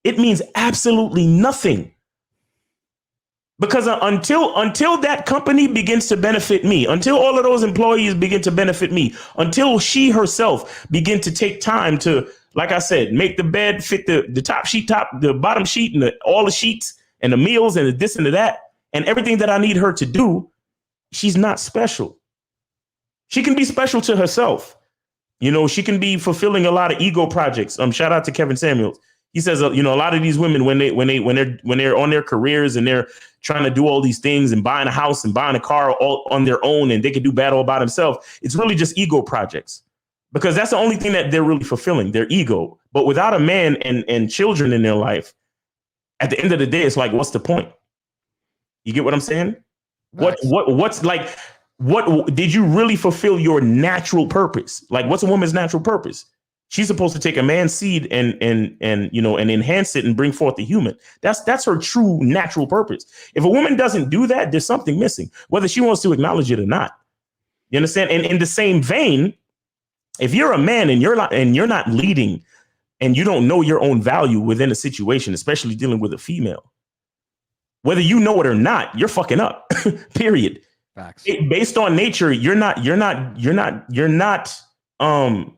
It means absolutely nothing. Because until that company begins to benefit me, until all of those employees begin to benefit me, until she herself begin to take time to, like I said, make the bed, fit the top sheet, the bottom sheet, and all the sheets and the meals and the this and the that, and everything that I need her to do, she's not special. She can be special to herself. She can be fulfilling a lot of ego projects. Shout out to Kevin Samuels. He says, a lot of these women, when they're on their careers and they're trying to do all these things and buying a house and buying a car all on their own, and they can do bad all by themselves, it's really just ego projects, because that's the only thing that they're really fulfilling, their ego. But without a man and children in their life, at the end of the day, it's like, what's the point? You get what I'm saying? Nice. What did you really fulfill your natural purpose? Like, what's a woman's natural purpose? She's supposed to take a man's seed and enhance it and bring forth the human. That's her true natural purpose. If a woman doesn't do that, there's something missing, whether she wants to acknowledge it or not. You understand? And in the same vein, if you're a man and you're not leading, and you don't know your own value within a situation, especially dealing with a female, whether you know it or not, you're fucking up. Period. Facts. Based on nature, you're not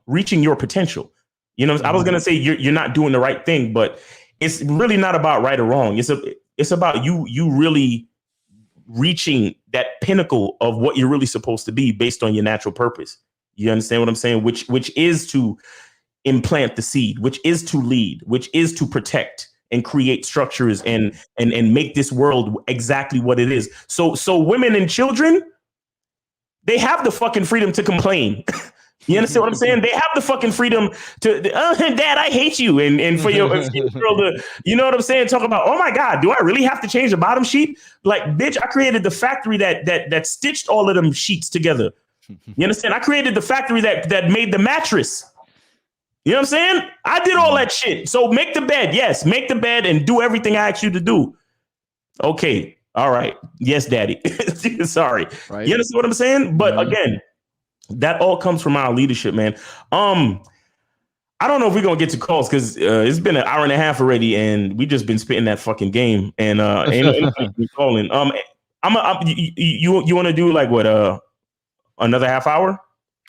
reaching your potential. I was gonna say you're not doing the right thing, but it's really not about right or wrong. It's about you really reaching that pinnacle of what you're really supposed to be based on your natural purpose. You understand what I'm saying? Which is to implant the seed, which is to lead, which is to protect and create structures and make this world exactly what it is. So women and children, they have the fucking freedom to complain. You understand what I'm saying? They have the fucking freedom to, Dad, I hate you. And for your girl to, you know what I'm saying? Talk about, oh my God, do I really have to change the bottom sheet? Like, bitch, I created the factory that stitched all of them sheets together. You understand? I created the factory that made the mattress. You know what I'm saying? I did all that shit. So make the bed. Yes, make the bed and do everything I asked you to do. Okay. All right. Yes, Daddy. Sorry. Right. You understand what I'm saying? But again, that all comes from our leadership, man. I don't know if we're gonna get to calls because it's been an hour and a half already, and we just been spitting that fucking game. And ain't calling. You want to do like what another half hour?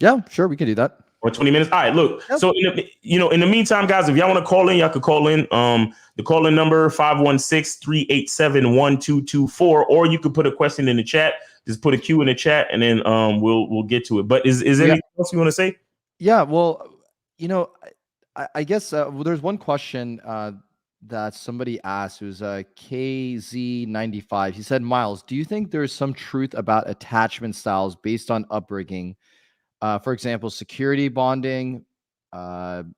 Yeah, sure, we can do that. Or 20 minutes. All right, look. Yep. So in the meantime, guys, if y'all want to call in, y'all could call in. The call-in number 516-387-1224, or you could put a question in the chat. Just put a Q in the chat, and then we'll get to it. But is anything else you want to say? Yeah, well, I guess there's one question that somebody asked, who's KZ95. He said, Miles, do you think there's some truth about attachment styles based on upbringing? For example, security bonding,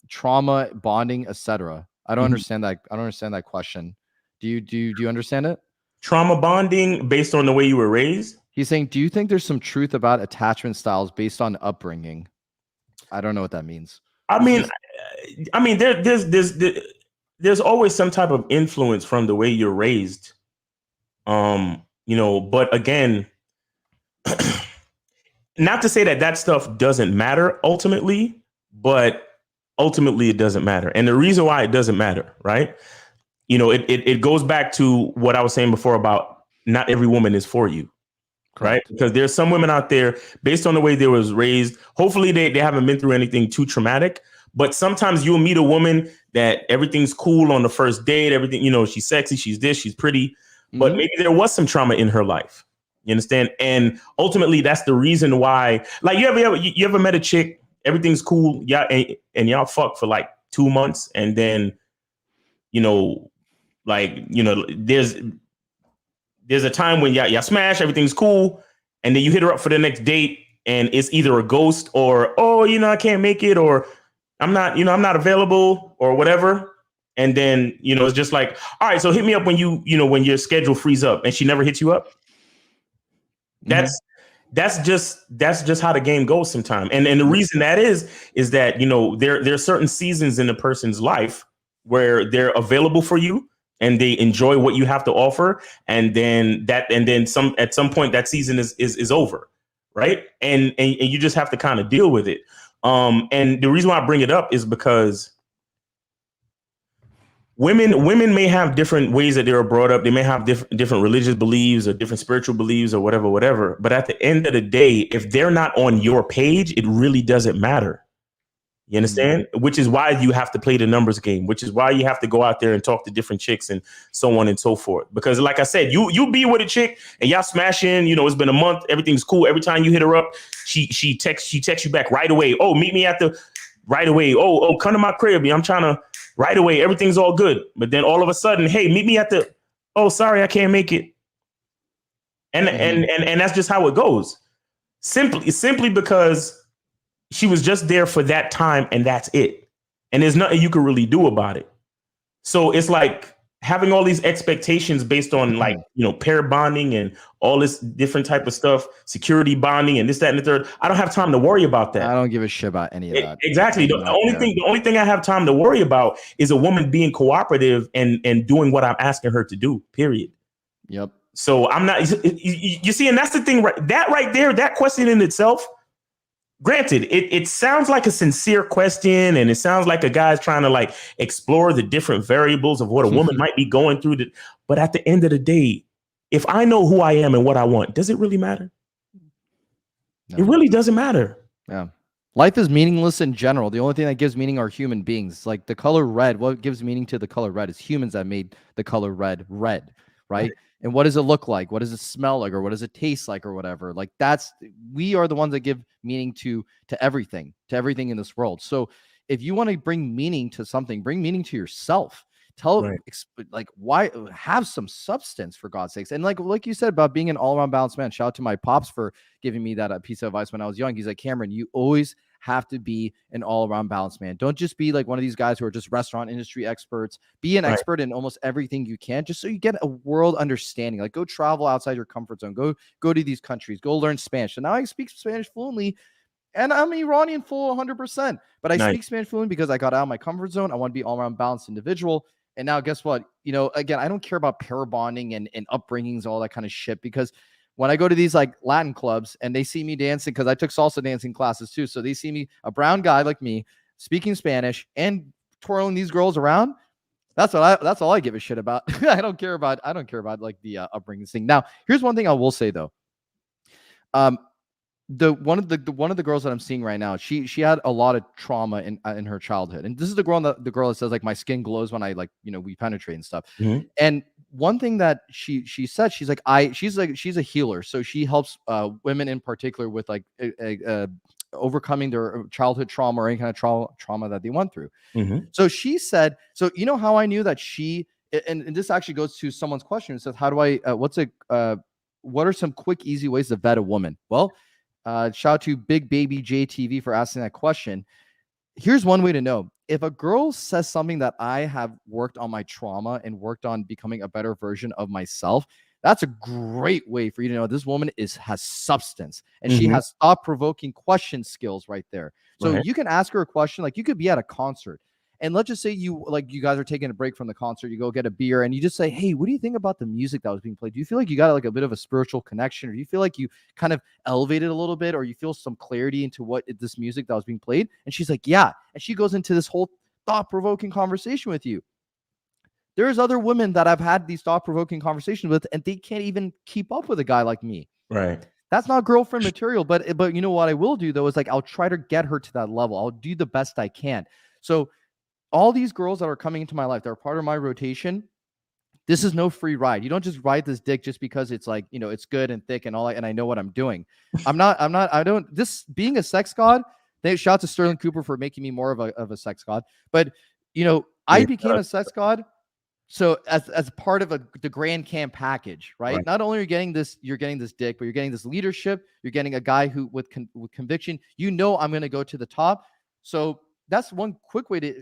trauma bonding, etc. I don't understand that. I don't understand that question. Do you understand it? Trauma bonding based on the way you were raised? He's saying, do you think there's some truth about attachment styles based on upbringing? I don't know what that means. I mean, there's always some type of influence from the way you're raised. But again, not to say that stuff doesn't matter ultimately, but ultimately it doesn't matter. And the reason why it doesn't matter, right? It goes back to what I was saying before about not every woman is for you. Correct. Right? Because there's some women out there based on the way they was raised. Hopefully they haven't been through anything too traumatic. But sometimes you'll meet a woman that everything's cool on the first date. Everything, she's sexy, she's this, she's pretty. But maybe there was some trauma in her life. You understand? And ultimately, that's the reason why. Like, you ever met a chick? Everything's cool, yeah, and y'all fuck for like 2 months, and then, there's a time when y'all smash, everything's cool, and then you hit her up for the next date, and it's either a ghost or, I can't make it, or I'm not available, or whatever. And then, it's just like, all right, so hit me up when when your schedule frees up, and she never hits you up. That's just how the game goes sometimes. And the reason that is that, there are certain seasons in a person's life where they're available for you and they enjoy what you have to offer. And then at some point that season is over. Right. And you just have to kind of deal with it. And the reason why I bring it up is because women may have different ways that they were brought up. They may have different religious beliefs or different spiritual beliefs or whatever. But at the end of the day, if they're not on your page, it really doesn't matter. You understand? Which is why you have to play the numbers game, which is why you have to go out there and talk to different chicks and so on and so forth. Because like I said, you be with a chick and y'all smashing, it's been a month. Everything's cool. Every time you hit her up, she texts you back right away. Oh, meet me right away. Oh, come to my crib. I'm trying to right away. Everything's all good. But then all of a sudden, hey, meet me oh, sorry, I can't make it. And that's just how it goes. Simply because she was just there for that time and that's it. And there's nothing you can really do about it. So it's like having all these expectations based on pair bonding and all this different type of stuff, security bonding and this, that, and the third. I don't have time to worry about that. I don't give a shit about any of that. Exactly. The only thing I have time to worry about is a woman being cooperative and doing what I'm asking her to do, period. Yep. So I'm not, you see, and that's the thing, right? That right there, that question in itself, granted, it sounds like a sincere question and it sounds like a guy's trying to explore the different variables of what a woman might be going through. But at the end of the day, if I know who I am and what I want, does it really matter? No. It really doesn't matter. Yeah. Life is meaningless in general. The only thing that gives meaning are human beings. Like the color red, what gives meaning to the color red is humans that made the color red, right? And what does it look like? What does it smell like? Or what does it taste like or whatever? Like we are the ones that give meaning to everything in this world. So if you want to bring meaning to something, bring meaning to yourself. Tell like why have some substance for God's sakes. And like you said about being an all-around balanced man. Shout out to my pops for giving me that piece of advice when I was young. He's like, Cameron, you always have to be an all-around balanced man. Don't just be like one of these guys who are just restaurant industry experts. Be an expert in almost everything you can, just so you get a world understanding. Like, go travel outside your comfort zone. Go to these countries. Go learn Spanish. So now I speak Spanish fluently, and I'm Iranian full 100%. But I speak Spanish fluently because I got out of my comfort zone. I want to be all-around balanced individual. And now guess what? Again, I don't care about pair bonding and upbringings, all that kind of shit, because when I go to these like Latin clubs and they see me dancing, because I took salsa dancing classes too. So they see me, a brown guy like me, speaking Spanish and twirling these girls around. That's all I give a shit about. I don't care about like the upbringing thing. Now, here's one thing I will say though. One of the girls that I'm seeing right now, she had a lot of trauma in her childhood, and this is the girl that says like my skin glows when I we penetrate and stuff. Mm-hmm. And one thing that she said, she's a healer, so she helps women in particular with like overcoming their childhood trauma or any kind of trauma that they went through. Mm-hmm. So she said, so how I knew that she, and this actually goes to someone's question. It says, how do I what are some quick, easy ways to vet a woman? Well, shout out to Big Baby JTV for asking that question. Here's one way to know. If a girl says something that I have worked on my trauma and worked on becoming a better version of myself, that's a great way for you to know this woman has substance, and she has thought-provoking question skills right there. So you can ask her a question, like you could be at a concert, and let's just say you guys are taking a break from the concert, you go get a beer, and you just say, hey, what do you think about the music that was being played? Do you feel like you got like a bit of a spiritual connection, or do you feel like you kind of elevated a little bit, or you feel some clarity into what this music that was being played? And she's like, yeah. And she goes into this whole thought-provoking conversation with you. There's other women that I've had these thought-provoking conversations with, and they can't even keep up with a guy like me. Right. That's not girlfriend material. But you know what I will do though is like I'll try to get her to that level. I'll do the best I can. So all these girls that are coming into my life, they're part of my rotation. This is no free ride. You don't just ride this dick just because it's like, it's good and thick and all that, and I know what I'm doing. This being a sex god, shout out to Sterling Cooper for making me more of a sex god. But, I became a sex god. So as part of the Grand Cam package, right? Not only are you getting this dick, but you're getting this leadership. You're getting a guy who with conviction. I'm going to go to the top. So that's one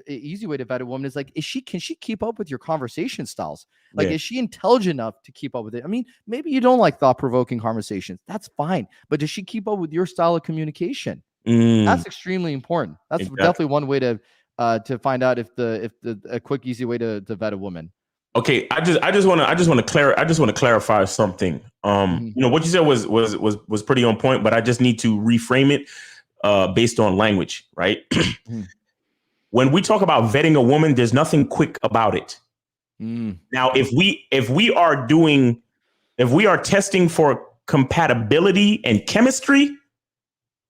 easy way to vet a woman is like, can she keep up with your conversation styles? Like, is she intelligent enough to keep up with it? I mean, maybe you don't like thought-provoking conversations. That's fine. But does she keep up with your style of communication? That's extremely important. That's definitely one way to find out if a quick, easy way to vet a woman. Okay, I just want to clarify something. What you said was pretty on point, but I just need to reframe it based on language, right? When we talk about vetting a woman, there's nothing quick about it. Now, if we are testing for compatibility and chemistry,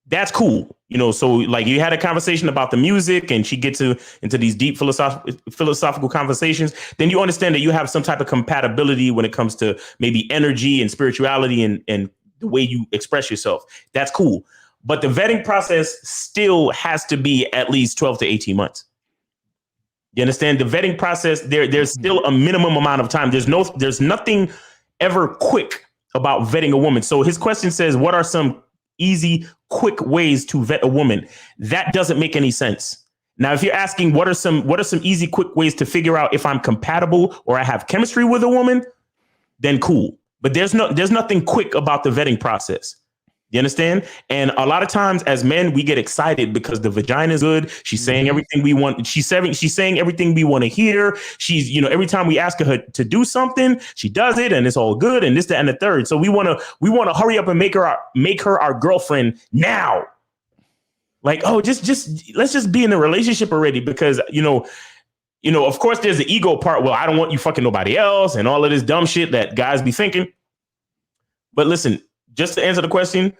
that's cool. So like you had a conversation about the music and she gets into these deep philosophical conversations, then you understand that you have some type of compatibility when it comes to maybe energy and spirituality and the way you express yourself. That's cool. But the vetting process still has to be at least 12 to 18 months. You understand? The vetting process, there's still a minimum amount of time. There's nothing ever quick about vetting a woman. So his question says, what are some easy, quick ways to vet a woman? That doesn't make any sense. Now, if you're asking what are some easy, quick ways to figure out if I'm compatible or I have chemistry with a woman, then cool. But there's nothing quick about the vetting process. You understand? And a lot of times as men, we get excited because the vagina is good. She's saying everything we want. She's saying everything we want to hear. She's, every time we ask her to do something, she does it and it's all good and this, that, and the third. So we want to hurry up and make her our girlfriend now. Like, oh, let's just be in a relationship already because, of course there's the ego part. Well, I don't want you fucking nobody else and all of this dumb shit that guys be thinking. But listen, just to answer the question,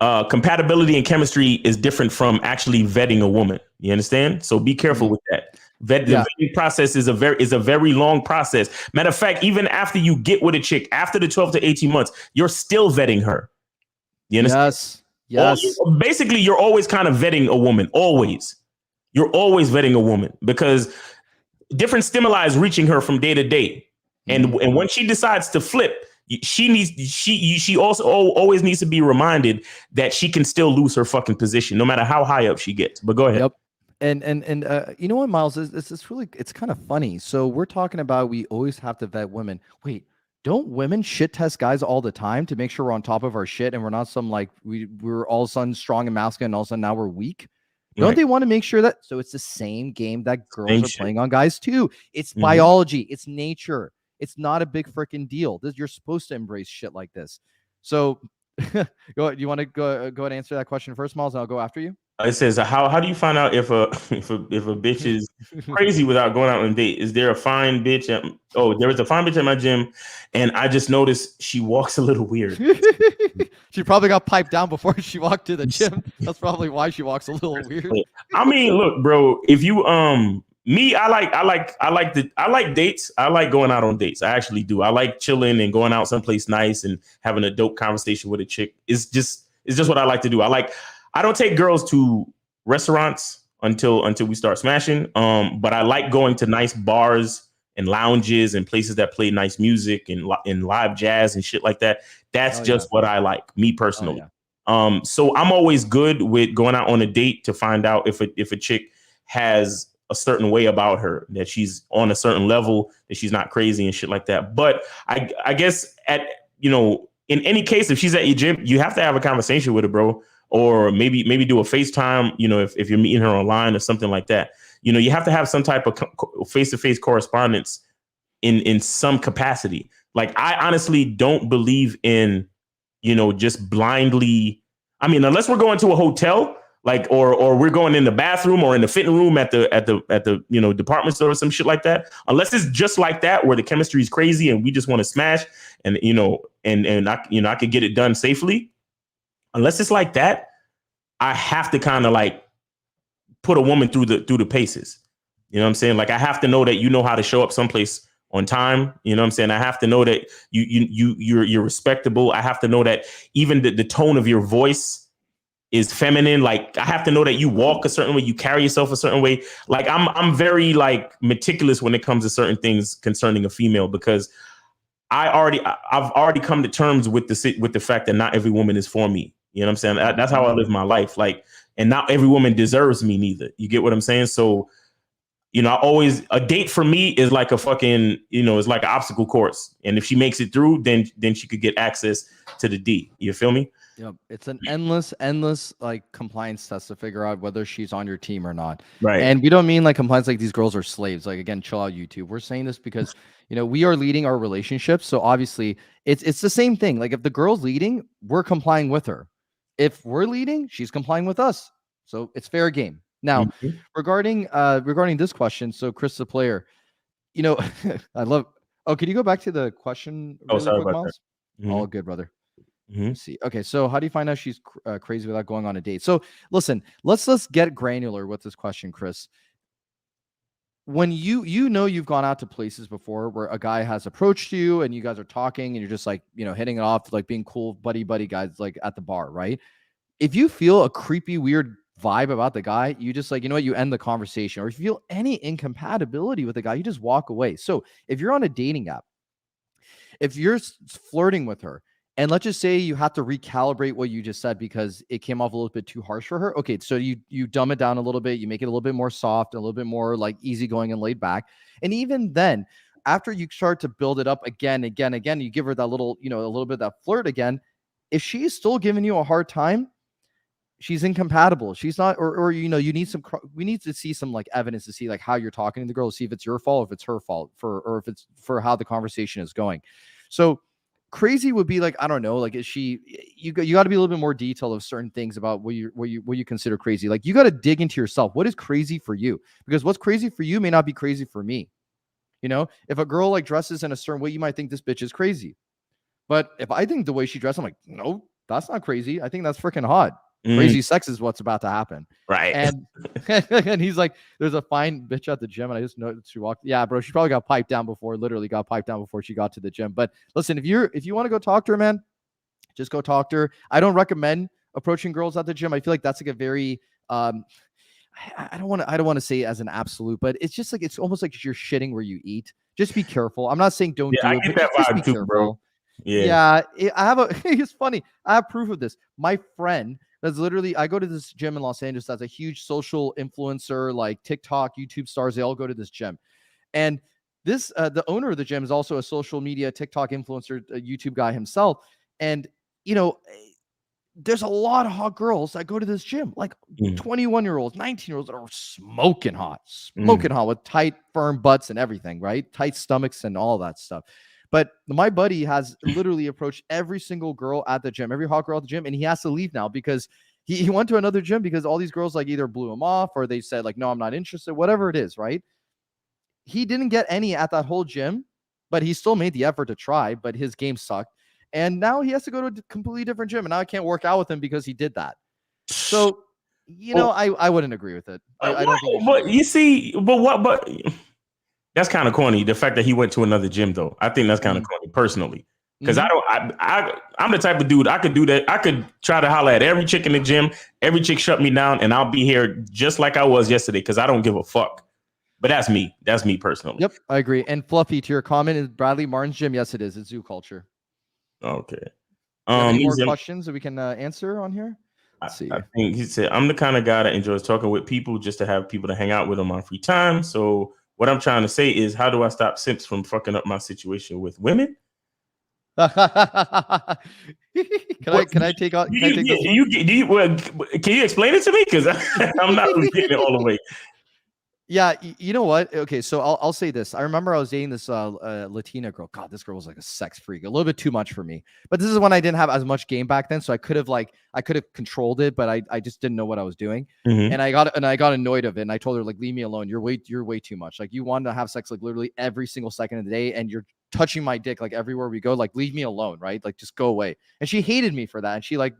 compatibility and chemistry is different from actually vetting a woman. You understand? So be careful with that. The vetting process is a very long process. Matter of fact, even after you get with a chick, after the 12 to 18 months, you're still vetting her. You understand? Yes. Basically, you're always kind of vetting a woman. Always. You're always vetting a woman because different stimuli is reaching her from day to day. And when she decides to flip, she also always needs to be reminded that she can still lose her fucking position no matter how high up she gets. But go ahead. Yep. And you know what, Miles, it's really, it's kind of funny. So we're talking about, we always have to vet women. Wait, don't women shit test guys all the time to make sure we're on top of our shit and we're not some like we're all of a sudden strong and masculine and all of a sudden now we're weak? Don't they want to make sure that? So it's the same game that girls are playing on guys too. It's biology. It's nature. It's not a big freaking deal. You're supposed to embrace shit like this. So you want to go and answer that question first, Miles, and I'll go after you. It says, how do you find out if a bitch is crazy without going out on a date? Is there a fine bitch there was a fine bitch at my gym, and I just noticed she walks a little weird. She probably got piped down before she walked to the gym. That's probably why she walks a little weird. I mean, look, bro, if you me, I like dates. I like going out on dates. I actually do. I like chilling and going out someplace nice and having a dope conversation with a chick. It's just what I like to do. I don't take girls to restaurants until we start smashing. But I like going to nice bars and lounges and places that play nice music and live jazz and shit like that. That's what I like, me personally. So I'm always good with going out on a date to find out if a chick has a certain way about her, that she's on a certain level, that she's not crazy and shit like that. But I guess in any case, if she's at your gym, you have to have a conversation with her, bro. Or maybe do a FaceTime, if you're meeting her online or something like that. You have to have some type of face-to-face correspondence in some capacity. Like, I honestly don't believe in, just blindly. I mean, unless we're going to a hotel, like, or we're going in the bathroom or in the fitting room at the department store or some shit like that. Unless it's just like that, where the chemistry is crazy and we just want to smash and I could get it done safely. Unless it's like that, I have to kind of like put a woman through the paces. You know what I'm saying? Like, I have to know that you know how to show up someplace on time. You know what I'm saying? I have to know that you're respectable. I have to know that even the tone of your voice is feminine. Like, I have to know that you walk a certain way, you carry yourself a certain way. Like, I'm very like meticulous when it comes to certain things concerning a female, because I've already come to terms with the fact that not every woman is for me. You know what I'm saying? That's how I live my life. Like, and not every woman deserves me neither. You get what I'm saying? So, a date for me is like a fucking, it's like an obstacle course. And if she makes it through, then she could get access to the D. You feel me? Yep. It's an endless like compliance test to figure out whether she's on your team or not. Right. And we don't mean like compliance like these girls are slaves. Like, again, chill out, YouTube. We're saying this because, we are leading our relationships. So obviously it's the same thing. Like, if the girl's leading, we're complying with her. If we're leading, she's complying with us. So it's fair game. Now, regarding this question, so Chris the player, I love. Oh, can you go back to the question? Really sorry quick, about Miles? that. All good, brother. Let's see. Okay, so how do you find out she's crazy without going on a date? So listen, let's get granular with this question, Chris. When you've gone out to places before where a guy has approached you and you guys are talking and you're just like, hitting it off, like being cool buddy guys, like at the bar, right? If you feel a creepy, weird vibe about the guy, you just like, you end the conversation. Or if you feel any incompatibility with the guy, you just walk away. So if you're on a dating app, if you're flirting with her, and let's just say you have to recalibrate what you just said because it came off a little bit too harsh for her. Okay, so you dumb it down a little bit. You make it a little bit more soft, a little bit more like easygoing and laid back. And even then, after you start to build it up again, you give her that little, a little bit of that flirt again. If she's still giving you a hard time, she's incompatible. She's not, or we need to see some like evidence to see like how you're talking to the girl, to see if it's your fault, if it's her fault, or if it's for how the conversation is going. So crazy would be like, I don't know, like, is she, you got to be a little bit more detailed of certain things about what you consider crazy. Like, you got to dig into yourself. What is crazy for you? Because what's crazy for you may not be crazy for me. If a girl like dresses in a certain way, you might think this bitch is crazy. But if I think the way she dressed, I'm like, no, that's not crazy. I think that's freaking hot. Crazy sex is what's about to happen. Right. And he's like, there's a fine bitch at the gym. And I just noticed she walked. Yeah, bro. She probably got piped down before she got to the gym. But listen, if you want to go talk to her, man, just go talk to her. I don't recommend approaching girls at the gym. I feel like that's like a very, I don't want to say as an absolute, but it's just like it's almost like you're shitting where you eat. Just be careful. I'm not saying don't do I it, get but that just be vibe too, careful. bro. Yeah, I have a. It's funny. I have proof of this. My friend that's literally. I go to this gym in Los Angeles. That's a huge social influencer, like TikTok, YouTube stars. They all go to this gym, and this the owner of the gym is also a social media TikTok influencer, a YouTube guy himself. And you know, there's a lot of hot girls that go to this gym, like 21-year-olds, 19-year-olds that are smoking hot with tight, firm butts and everything, right? Tight stomachs and all that stuff. But my buddy has literally approached every single girl at the gym, every hot girl at the gym, and he has to leave now because he went to another gym because all these girls like either blew him off or they said like, no, I'm not interested, whatever it is, right? He didn't get any at that whole gym, but he still made the effort to try, but his game sucked. And now he has to go to a completely different gym, and now I can't work out with him because he did that. So, I wouldn't agree with it. I don't think but that's kind of corny. The fact that he went to another gym, though, I think that's kind of corny personally. Because I'm the type of dude, I could do that. I could try to holler at every chick in the gym. Every chick shut me down, and I'll be here just like I was yesterday because I don't give a fuck. But that's me. That's me personally. Yep, I agree. And Fluffy, to your comment, is Bradley Martin's gym? Yes, it is. It's zoo culture. Okay. Any more questions that we can answer on here? Let's see. I think he said, I'm the kind of guy that enjoys talking with people just to have people to hang out with on my free time. So what I'm trying to say is, how do I stop simps from fucking up my situation with women? Can I take on? Can you explain it to me? Because I'm not really getting it all the way. Yeah, you know what? Okay, so I'll say this. I remember I was dating this Latina girl. God, this girl was like a sex freak, a little bit too much for me. But this is when I didn't have as much game back then, so I could have controlled it, but I just didn't know what I was doing. And I got annoyed of it, and I told her like, leave me alone. You're way too much. Like you want to have sex like literally every single second of the day, and you're touching my dick like everywhere we go. Like leave me alone, right? Like just go away. And she hated me for that, and she like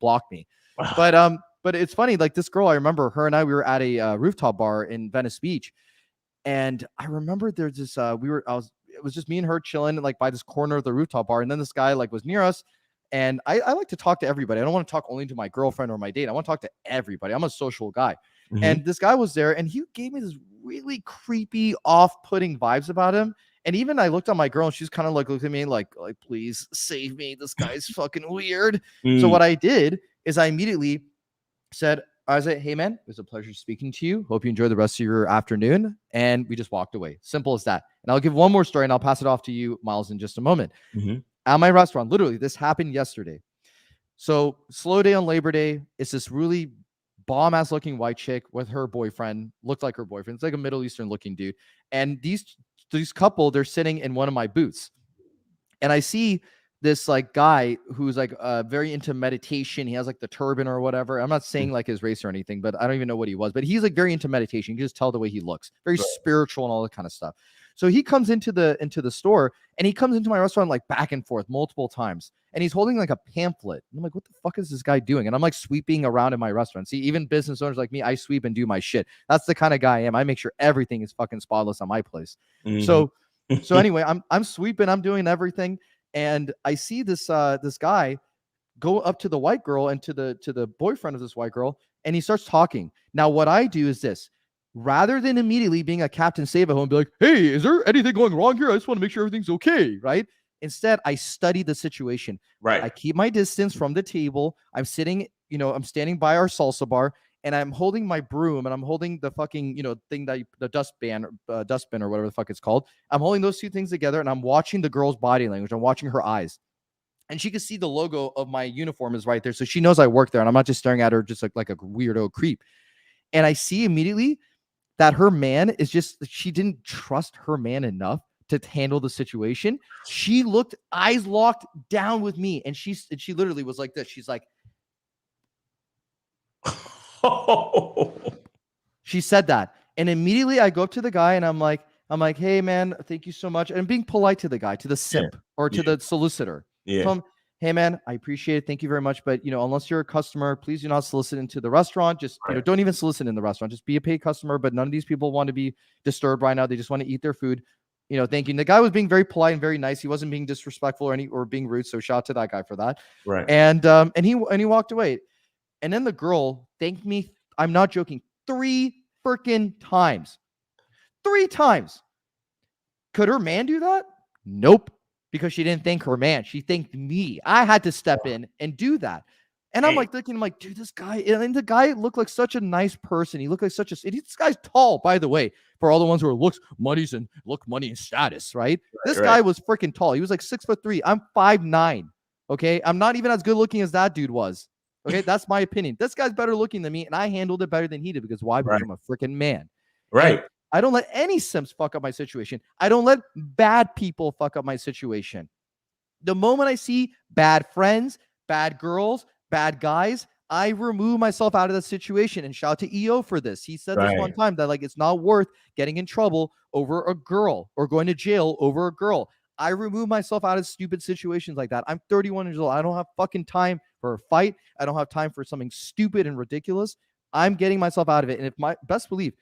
blocked me. Wow. But it's funny, like this girl, I remember her and I, we were at a rooftop bar in Venice Beach. And I remember there's this, it was just me and her chilling like by this corner of the rooftop bar. And then this guy like was near us. And I like to talk to everybody. I don't want to talk only to my girlfriend or my date. I want to talk to everybody. I'm a social guy. And this guy was there and he gave me this really creepy, off-putting vibes about him. And even I looked at my girl and she's kind of like looked at me like, please save me. This guy's fucking weird. So what I did is I immediately I said, hey man, it was a pleasure speaking to you. Hope you enjoy the rest of your afternoon. And we just walked away. Simple as that. And I'll give one more story and I'll pass it off to you, Miles, in just a moment. At my restaurant, literally, this happened yesterday. So slow day on Labor Day. It's this really bomb ass looking white chick with her boyfriend. Looked like her boyfriend. It's like a Middle Eastern looking dude. And these couple, they're sitting in one of my booths. And I see this like guy who's like very into meditation. He has like the turban or whatever. I'm not saying like his race or anything, but I don't even know what he was, but he's like very into meditation. You can just tell the way he looks, very spiritual and all that kind of stuff. So he comes into the store and he comes into my restaurant like back and forth multiple times. And he's holding like a pamphlet. And I'm like, what the fuck is this guy doing? And I'm like sweeping around in my restaurant. See, even business owners like me, I sweep and do my shit. That's the kind of guy I am. I make sure everything is fucking spotless on my place. So anyway, I'm sweeping, I'm doing everything. And I see this guy go up to the white girl and to the boyfriend of this white girl, and he starts talking. Now, what I do is this: rather than immediately being a Captain Save-A-Ho and be like, "Hey, is there anything going wrong here? I just want to make sure everything's okay," right? Instead, I study the situation. Right. I keep my distance from the table. I'm sitting, I'm standing by our salsa bar, and I'm holding my broom and I'm holding the fucking, thing that the dustbin or whatever the fuck it's called. I'm holding those two things together and I'm watching the girl's body language. I'm watching her eyes. And she can see the logo of my uniform is right there. So she knows I work there and I'm not just staring at her just like a weirdo creep. And I see immediately that her man is she didn't trust her man enough to handle the situation. She looked eyes locked down with me. And she literally was like this. She's like, she said that. And immediately I go up to the guy and I'm like, hey man, thank you so much. And I'm being polite to the guy, to the simp or to the solicitor. So hey man, I appreciate it. Thank you very much. But unless you're a customer, please do not solicit into the restaurant. Just, don't even solicit in the restaurant. Just be a paid customer. But none of these people want to be disturbed right now. They just want to eat their food. Thank you. And the guy was being very polite and very nice. He wasn't being disrespectful or being rude. So shout out to that guy for that. Right. And he walked away. And then the girl thanked me. I'm not joking. 3 freaking times. 3 times. Could her man do that? Nope. Because she didn't thank her man. She thanked me. I had to step in and do that. And I'm like thinking, dude, this guy, and the guy looked like such a nice person. He looked like this guy's tall, by the way, for all the ones who are money and status, right? This guy was freaking tall. He was like 6'3". I'm 5'9". Okay. I'm not even as good looking as that dude was. Okay. That's my opinion. This guy's better looking than me, and I handled it better than he did because why? Because I'm a freaking man. Right. And I don't let any simps fuck up my situation. I don't let bad people fuck up my situation. The moment I see bad friends, bad girls, bad guys, I remove myself out of the situation. And shout out to EO for this. He said this one time that it's not worth getting in trouble over a girl or going to jail over a girl. I remove myself out of stupid situations like that. I'm 31 years old. I don't have fucking time for a fight. I don't have time for something stupid and ridiculous. I'm getting myself out of it. And if my best belief,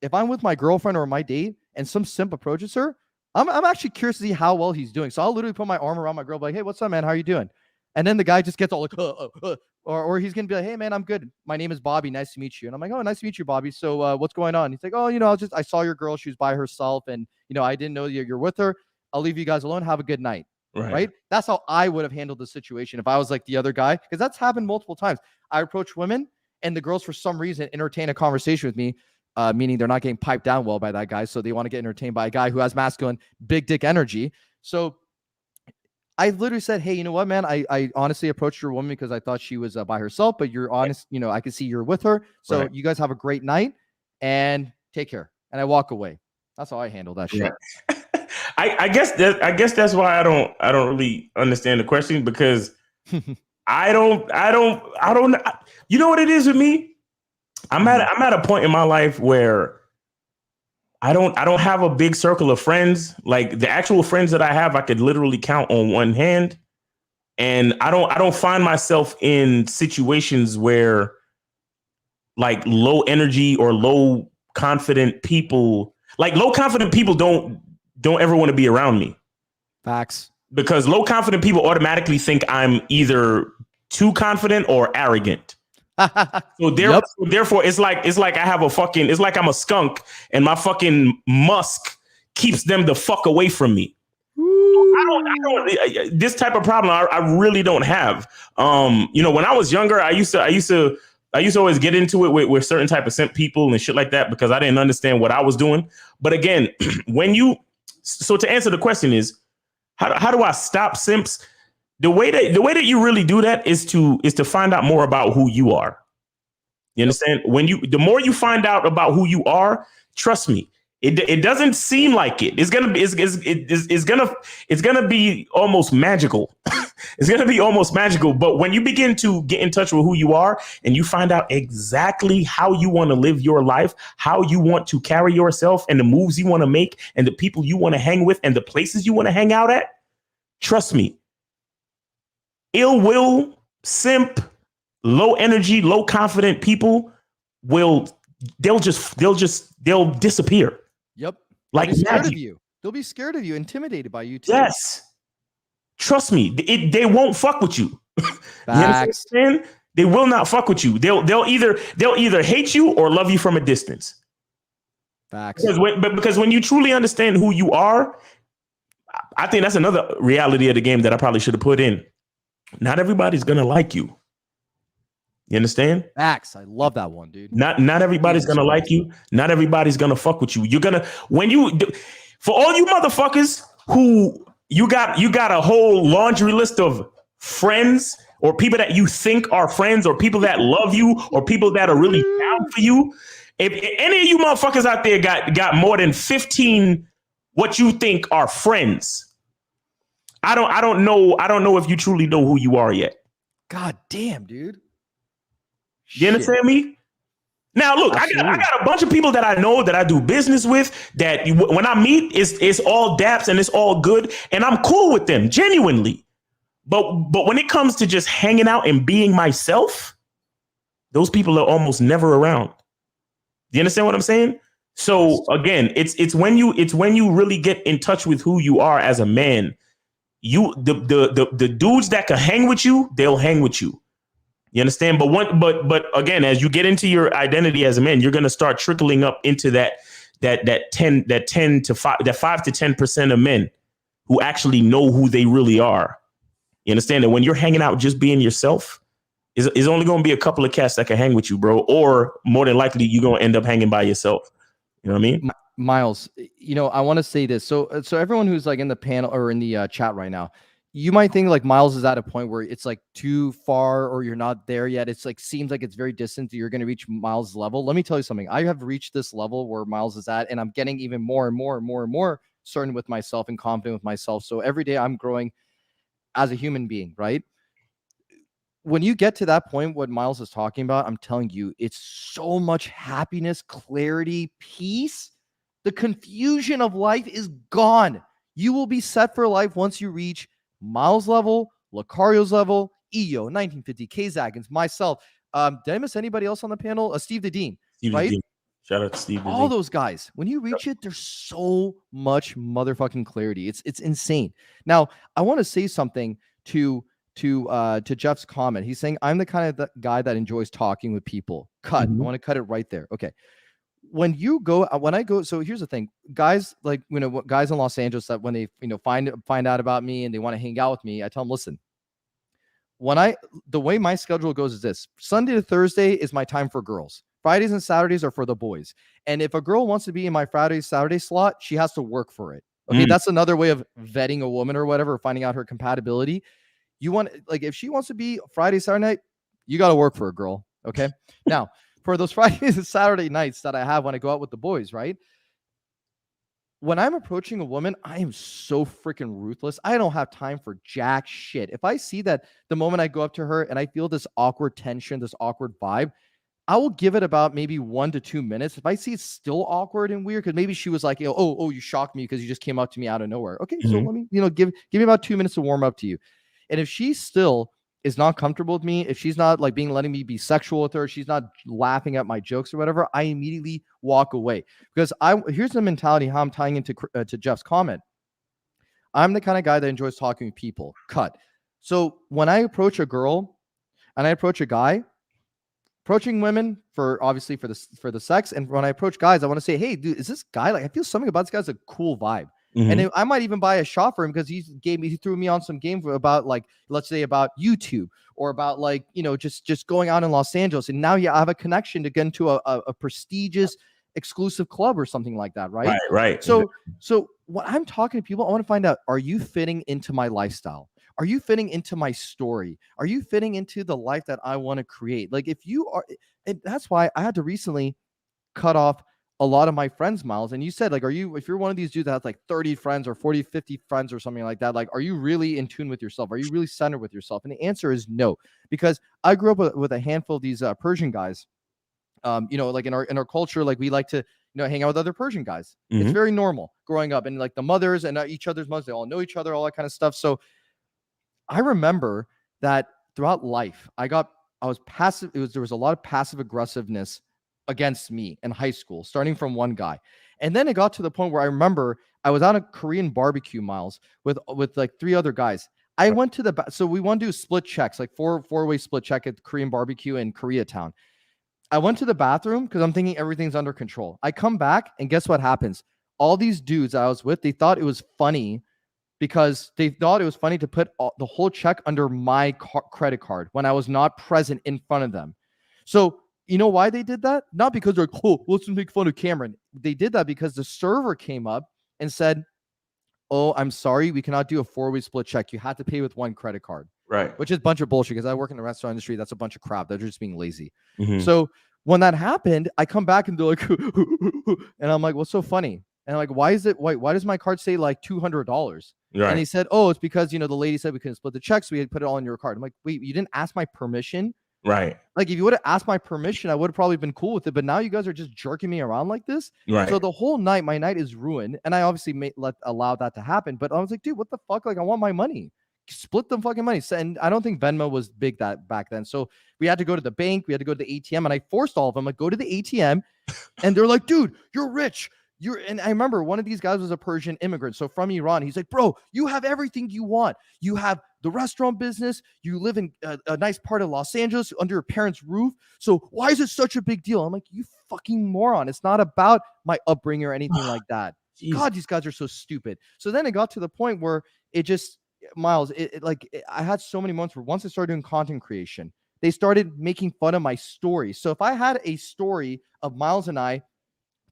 if I'm with my girlfriend or my date and some simp approaches her, I'm actually curious to see how well he's doing. So I'll literally put my arm around my girl, like, hey, what's up, man? How are you doing? And then the guy just gets all like, or he's going to be like, hey, man, I'm good. My name is Bobby. Nice to meet you. And I'm like, oh, nice to meet you, Bobby. So what's going on? He's like, oh, I saw your girl. She was by herself. And, I didn't know you're with her. I'll leave you guys alone. Have a good night. Right? That's how I would have handled the situation if I was like the other guy, because that's happened multiple times. I approach women and the girls, for some reason, entertain a conversation with me. Meaning they're not getting piped down well by that guy. So they want to get entertained by a guy who has masculine, big dick energy. So I literally said, hey, you know what, man? I honestly approached your woman because I thought she was by herself, but you're honest. I can see you're with her. So you guys have a great night and take care. And I walk away. That's how I handle that shit. I guess that's why I don't really understand the question, because I don't, you know what it is with me? I'm at a point in my life where I don't have a big circle of friends. Like the actual friends that I have, I could literally count on one hand. And I don't find myself in situations where like low energy or low confident people don't ever want to be around me. Facts. Because low confident people automatically think I'm either too confident or arrogant. So therefore, it's like I have it's like I'm a skunk and my fucking musk keeps them the fuck away from me. I don't this type of problem I really don't have. When I was younger, I used to always get into it with certain type of simp people and shit like that because I didn't understand what I was doing. But again, so to answer the question is, how do I stop simps? The way that you really do that is to find out more about who you are. You understand? The more you find out about who you are, trust me, it doesn't seem like it. It's gonna be almost magical. It's gonna be almost magical. But when you begin to get in touch with who you are and you find out exactly how you want to live your life, how you want to carry yourself, and the moves you want to make, and the people you want to hang with, and the places you want to hang out at, trust me. Ill will, simp, low energy, low confident people they'll disappear. Yep. Like they'll be scared of you. They'll be scared of you, intimidated by you too. Yes. Trust me, they won't fuck with you. Facts. You understand? They will not fuck with you. They'll either hate you or love you from a distance. Facts. Because when you truly understand who you are, I think that's another reality of the game that I probably should have put in. Not everybody's gonna like you. You understand? Facts. I love that one, dude. Not everybody's gonna like you. Not everybody's gonna fuck with you. You're gonna for all you motherfuckers who you got a whole laundry list of friends or people that you think are friends or people that love you or people that are really down for you. If any of you motherfuckers out there got more than 15 what you think are friends, I don't know if you truly know who you are yet. God damn, dude. You understand me? Now, look, I got a bunch of people that I know that I do business with that when I meet, it's all daps and it's all good. And I'm cool with them, genuinely. But when it comes to just hanging out and being myself, those people are almost never around. You understand what I'm saying? So again, it's when you really get in touch with who you are as a man. The dudes that can hang with you, they'll hang with you. You understand? But again, as you get into your identity as a man, you're going to start trickling up into that 5 to 10% of men who actually know who they really are. You understand that when you're hanging out just being yourself, is only going to be a couple of cats that can hang with you, bro. Or more than likely, you're going to end up hanging by yourself. You know what I mean? Miles, I want to say this. So everyone who's like in the panel or in the chat right now, you might think like Miles is at a point where it's like too far or you're not there yet. It's like seems like it's very distant that you're going to reach Miles' level. Let me tell you something. I have reached this level where Miles is at, and I'm getting even more and more and more and more certain with myself and confident with myself. So every day I'm growing as a human being, right? When you get to that point, what Miles is talking about, I'm telling you, it's so much happiness, clarity, peace. The confusion of life is gone. You will be set for life once you reach Miles' level, Lucario's level, EO, 1950, K-Zagans, myself. Did I miss anybody else on the panel? Steve the Dean, right? Shout out to Steve the Dean. All those guys. When you reach it, there's so much motherfucking clarity. It's insane. Now, I want to say something to Jeff's comment. He's saying, I'm the kind of guy that enjoys talking with people. Cut. I want to cut it right there. Okay. When I go, so here's the thing, guys, like, guys in Los Angeles that when they, find out about me and they want to hang out with me, I tell them, listen, the way my schedule goes is this: Sunday to Thursday is my time for girls. Fridays and Saturdays are for the boys. And if a girl wants to be in my Friday, Saturday slot, she has to work for it. Okay. That's another way of vetting a woman or whatever, finding out her compatibility. If she wants to be Friday, Saturday night, you got to work for a girl. Okay. Now, for those Fridays and Saturday nights that I have when I go out with the boys, right? When I'm approaching a woman, I am so freaking ruthless. I don't have time for jack shit. If I see that the moment I go up to her and I feel this awkward tension, this awkward vibe, I will give it about maybe 1 to 2 minutes. If I see it's still awkward and weird, because maybe she was like, oh, you shocked me because you just came up to me out of nowhere. Okay, so let me, give me about 2 minutes to warm up to you. And if she still is not comfortable with me, if she's not letting me be sexual with her, she's not laughing at my jokes or whatever, I immediately walk away. Because here's the mentality, how I'm tying into to Jeff's comment. I'm the kind of guy that enjoys talking with people. Cut. So when I approach a girl and I approach a guy, approaching women for the sex, and when I approach guys, I want to say, hey, dude, is this guy, like, I feel something about this guy's a cool vibe. And I might even buy a shot for him because he threw me on some game about, like, let's say about YouTube or about, like, just going out in Los Angeles. And now I have a connection to get into a prestigious exclusive club or something like that. Right. Right. So when I'm talking to people, I want to find out, are you fitting into my lifestyle? Are you fitting into my story? Are you fitting into the life that I want to create? Like, if you are, and that's why I had to recently cut off a lot of my friends, Miles. And you said, like, if you're one of these dudes that has like 30 friends or 40, 50 friends or something like that, like, are you really in tune with yourself? Are you really centered with yourself? And the answer is no, because I grew up with a handful of these Persian guys. Like in our culture, like, we like to, hang out with other Persian guys. It's very normal growing up, and like the mothers and each other's mothers, they all know each other, all that kind of stuff. So I remember that throughout life, I was passive. There was a lot of passive aggressiveness against me in high school, starting from one guy. And then it got to the point where I remember I was on a Korean barbecue, Miles, with like 3 other guys. I went to so we want to do split checks, like four-way split check at Korean barbecue in Koreatown. I went to the bathroom because I'm thinking everything's under control. I come back, and guess what happens? All these dudes I was with, they thought it was funny because they thought it was funny to put the whole check under my credit card when I was not present in front of them. So you know why they did that? Not because they're like, oh, let's make fun of Cameron. They did that because the server came up and said, oh, I'm sorry, we cannot do a 4-way split check. You have to pay with one credit card. Right. Which is a bunch of bullshit, because I work in the restaurant industry. That's a bunch of crap. They're just being lazy. So when that happened, I come back and they're like, and I'm like, what's so funny? And I'm like, why does my card say like $200? Right. And he said, oh, it's because, the lady said we couldn't split the check, so we had to put it all on your card. I'm like, wait, you didn't ask my permission? Right. Like, if you would have asked my permission, I would have probably been cool with it. But now you guys are just jerking me around like this. Right. So the whole night, my night is ruined. And I obviously allow that to happen. But I was like, dude, what the fuck? Like, I want my money. Split the fucking money. And I don't think Venmo was big back then. So we had to go to the bank. We had to go to the ATM. And I forced all of them, like, go to the ATM. And they're like, dude, you're rich. And I remember one of these guys was a Persian immigrant, so from Iran. He's like, bro, you have everything you want. You have the restaurant business. You live in a nice part of Los Angeles under your parents' roof. So why is it such a big deal? I'm like, you fucking moron. It's not about my upbringing or anything like that. God, these guys are so stupid. So then it got to the point where it just, Miles, I had so many months where once I started doing content creation, they started making fun of my story. So if I had a story of Miles and I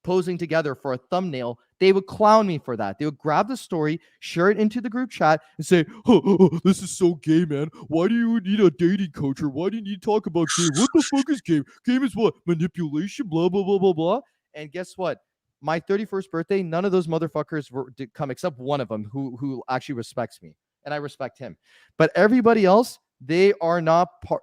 posing together for a thumbnail, they would clown me for that. They would grab the story, share it into the group chat, and say, this is so gay, man. Why do you need a dating coach? Or why do you need to talk about game? What the fuck is game? Game is what? Manipulation, blah, blah, blah, blah, blah. And guess what? My 31st birthday, none of those motherfuckers did come except one of them who actually respects me. And I respect him. But everybody else, they are not part.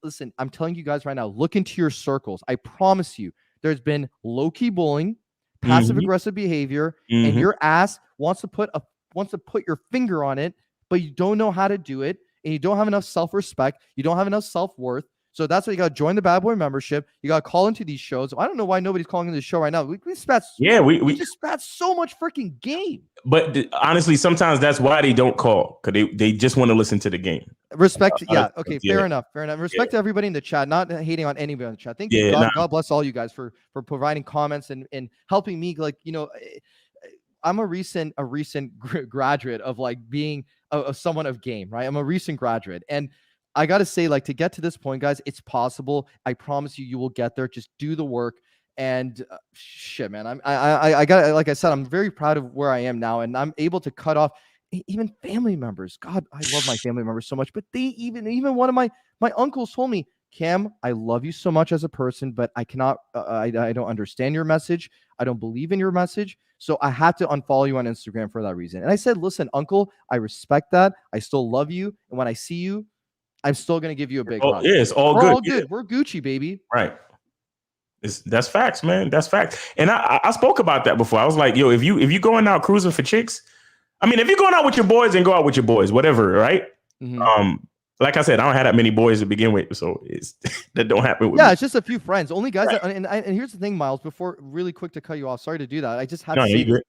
Listen, I'm telling you guys right now, look into your circles. I promise you, there's been low-key bullying, passive-aggressive behavior, and your ass wants to put your finger on it, but you don't know how to do it, and you don't have enough self-respect. You don't have enough self-worth. So that's why you got to join the Bad Boy membership. You got to call into these shows. I don't know why nobody's calling into the show right now. We spat. Yeah, we just spat so much freaking game. But honestly, sometimes that's why they don't call, because they just want to listen to the game. Respect. Yeah. Okay. Fair enough. Respect to everybody in the chat, not hating on anybody in the chat. Thank you. God bless all you guys for providing comments and helping me. Like, I'm a recent graduate of like being someone of game, right? I'm a recent graduate, and I got to say, like, to get to this point, guys, it's possible. I promise you, you will get there. Just do the work. And shit, man, I got, like I said, I'm very proud of where I am now, and I'm able to cut off even family members. God, I love my family members so much, but they even one of my uncles told me, Cam, I love you so much as a person, but I cannot, I don't understand your message. I don't believe in your message. So I had to unfollow you on Instagram for that reason. And I said, listen, uncle, I respect that. I still love you. And when I see you, I'm still going to give you a big hug. Yeah, it's all We're good. all good. We're Gucci, baby. Right. That's facts, man. That's facts. And I spoke about that before. I was like, yo, if you going out cruising for chicks, I mean, if you're going out with your boys, then go out with your boys, whatever, right? Like I said, I don't have that many boys to begin with, so that don't happen with me. It's just a few friends. Only guys that, and here's the thing, Miles, before really quick to cut you off. Sorry to do that. I just have to say this.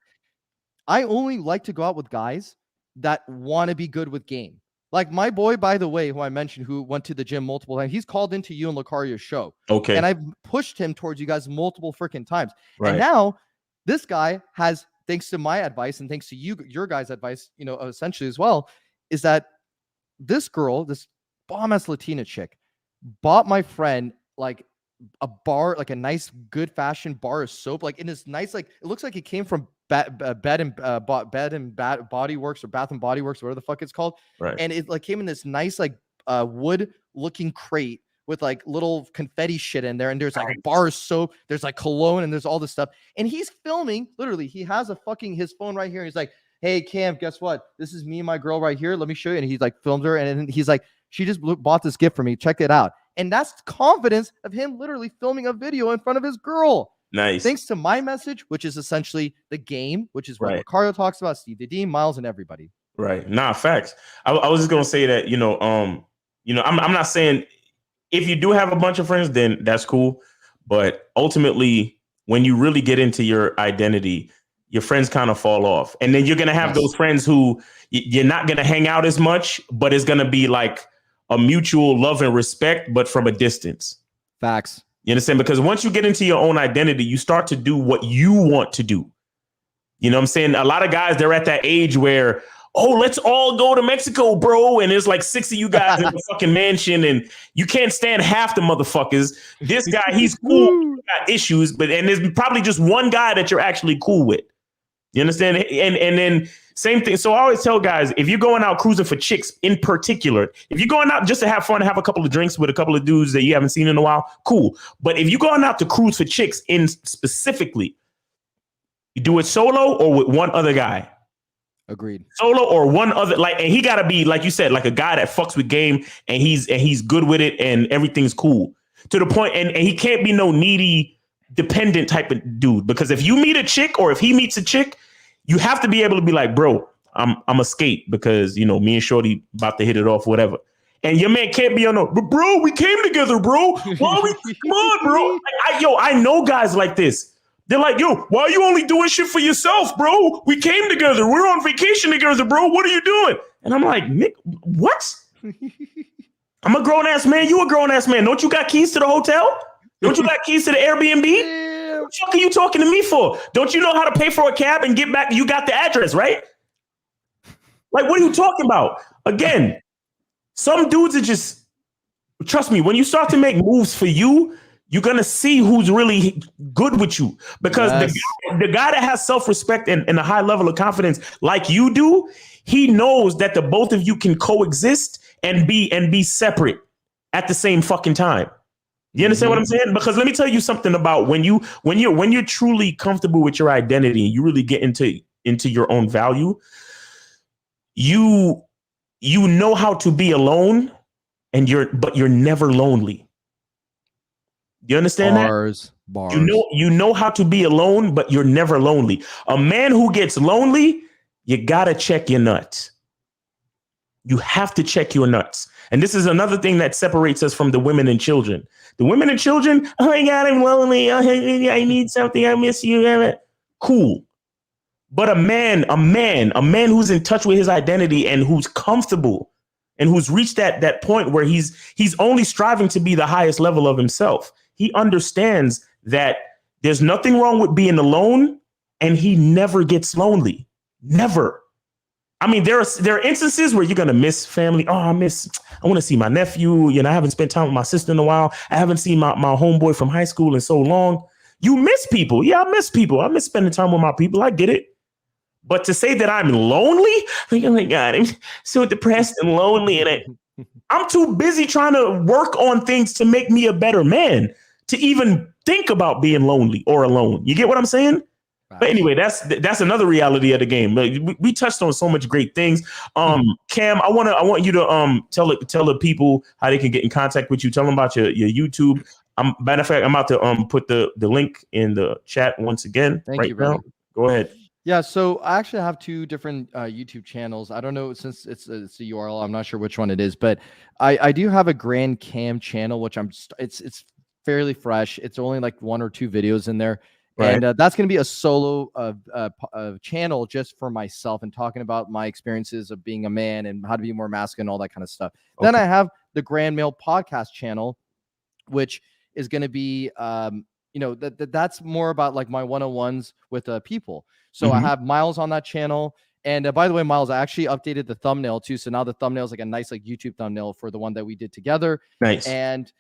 I only like to go out with guys that want to be good with game. Like my boy, by the way, who I mentioned, who went to the gym multiple times, he's called into you and Lucaria's show. Okay. And I've pushed him towards you guys multiple freaking times. Right. And now this guy has, thanks to my advice and thanks to your guys' advice, essentially as well, is that this girl, this bomb-ass Latina chick, bought my friend like a bar, like a nice, good fashion bar of soap, like in this nice, like it looks like it came from Bed and Body Works or Bath and Body Works, whatever the fuck it's called. Right. And it like came in this nice like wood looking crate with like little confetti shit in there, and there's like bar of soap, there's like cologne, and there's all this stuff. And he's filming, literally, he has his phone right here. And he's like, hey Cam, guess what? This is me and my girl right here. Let me show you. And he's like filmed her, and he's like, she just bought this gift for me. Check it out. And that's confidence of him literally filming a video in front of his girl. Nice. Thanks to my message, which is essentially the game, which is what Ricardo talks about, Steve the Miles, and everybody. Right. Nah, facts. I was just gonna say that, I'm not saying if you do have a bunch of friends, then that's cool. But ultimately, when you really get into your identity, your friends kind of fall off. And then you're gonna have those friends who you're not gonna hang out as much, but it's gonna be like a mutual love and respect, but from a distance. Facts. You understand? Because once you get into your own identity, you start to do what you want to do. You know what I'm saying? A lot of guys, they're at that age where, oh, let's all go to Mexico, bro. And there's like 6 of you guys in the fucking mansion, and you can't stand half the motherfuckers. This guy, he's cool, got issues, and there's probably just one guy that you're actually cool with. You understand? And then same thing. So I always tell guys, if you're going out cruising for chicks in particular, if you're going out just to have fun, have a couple of drinks with a couple of dudes that you haven't seen in a while, cool. But if you're going out to cruise for chicks in specifically, you do it solo or with one other guy. Agreed. Solo or one other, and he got to be, like you said, like a guy that fucks with game, and he's good with it, and everything's cool to the point. And he can't be no needy, dependent type of dude, because if you meet a chick or if he meets a chick, you have to be able to be like, bro, I'm a skate because, me and Shorty about to hit it off, whatever. And your man can't be on bro, we came together, bro. Why we, come on, bro. I know guys like this, They're like, yo, why are you only doing shit for yourself, bro? We came together. We're on vacation together, bro. What are you doing? And I'm like, Nick, what? I'm a grown ass man. You a grown ass man. Don't you got keys to the hotel? Don't you got keys to the Airbnb? Yeah. What the fuck are you talking to me for? Don't you know how to pay for a cab and get back? You got the address, right? Like, what are you talking about? Again, some dudes are just, trust me, when you start to make moves for you, you're going to see who's really good with you. Because the guy that has self-respect and a high level of confidence like you do, he knows that the both of you can coexist and be separate at the same fucking time. You understand what I'm saying? Because let me tell you something about when you're truly comfortable with your identity, you really get into your own value. You know how to be alone, but you're never lonely. You understand Bars. You know how to be alone, but you're never lonely. A man who gets lonely, you gotta check your nuts. You have to check your nuts. And this is another thing that separates us from the women and children. The women and children, oh my God, I'm lonely. I need something. I miss you. Cool. But a man who's in touch with his identity and who's comfortable and who's reached that point where he's only striving to be the highest level of himself. He understands that there's nothing wrong with being alone, and he never gets lonely. Never. I mean, there are instances where you're going to miss family. Oh, I want to see my nephew. You know, I haven't spent time with my sister in a while. I haven't seen my homeboy from high school in so long. You miss people. Yeah, I miss people. I miss spending time with my people. I get it. But to say that I'm lonely, like, oh my God, I'm so depressed and lonely. And I'm too busy trying to work on things to make me a better man to even think about being lonely or alone. You get what I'm saying? But anyway, that's another reality of the game. Like, we touched on so much great things. Cam, I want you to tell the people how they can get in contact with you. Tell them about your YouTube. Matter of fact, I'm about to put the link in the chat once again. Thank you, now. Go ahead. Yeah, so I actually have two different YouTube channels. I don't know, since it's a URL, I'm not sure which one it is, but I do have a Grand Cam channel, which it's fairly fresh. It's only like 1 or 2 videos in there. Right. And that's going to be a solo channel just for myself and talking about my experiences of being a man and how to be more masculine, all that kind of stuff. Okay. Then I have the Grand Male podcast channel, which is going to be, that's more about like my one-on-ones with people. So I have Miles on that channel. And by the way, Miles, I actually updated the thumbnail too. So now the thumbnail is like a nice like YouTube thumbnail for the one that we did together. Nice. And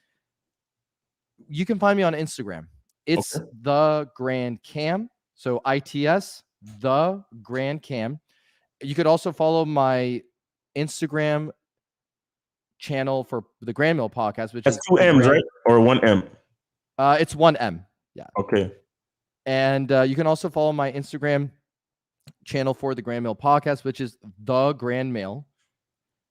you can find me on Instagram. It's The Grand Cam. So ITS, The Grand Cam. You could also follow my Instagram channel for the Grand Male podcast, which that's is 2 M's, right? Or 1 M? It's 1 M. Yeah. Okay. And you can also follow my Instagram channel for the Grand Male podcast, which is The Grand Male.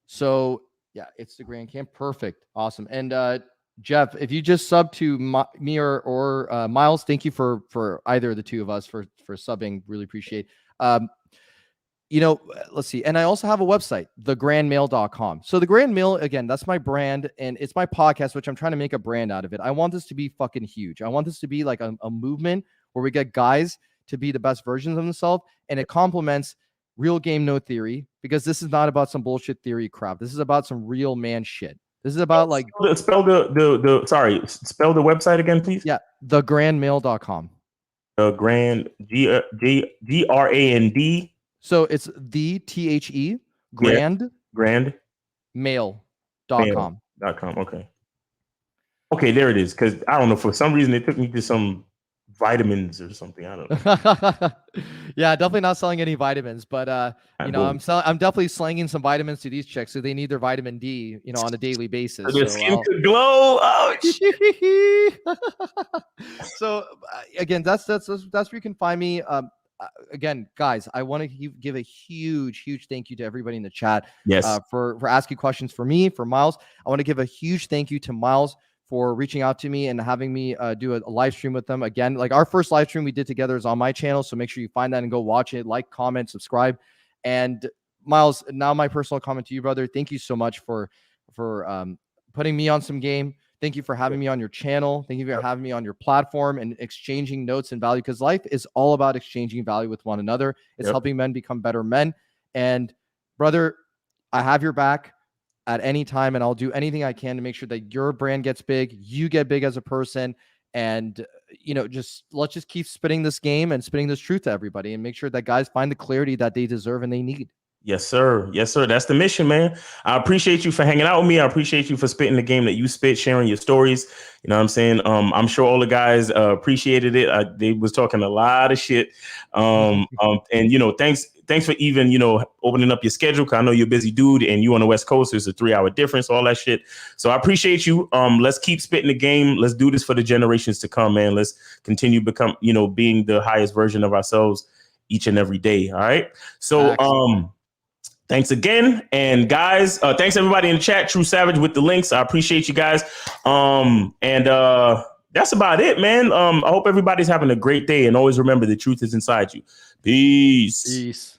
So yeah, it's the Grand Cam. Perfect. Awesome. And Jeff, if you just sub to me or Miles, thank you for either of the two of us for subbing. Really appreciate. Let's see. And I also have a website, thegrandmale.com. So the Grand Male, again, that's my brand and it's my podcast, which I'm trying to make a brand out of it. I want this to be fucking huge. I want this to be like a movement where we get guys to be the best versions of themselves, and it complements Real Game No Theory, because this is not about some bullshit theory crap. This is about some real man shit. This is about like spell the website again, please. Yeah, thegrandmale.com. The Grand GRAND. So it's the THE grand male.com. Okay, there it is. Because I don't know, for some reason it took me to some vitamins or something. I don't know. Yeah, definitely not selling any vitamins, but I'm definitely slanging some vitamins to these chicks, so they need their vitamin D, on a daily basis. Their skin could glow. So again, that's where you can find me. Again, guys, I want to give a huge thank you to everybody in the chat. Yes. For asking questions for me, for Miles. I want to give a huge thank you to Miles for reaching out to me and having me do a live stream with them. Again, like our first live stream we did together is on my channel, so make sure you find that and go watch it, like, comment, subscribe. And Miles, now my personal comment to you, brother, thank you so much for putting me on some game, Thank you for having me on your channel. Thank you for having me on your platform and exchanging notes and value, because life is all about exchanging value with one another. It's helping men become better men. And brother, I have your back at any time, and I'll do anything I can to make sure that your brand gets big, you get big as a person, and let's just keep spitting this game and spitting this truth to everybody, and make sure that guys find the clarity that they deserve and they need. Yes, sir. Yes, sir. That's the mission, man. I appreciate you for hanging out with me. I appreciate you for spitting the game that you spit, sharing your stories. You know what I'm saying? I'm sure all the guys appreciated it. They was talking a lot of shit. And thanks for even, opening up your schedule. Cause I know you're a busy dude and you on the West Coast. There's a 3-hour difference, all that shit. So I appreciate you. Let's keep spitting the game. Let's do this for the generations to come, man. Let's continue become, being the highest version of ourselves each and every day. All right. So, thanks again. And guys, thanks everybody in the chat. True Savage with the links. I appreciate you guys. That's about it, man. I hope everybody's having a great day, and always remember the truth is inside you. Peace.